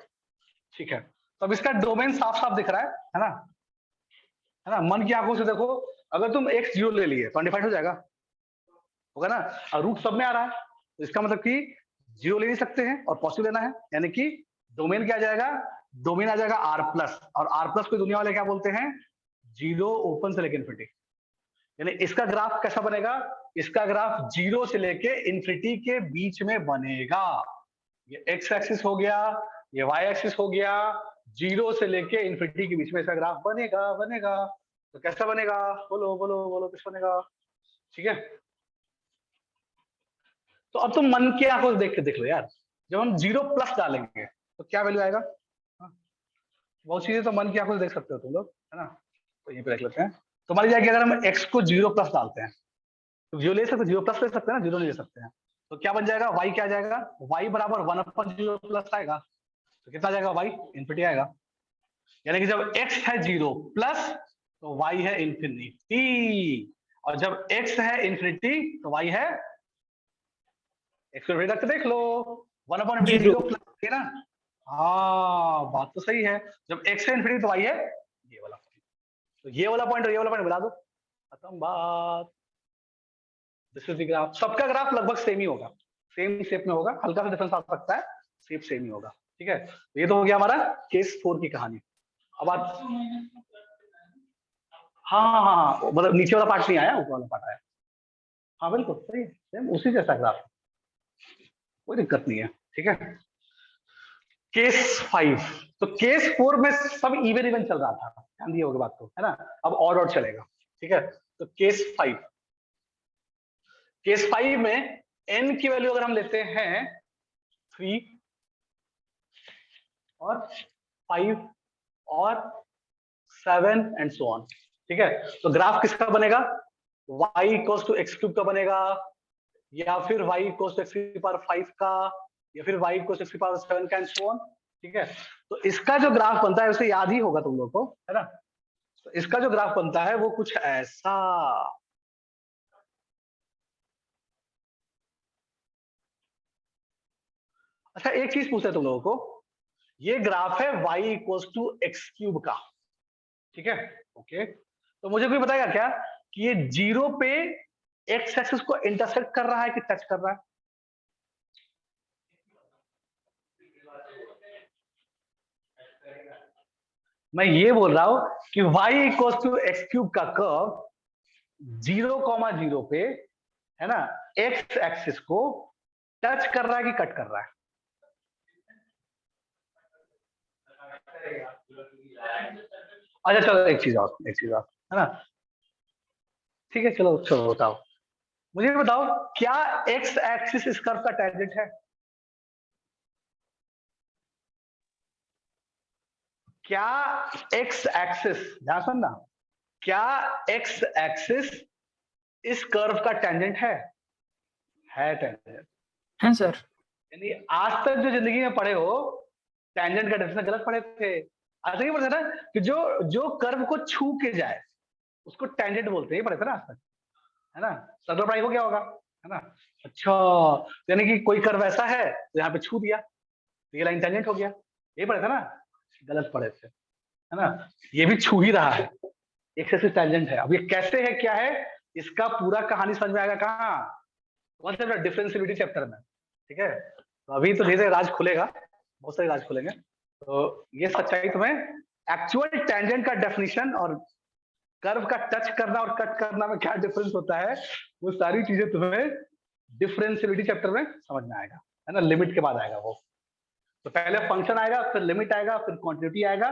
ठीक है, तो अब इसका डोमेन साफ साफ दिख रहा है ना, है ना। मन की आंखों से देखो, अगर तुम x 0 ले लिए तो अनडिफाइंड हो जाएगा, होगा ना। और रूट सब में आ रहा है तो इसका मतलब कि 0 ले नहीं सकते हैं और पॉजिटिव लेना है, यानी कि डोमेन क्या आ जाएगा, डोमेन आ जाएगा r+, और r+ को दुनिया वाले क्या बोलते हैं, 0 ओपन से लेके इन्फिनिटी। यानी इसका ग्राफ कैसा बनेगा, इसका ग्राफ 0 से लेके इन्फिनिटी के बीच में बनेगा। ये x एक्सिस हो गया, ये y एक्सिस हो गया, 0 से लेके इन्फिनिटी के बीच में इसका ग्राफ बनेगा। तो कैसा बनेगा, बोलो बोलो बोलो, किस बनेगा। ठीक है, तो अब तुम मन की आंखों से देख लो यार, जब हम 0+ डालेंगे तो क्या वैल्यू आएगा। हाँ, बहुत चीजें तो मन की आंखों से देख सकते हो तुम लोग, है ना। तो यहीं पे देख लेते हैं। तो मान लीजिए कि अगर हम x को 0+ डालते हैं तो 0 ले सकते, 0+ ले सकते हैं ना, 0 नहीं ले सकते हैं। तो क्या बन जाएगा, y क्या आ जाएगा, y बराबर 1/0+ आएगा। तो कितना जाएगा, y इन्फिनिटी आएगा। यानी कि जब x है 0+ तो y है इन्फिनिटी, और जब x है इन्फिनिटी तो y है, x को रख के देख लो, 1/0 0 है ना। हाँ बात तो सही है, जब x है इन्फिनिटी तो y है ये वाला पॉइंट। तो ये वाला पॉइंट और ये वाला पॉइंट मिला दो, खत्म बात। This is the graph. सबका ग्राफ लगभग सेम ही होगा, सेम शेप में होगा, हल्का सा डिफरेंस आ सकता है, शेप सेम ही होगा। ठीक है, तो ये तो हो गया हमारा केस 4 की कहानी। अब बात, हाँ, मतलब नीचे वाला पार्ट नहीं आया, ऊपर वाला पार्ट आया। हाँ बिल्कुल सही है, सेम उसी जैसा ग्राफ, कोई दिक्कत नहीं है। ठीक है, केस 5। तो केस 4 में सब इवन इवन चल रहा था, ध्यान दिए होगे बात को, है ना। अब और चलेगा। ठीक है, तो केस 5 में n की वैल्यू अगर हम लेते हैं 3 और 5 और 7 एंड सो ऑन। ठीक है, तो ग्राफ किसका बनेगा, y इक्वल्स टू x³ का बनेगा, या फिर y इक्वल्स टू x⁵ का, या फिर y इक्वल्स टू x⁵ का एंड सो ऑन। ठीक है, तो इसका जो ग्राफ बनता है उसे याद ही होगा तुम लोग को, है ना। तो इसका जो ग्राफ बनता है वो कुछ ऐसा, अच्छा एक चीज पूछता है तुम लोगों को, ये ग्राफ है y इक्वल्स टू x³ का, ठीक है। ओके, तो मुझे कोई बताएगा क्या कि ये 0 पे x एक्सिस को इंटरसेक्ट कर रहा है कि टच कर रहा है। मैं ये बोल रहा हूं कि y इक्वल्स टू x³ का कर्व 0,0 पे, है ना, x एक्सिस को टच कर रहा है कि कट कर रहा है। अच्छा चलो एक चीज और, है ना। ठीक है चलो चलो बताओ, मुझे बताओ क्या x एक्सिस इस कर्व का टेंजेंट है। क्या x एक्सिस, ध्यान सुनना, क्या x एक्सिस इस कर्व का टेंजेंट है टेंजेंट। हाँ सर। यानी आज तक जो जिंदगी में पढ़े हो टेंजेंट का डेफिनेशन गलत पढ़े थे। आज तक ये पढ़े थे ना कि जो जो कर्व को छू के जाए उसको टेंजेंट बोलते हैं, ये पढ़े थे ना आज तक, है ना। सर्कल पढ़ाई हो गया होगा, है ना। अच्छा, यानी कि कोई कर्व ऐसा है तो यहाँ पे छू दिया तो ये लाइन टेंजेंट हो गया, ये पढ़े थे ना, गलत पढ़े थे, है ना। ये भी छू ही रहा है, एक से टेंजेंट है। अब ये कैसे है क्या है, इसका पूरा कहानी समझ में आएगा कहाँ, कौन से डिफरेंशियलिटी चैप्टर में। ठीक है, तो अभी तो धीरे धीरे राज खुलेगा, बहुत सारे राज खुलेंगे। तो ये सच्चाई तुम्हें एक्चुअल टेंजेंट का डेफिनेशन और कर्व का टच करना और कट करना में क्या डिफरेंस होता है, वो सारी चीजें तुम्हें डिफरेंशियलिटी चैप्टर में समझ में आएगा, है ना। लिमिट के बाद आएगा वो। तो पहले फंक्शन आएगा, फिर लिमिट आएगा, फिर क्वांटिटी आएगा,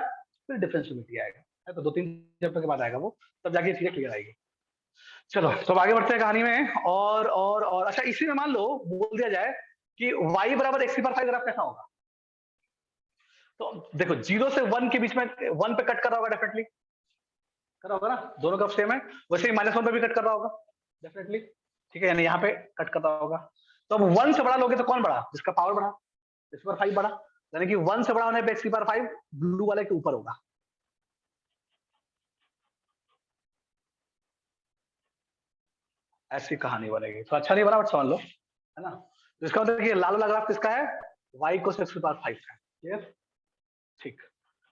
फिर डिफरेंशियबिलिटी आएगा, तो 2-3 चैप्टर के बाद आएगा वो, तब जाके चीजें क्लियर आएगी। चलो तो आगे बढ़ते हैं कहानी में। और अच्छा, इसी में मान लो बोल दिया जाए कि y बराबर x की पावर 5 ग्राफ कैसा होगा। तो देखो 0 से 1 के बीच में 1 पे कट कर रहा होगा, डेफिनेटली कर रहा होगा ना, दोनों तरफ सेम है। वैसे ही -1 पे भी कट कर रहा होगा डेफिनेटली, ठीक है, यानी यहाँ पे कट कर रहा होगा। तो अब 1 से बड़ा लोगे तो कौन बड़ा, जिसका पावर बड़ा, x की पावर 5 बड़ा, यानी कि 1 से बड़ा होने पे x की पावर 5 ब्लू वाले के ऊपर होगा। ऐसी कहानी बनेगी। तो अच्छा नहीं बना, बट समझ लो, है ना। तो इसका मतलब कि लाल वाला ग्राफ किसका है, y को x की पावर 5 है। क्लियर, ठीक।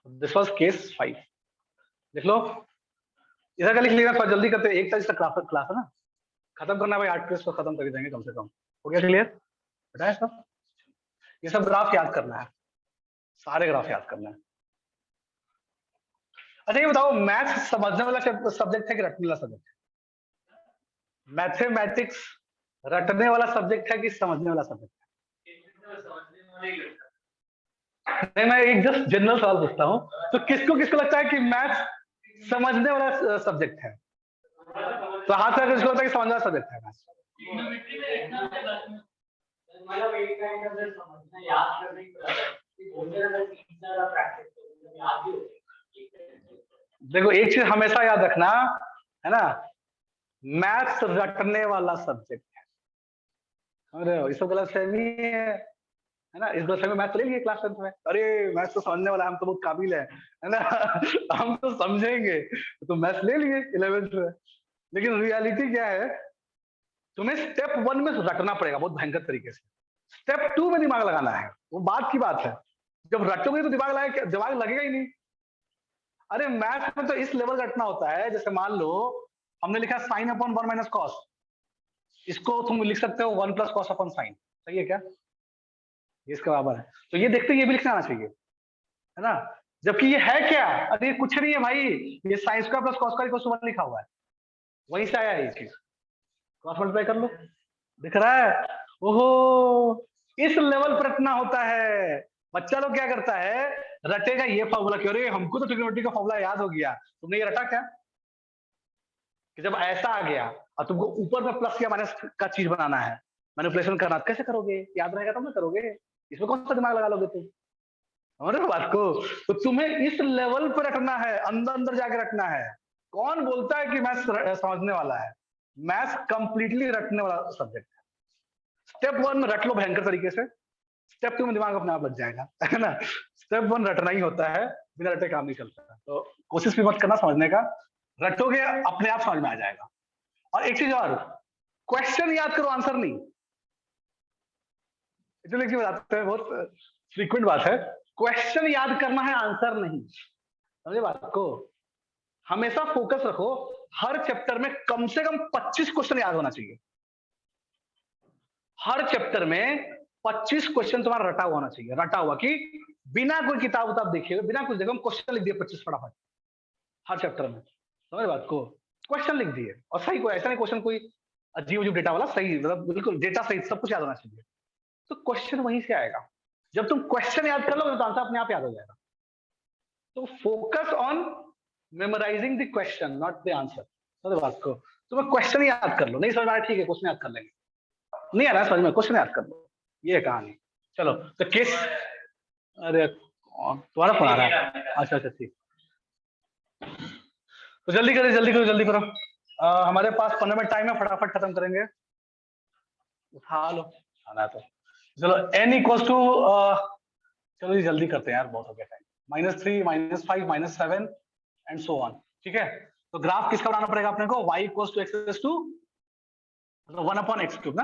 This was case 5। देख लो इधर का लिख लेना, थोड़ा जल्दी करते हैं, एक तारीख तक क्लास है ना, खत्म करना भाई, 8 पेज तो खत्म कर ही देंगे कम से कम। हो गया क्लियर, बताया सब। ये सब ग्राफ याद करना है, सारे ग्राफ याद करना है। अच्छा ये बताओ, मैथ्स समझने वाला सब्जेक्ट है कि रटने वाला सब्जेक्ट है? मैथमेटिक्स रटने वाला सब्जेक्ट है कि समझने वाला सब्जेक्ट है? नहीं, मैं एक जस्ट जनरल सवाल पूछता हूँ, तो किसको किसको लगता है कि मैथ्स समझने वाला सब्जेक्ट है? तो हाथ से किसको लगता है कि समझने वाला सब्जेक्ट है मैथ्स? देखो एक चीज हमेशा याद रखना, है ना, मैथ्स रटने वाला सब्जेक्ट है। अरे ये सब गलतफहमी है ना, इस गलतफहमी में मैथ्स ले लिए क्लास 10 में, अरे मैथ्स तो समझने वाला, हम तो बहुत काबिल है ना हम तो समझेंगे, तो मैथ्स ले लिए 11th में। लेकिन रियलिटी क्या है, तुम्हें स्टेप 1 में रटना पड़ेगा बहुत भयंकर तरीके से, स्टेप 2 में दिमाग लगाना है, वो बात की बात है। जब रटोगे तो दिमाग लगेगा ही नहीं। अरे मैथ्स में तो इस लेवल का रटना होता है, जैसे मान लो हमने लिखा साइन अपॉन 1 माइनस कॉस, इसको तुम लिख सकते हो 1 प्लस कॉस अपॉन साइन, सही है क्या, ये इसके बराबर है। तो ये देखते ये भी लिखना आना चाहिए, है ना, जबकि ये है क्या, अरे ये कुछ नहीं है भाई, ये sine square plus cos square equal to 1 लिखा हुआ है, वहीं से आया है ये चीज, क्रॉस मल्टीप्लाई कर लो, दिख रहा है। ओहो, इस लेवल पर रटना होता है। बच्चा लोग क्या करता है, रटेगा ये फॉर्मूला, क्यों, अरे हमको तो ट्रिग्नोमेट्री का फॉर्मूला याद हो गया, तुमने ये रटा क्या, कि जब ऐसा आ गया और तुमको ऊपर में प्लस या माइनस का चीज बनाना है, मैनिपुलेशन करना, कैसे करोगे, याद रहेगा तब ना करोगे, इसमें कौन सा दिमाग लगा लोगे तुम, समझ रहे हो बात को। तो तुम्हें इस लेवल पर रटना है, अंदर अंदर जाके रटना है। कौन बोलता है कि मैथ्स समझने वाला है, मैथ्स कंप्लीटली रटने वाला सब्जेक्ट है। स्टेप 1 में रट लो भयंकर तरीके से, स्टेप 2 में दिमाग अपने आप लग जाएगा, है ना। स्टेप 1 रटना ही होता है, बिना रटे काम नहीं चलता। तो कोशिश भी मत करना समझने का, रटोगे अपने आप समझ में आ जाएगा। और एक चीज और, क्वेश्चन याद करो, आंसर नहीं। इसलिए की बात है, बहुत फ्रीक्वेंट बात है, क्वेश्चन याद करना है, आंसर नहीं, समझे बात को। हमेशा फोकस रखो, हर चैप्टर में कम से कम 25 क्वेश्चन याद होना चाहिए, हर चैप्टर में 25 क्वेश्चन तुम्हारा रटा हुआ होना चाहिए, रटा हुआ कि बिना कोई किताब उताब देखे, बिना कुछ देखे हम क्वेश्चन लिख दिए 25 फटाफट हर चैप्टर में, समझ बात को, क्वेश्चन लिख दिए। और सही, कोई ऐसा नहीं क्वेश्चन कोई अजीब अजीब डेटा वाला, सही, मतलब बिल्कुल डेटा सही, सब कुछ याद होना चाहिए। तो क्वेश्चन वहीं से आएगा, जब तुम क्वेश्चन याद कर लोगे तो आंसर अपने आप याद हो जाएगा। तो focus on memorising the question, not the answer, समझ बात को। तुम्हें क्वेश्चन याद कर लो, नहीं समझ में आ रहा ठीक है, क्वेश्चन याद कर लेंगे, नहीं आ रहा समझ में, क्वेश्चन याद कर लो, ये है कहानी। चलो तो केस, अरे तुम्हारा फोन आ रहा है, अच्छा अच्छा ठीक, तो जल्दी करो जल्दी करो जल्दी करो, हमारे पास 15 मिनट टाइम है, फटाफट खत्म करेंगे, उठा लो आना तो। चलो n इक्वल्स टू, चलो जी जल्दी करते हैं यार, बहुत हो गया टाइम, -3 -5 -7 एंड सो ऑन, ठीक है। तो ग्राफ किसका बनाना पड़ेगा अपने को, y equals to x to 1 upon x cube ना,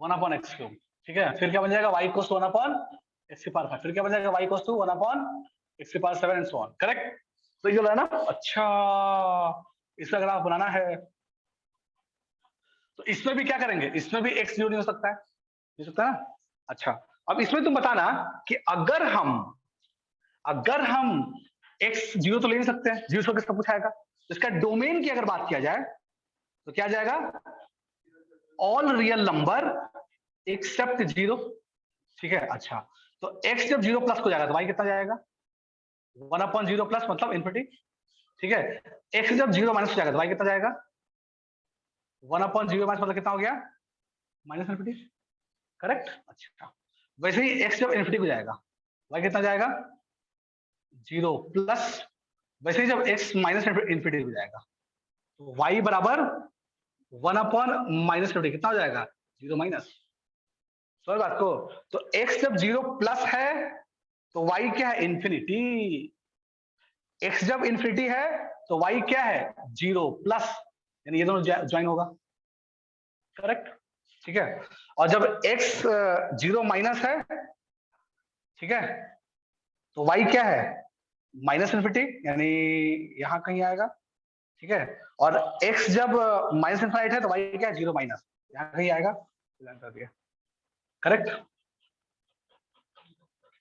1 अपॉन x क्यूब, ठीक है। फिर क्या बन जाएगा, y equals to 1 upon x की पावर 5, फिर क्या बन जाएगा, y equals to 1 upon x की power 7 and so on, correct. तो ये ना, अच्छा इसका ग्राफ बनाना है, तो इसमें भी क्या करेंगे, इसमें भी x जीरो नहीं हो सकता है, हो सकता है ना। अच्छा अब इसमें तुम बताना कि अगर हम x जीरो तो ले नहीं सकते हैं, जीरो से किसका पूछा आएगा, तो इसका डोमेन की अगर बात किया जाए तो क्या जाएगा, all real number except zero, ठीक है। अच्छा, तो x जब 0 प्लस हो जाएगा तो y कितना जाएगा? 1/0 प्लस मतलब इन्फिनिटी। ठीक है, x जब 0 माइनस हो जाएगा तो y कितना जाएगा? 1/0 माइनस मतलब कितना हो गया? Minus infinity. करेक्ट। अच्छा, वैसे ही x जब इन्फिनिटी हो जाएगा y कितना जाएगा? 0 प्लस, वैसे ही जब x माइनस इन्फिनिटी हो जाएगा तो y बराबर 1/-, कितना हो जाएगा? 0 माइनस। समझ बात को? तो x जब 0 प्लस है तो y क्या है? इन्फिनिटी। x जब इन्फिनिटी है तो y क्या है? 0 प्लस, यानी ये दोनों ज्वाइन होगा। करेक्ट। ठीक है, और जब x 0 माइनस है, ठीक है, तो y क्या है? माइनस इन्फिनिटी, यानी यहां कहीं आएगा। ठीक है, और x जब माइनस इन्फिनिटी है तो y क्या है? 0 माइनस, यहां कहीं आएगा। करेक्ट।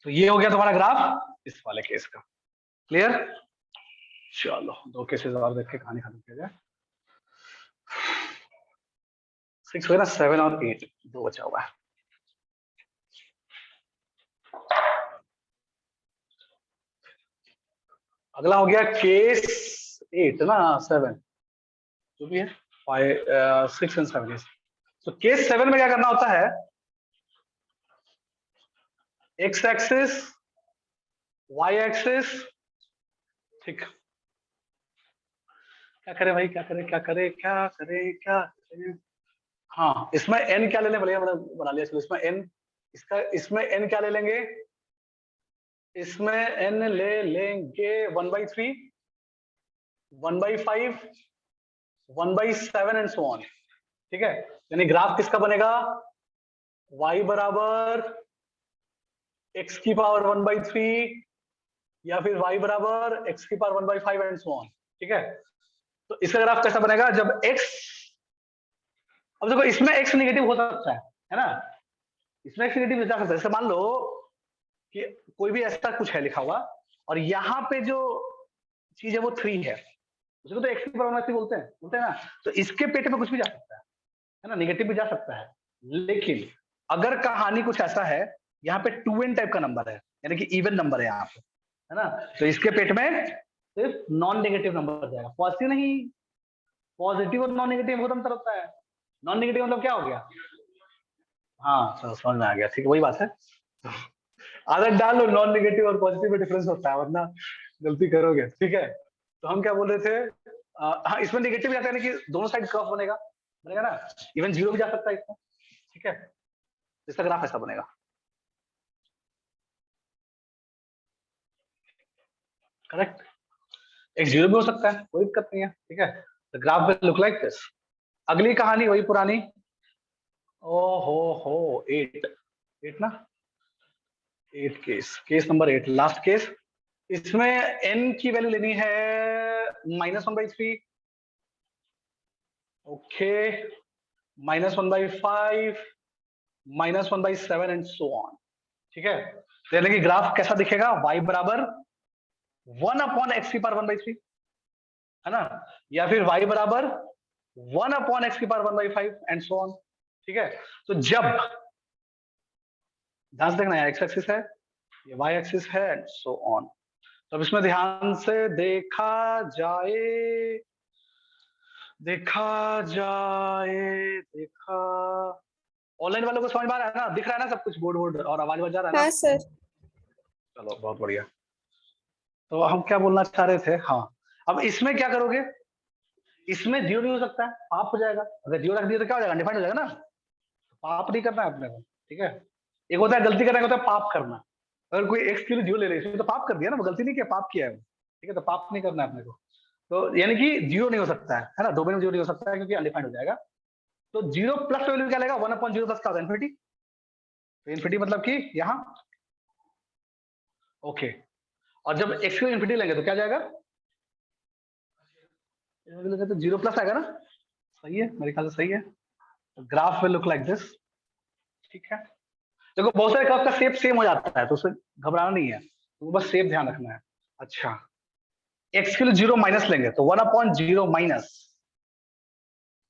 तो ये हो गया तुम्हारा ग्राफ इस वाले केस का। क्लियर? चलो 2 केसेस और देख के कहानी खत्म किया जाए। 6 हो गया ना, 7 और 8 दो बचा हुआ है। अगला हो गया केस 8 ना 7, जो भी है 6 एंड 7। तो केस 7 में क्या करना होता है? एक्स एक्सिस, वाई एक्सिस, ठीक। क्या करें भाई, क्या करें, क्या करें, क्या करें, क्या करें? हाँ, इसमें n क्या ले लें? बढ़िया, मैंने बना लिया। चलो इसमें n, इसमें n क्या ले लेंगे? इसमें n ले लेंगे 1/3, 1/5, 1/7 एंड सो ऑन। ठीक है, यानी ग्राफ किसका बनेगा? y बराबर x की पावर 1/3 या फिर y बराबर x की पावर 1/5 एंड सो ऑन। ठीक है, तो इसका ग्राफ कैसा बनेगा? जब x, अब देखो इसमें x नेगेटिव हो सकता है ना? इसमें x नेगेटिव जा सकता है। जैसे मान लो कि कोई भी ऐसा कुछ है लिखा हुआ और यहाँ पे जो चीज है वो 3 है, उसको तो x की पावर 1/3 बोलते हैं ना। तो इसके पेट में कुछ भी जा सकता है ना, नेगेटिव भी जा सकता है। लेकिन अगर कहानी कुछ ऐसा है, यहाँ पे 2n टाइप का नंबर है, यानी कि इवन नंबर है यहाँ पे, है ना, तो इसके पेट में सिर्फ नॉन नेगेटिव नंबर जाएगा, पॉजिटिव नहीं। पॉजिटिव और नॉन नेगेटिव बहुत अंतर होता है। नॉन नेगेटिव मतलब क्या हो गया? हाँ, समझ में आ गया। ठीक है, वही बात है। आदत डाल लो, नॉन नेगेटिव और पॉजिटिव में डिफरेंस होता है, वरना गलती करोगे। ठीक है, तो हम क्या बोल रहे थे? हाँ, इसमें नेगेटिव जाता है कि दोनों साइड कर्व बनेगा बनेगा ना, इवन 0 भी जा सकता है इसमें। ठीक है, इसका ग्राफ ऐसा बनेगा। करेक्ट, एक 0 भी हो सकता है, कोई दिक्कत नहीं है। ठीक है, the graph will look like this. अगली कहानी वही पुरानी। ओ हो 8 ना, 8 केस नंबर 8, लास्ट केस। इसमें n की वैल्यू लेनी है -1/3, ओके, -1/5, -1/7 एंड सो ऑन। ठीक है, तो यानी कि ग्राफ कैसा दिखेगा? y बराबर 1/x की पावर 1/3, है ना, या फिर y बराबर 1/x की पावर 1/5 एंड सो ऑन। ठीक है, तो जब, ध्यान से देखना, x एक्सिस है, ये y एक्सिस है एंड सो ऑन। तो अब इसमें ध्यान से देखा जाए, देखा जाए, देखा, ऑनलाइन वालों को समझ में आ रहा है ना? दिख रहा है ना सब कुछ, बोर्ड बोर्ड और आवाज बजा रहा है ना? हाँ सर। चलो बहुत बढ़िया। तो हम क्या बोलना चाह रहे थे? हाँ, अब इसमें क्या करोगे? इसमें 0 नहीं हो सकता है, पाप हो जाएगा। अगर 0 रख दिया तो क्या हो जाएगा? डिफाइंड हो जाएगा ना। पाप नहीं करना है अपने को। ठीक है, एक होता है गलती करना, एक होता है पाप करना। अगर कोई x के लिए 0 ले ले, इसमें तो पाप कर दिया ना, वो गलती नहीं किया, पाप किया है। ठीक है, तो पाप नहीं करना है अपने को। तो यानी कि 0 नहीं हो सकता है ना, 2 में 0 नहीं हो सकता है क्योंकि अनडिफाइंड हो जाएगा। तो 0 प्लस वैल्यू क्या लेगा? 1/0 प्लस का इन्फिनिटी। तो इन्फिनिटी मतलब कि यहाँ, ओके। और जब x को इन्फिनिटी लेंगे तो क्या जाएगा? तो 0 प्लस आएगा ना। सही है, मेरे ख्याल से सही है। Graph will look like this. ठीक है, देखो बहुत सारे ग्राफ का शेप सेम हो जाता है, तो उससे घबराना नहीं है, तो बस शेप ध्यान रखना है। अच्छा, x के लिए 0 माइनस लेंगे तो 1/0 माइनस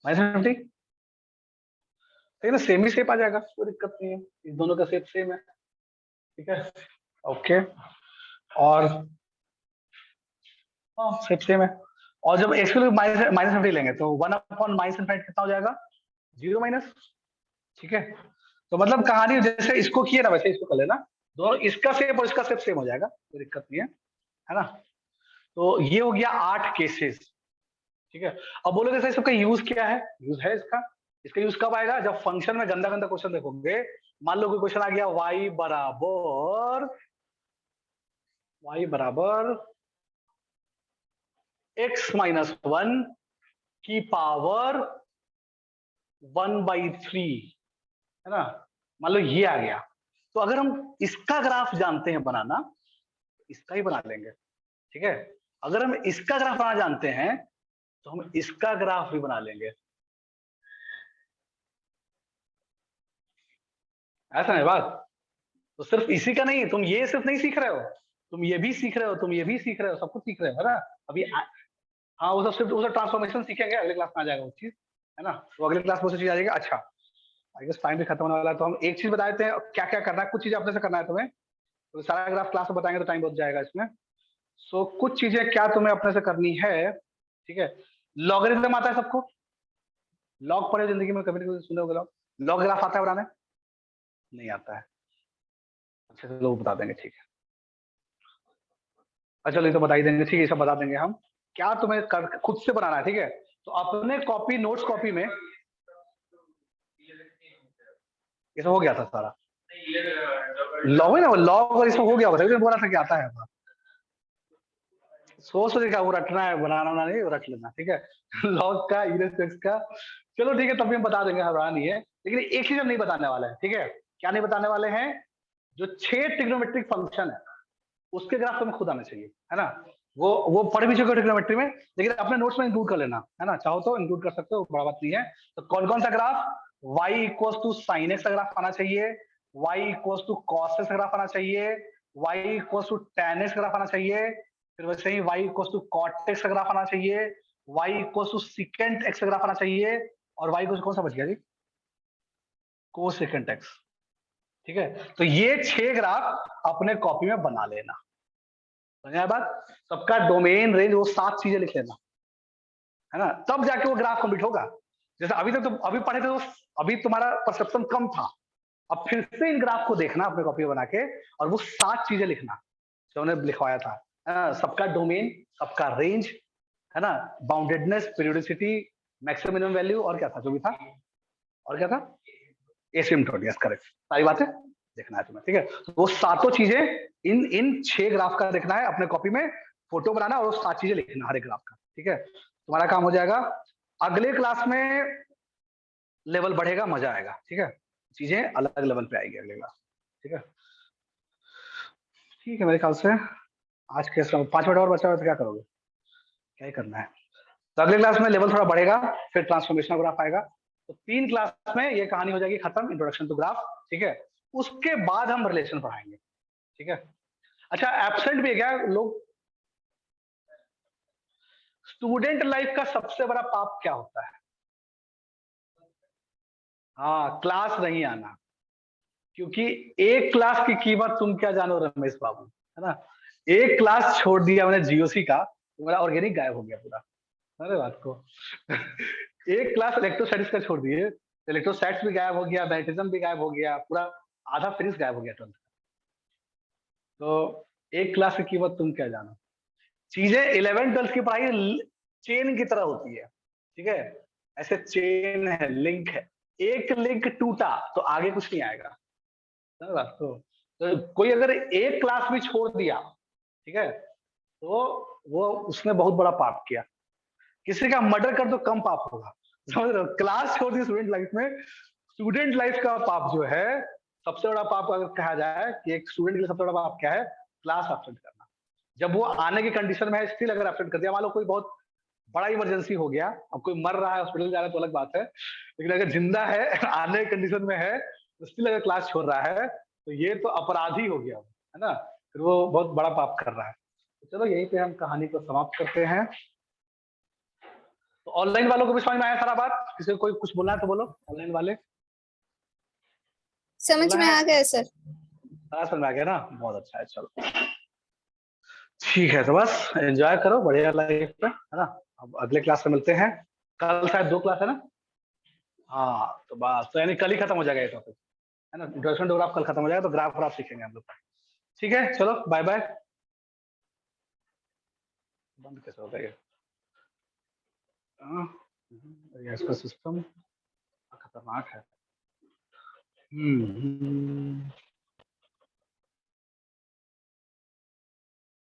-50, ठीक है ना, सेम ही शेप आ जाएगा, कोई दिक्कत नहीं है, इस दोनों का शेप सेम है। ठीक है, ओके। और हाँ सेम है। और जब एक्स की माइनस माइनस इन्फिनिटी लेंगे तो 1/माइनस इन्फिनिटी कितना हो जाएगा, 0 माइनस। ठीक है, तो मतलब कहानी जैसे इसको किए ना वैसे इसको कर लेना, दोनों इसका शेप और इसका शेप सेम हो जाएगा, कोई दिक्कत नहीं है ना। तो ये हो गया 8 केसेस। ठीक है, अब बोलोगे सर इसका यूज क्या है, यूज है इसका, इसका यूज कब आएगा, जब फंक्शन में गंदा गंदा क्वेश्चन देखोगे। मान लो कोई क्वेश्चन आ गया y बराबर x-1 की पावर 1/3, है ना। मान लो ये आ गया, तो अगर हम इसका ग्राफ जानते हैं बनाना, इसका ही बना लेंगे। ठीक है, अगर हम इसका ग्राफ बनाना जानते हैं तो हम इसका ग्राफ भी बना लेंगे। ऐसा है बात। तो सिर्फ इसी का नहीं, तुम ये सिर्फ नहीं सीख रहे हो, तुम ये भी सीख रहे हो, तुम ये भी सीख रहे हो, सब कुछ सीख रहे हो, है ना। अभी हाँ वो सब सिर्फ वो सब ट्रांसफॉर्मेशन सीखेंगे, अगले क्लास में आ जाएगा वो चीज, है ना। तो अगले क्लास में वो चीज आ जाएगी। अच्छा, आई गेस टाइम भी खत्म होने वाला है, तो हम एक चीज बता देते हैं क्या क्या करना है। कुछ चीजें अपने से करना है तुम्हें, तो सारा ग्राफ क्लास में बताएंगे तो टाइम बहुत जाएगा इसमें। सो कुछ चीजें क्या तुम्हें अपने से करनी है। ठीक है, लॉगरिथम आता है सबको, लॉग पढ़े जिंदगी में कभी कभी सुने होगे, लॉग ग्राफ आता है बनाने, नहीं आता है, अच्छे से लोग बता देंगे। ठीक है, अच्छा चलो ये तो बता ही देंगे, ठीक है, सब बता देंगे हम। क्या तुम्हें खुद से बनाना है, ठीक है। तो अपने कॉपी नोट्स कॉपी में ये सब हो गया था सारा, लॉग है ना, लॉग और इसमें हो गया होगा, बोला था कि आता है। सोच क्या वो रटना है, बनाना नहीं, रट लेना, ठीक है। लॉग का, यूनिट का, चलो ठीक है, तब भी हम बता देंगे, हमारा नहीं है। लेकिन एक चीज हम नहीं बताने वाले हैं, ठीक है। क्या नहीं बताने वाले हैं, जो 6 ट्रिग्नोमेट्रिक फंक्शन है उसके ग्राफ तुम्हें खुद आना चाहिए, है ना। वो पढ़ भी चुके हो ट्रिग्नोमेट्री में, लेकिन अपने नोट्स में इंक्लूड कर लेना, है ना, चाहो तो इंक्लूड कर सकते हो, बड़ा बात नहीं है। तो कौन कौन सा graph, y equals to sine x का ग्राफ आना चाहिए, y equals to cos x का ग्राफ आना चाहिए, y equals to tan x का ग्राफ आना चाहिए, फिर वैसे ही y equals to cot x का ग्राफ आना चाहिए, y equals to secant x का ग्राफ आना चाहिए, और y इक्वल्स कौन सा बच गया जी, cosecant एक्स। ठीक है, तो ये 6 ग्राफ अपने कॉपी में बना लेना, समझ बात। सबका डोमेन रेंज वो 7 चीजें लिख लेना, है ना, तब जाके वो ग्राफ कंप्लीट होगा। जैसे अभी तक तो अभी पढ़े थे तो अभी तुम्हारा परसेप्शन कम था, अब फिर से इन ग्राफ को देखना अपने कॉपी बना के, और वो 7 चीजें लिखना जो उन्हें लिखवाया था, है ना? सबका डोमेन, सबका रेंज, है ना, boundedness, periodicity, maximum minimum value, और क्या था जो भी था, और क्या था, एसिम्पटोट, यस करेक्ट, सारी बातें देखना है तुम्हें। ठीक है, तो वो सातों चीजें इन इन 6 ग्राफ का देखना है अपने कॉपी में, फोटो बनाना और वो 7 चीजें लिखना हर एक ग्राफ का। ठीक है, तुम्हारा काम हो जाएगा। अगले क्लास में लेवल बढ़ेगा, मजा आएगा। ठीक है, चीजें अलग लेवल पे आएगी अगले क्लास। ठीक है, ठीक है, मेरे ख्याल से आज के 5 मिनट और बचा हुआ तो क्या करोगे, क्या ही करना है। तो अगले क्लास में लेवल थोड़ा बढ़ेगा, फिर ट्रांसफॉर्मेशनल ग्राफ आएगा। तो 3 क्लास में ये कहानी हो जाएगी खत्म, इंट्रोडक्शन टू ग्राफ। ठीक है, उसके बाद हम रिलेशन पढ़ाएंगे। ठीक है, अच्छा एब्सेंट भी है क्या लोग, स्टूडेंट लाइफ का सबसे बड़ा पाप क्या होता है, हाँ क्लास नहीं आना। क्योंकि एक क्लास की कीमत तुम क्या जानो रमेश बाबू, है ना। एक क्लास छोड़ दिया मैंने जीओसी का, मेरा ऑर्गेनिक गायब हो गया पूरा, अरे बात को। एक क्लास इलेक्ट्रोस्टैटिक्स का छोड़ दिए, इलेक्ट्रोस्टैट्स भी गायब हो गया, मैग्नेटिज्म भी गायब हो गया, पूरा आधा फिनिश गायब हो गया 12th। तो एक क्लास की कीमत तुम क्या जानो। चीजें 11th-12th की पढ़ाई चेन की तरह होती है, ठीक है, ऐसे चेन है, लिंक है, एक लिंक टूटा तो आगे कुछ नहीं आएगा, समझ बात को। तो कोई अगर एक क्लास भी छोड़ दिया, ठीक है, तो वो उसने बहुत बड़ा पाप किया। किसी का मर्डर कर तो कम पाप होगा, समझ रहे हो। क्लास छोड़ दी स्टूडेंट लाइफ में, स्टूडेंट लाइफ का पाप जो है, सबसे बड़ा पाप अगर कहा जाए कि एक स्टूडेंट के लिए सबसे बड़ा पाप क्या है, क्लास एब्सेंट करना। जब वो आने की कंडीशन में है स्टिल अगर एब्सेंट कर दिया, मान लो कोई बहुत बड़ा इमरजेंसी हो गया, अब कोई मर रहा है हॉस्पिटल जा रहा है तो अलग बात है, लेकिन अगर जिंदा है आने की कंडीशन में है तो स्टिल अगर क्लास छोड़ रहा है तो ये तो अपराधी हो गया, है ना, फिर वो बहुत बड़ा पाप कर रहा है। तो चलो यहीं पे हम कहानी को समाप्त करते हैं। तो ऑनलाइन वालों को भी समझ में आया सारा बात, किसी को कोई कुछ बोलना है तो बोलो, ऑनलाइन वाले समझ बोलना में है। आ गया सर। समझ में आ गया ना, बहुत अच्छा है। चलो ठीक है, तो बस एंजॉय करो, बढ़िया लाइफ पे, है ना। अब अगले क्लास में मिलते हैं। कल शायद 2 क्लास है ना। हाँ तो बस, तो यानी कल ही खत्म हो जाएगा ये टॉपिक, है ना। इंट्रोडक्शन टू ग्राफ कल खत्म हो जाएगा, तो ग्राफ ग्राफ सीखेंगे हम लोग। ठीक है, चलो बाय बाय। बंद कैसे होता है ये? हाँ, इसका सिस्टम खतरनाक है।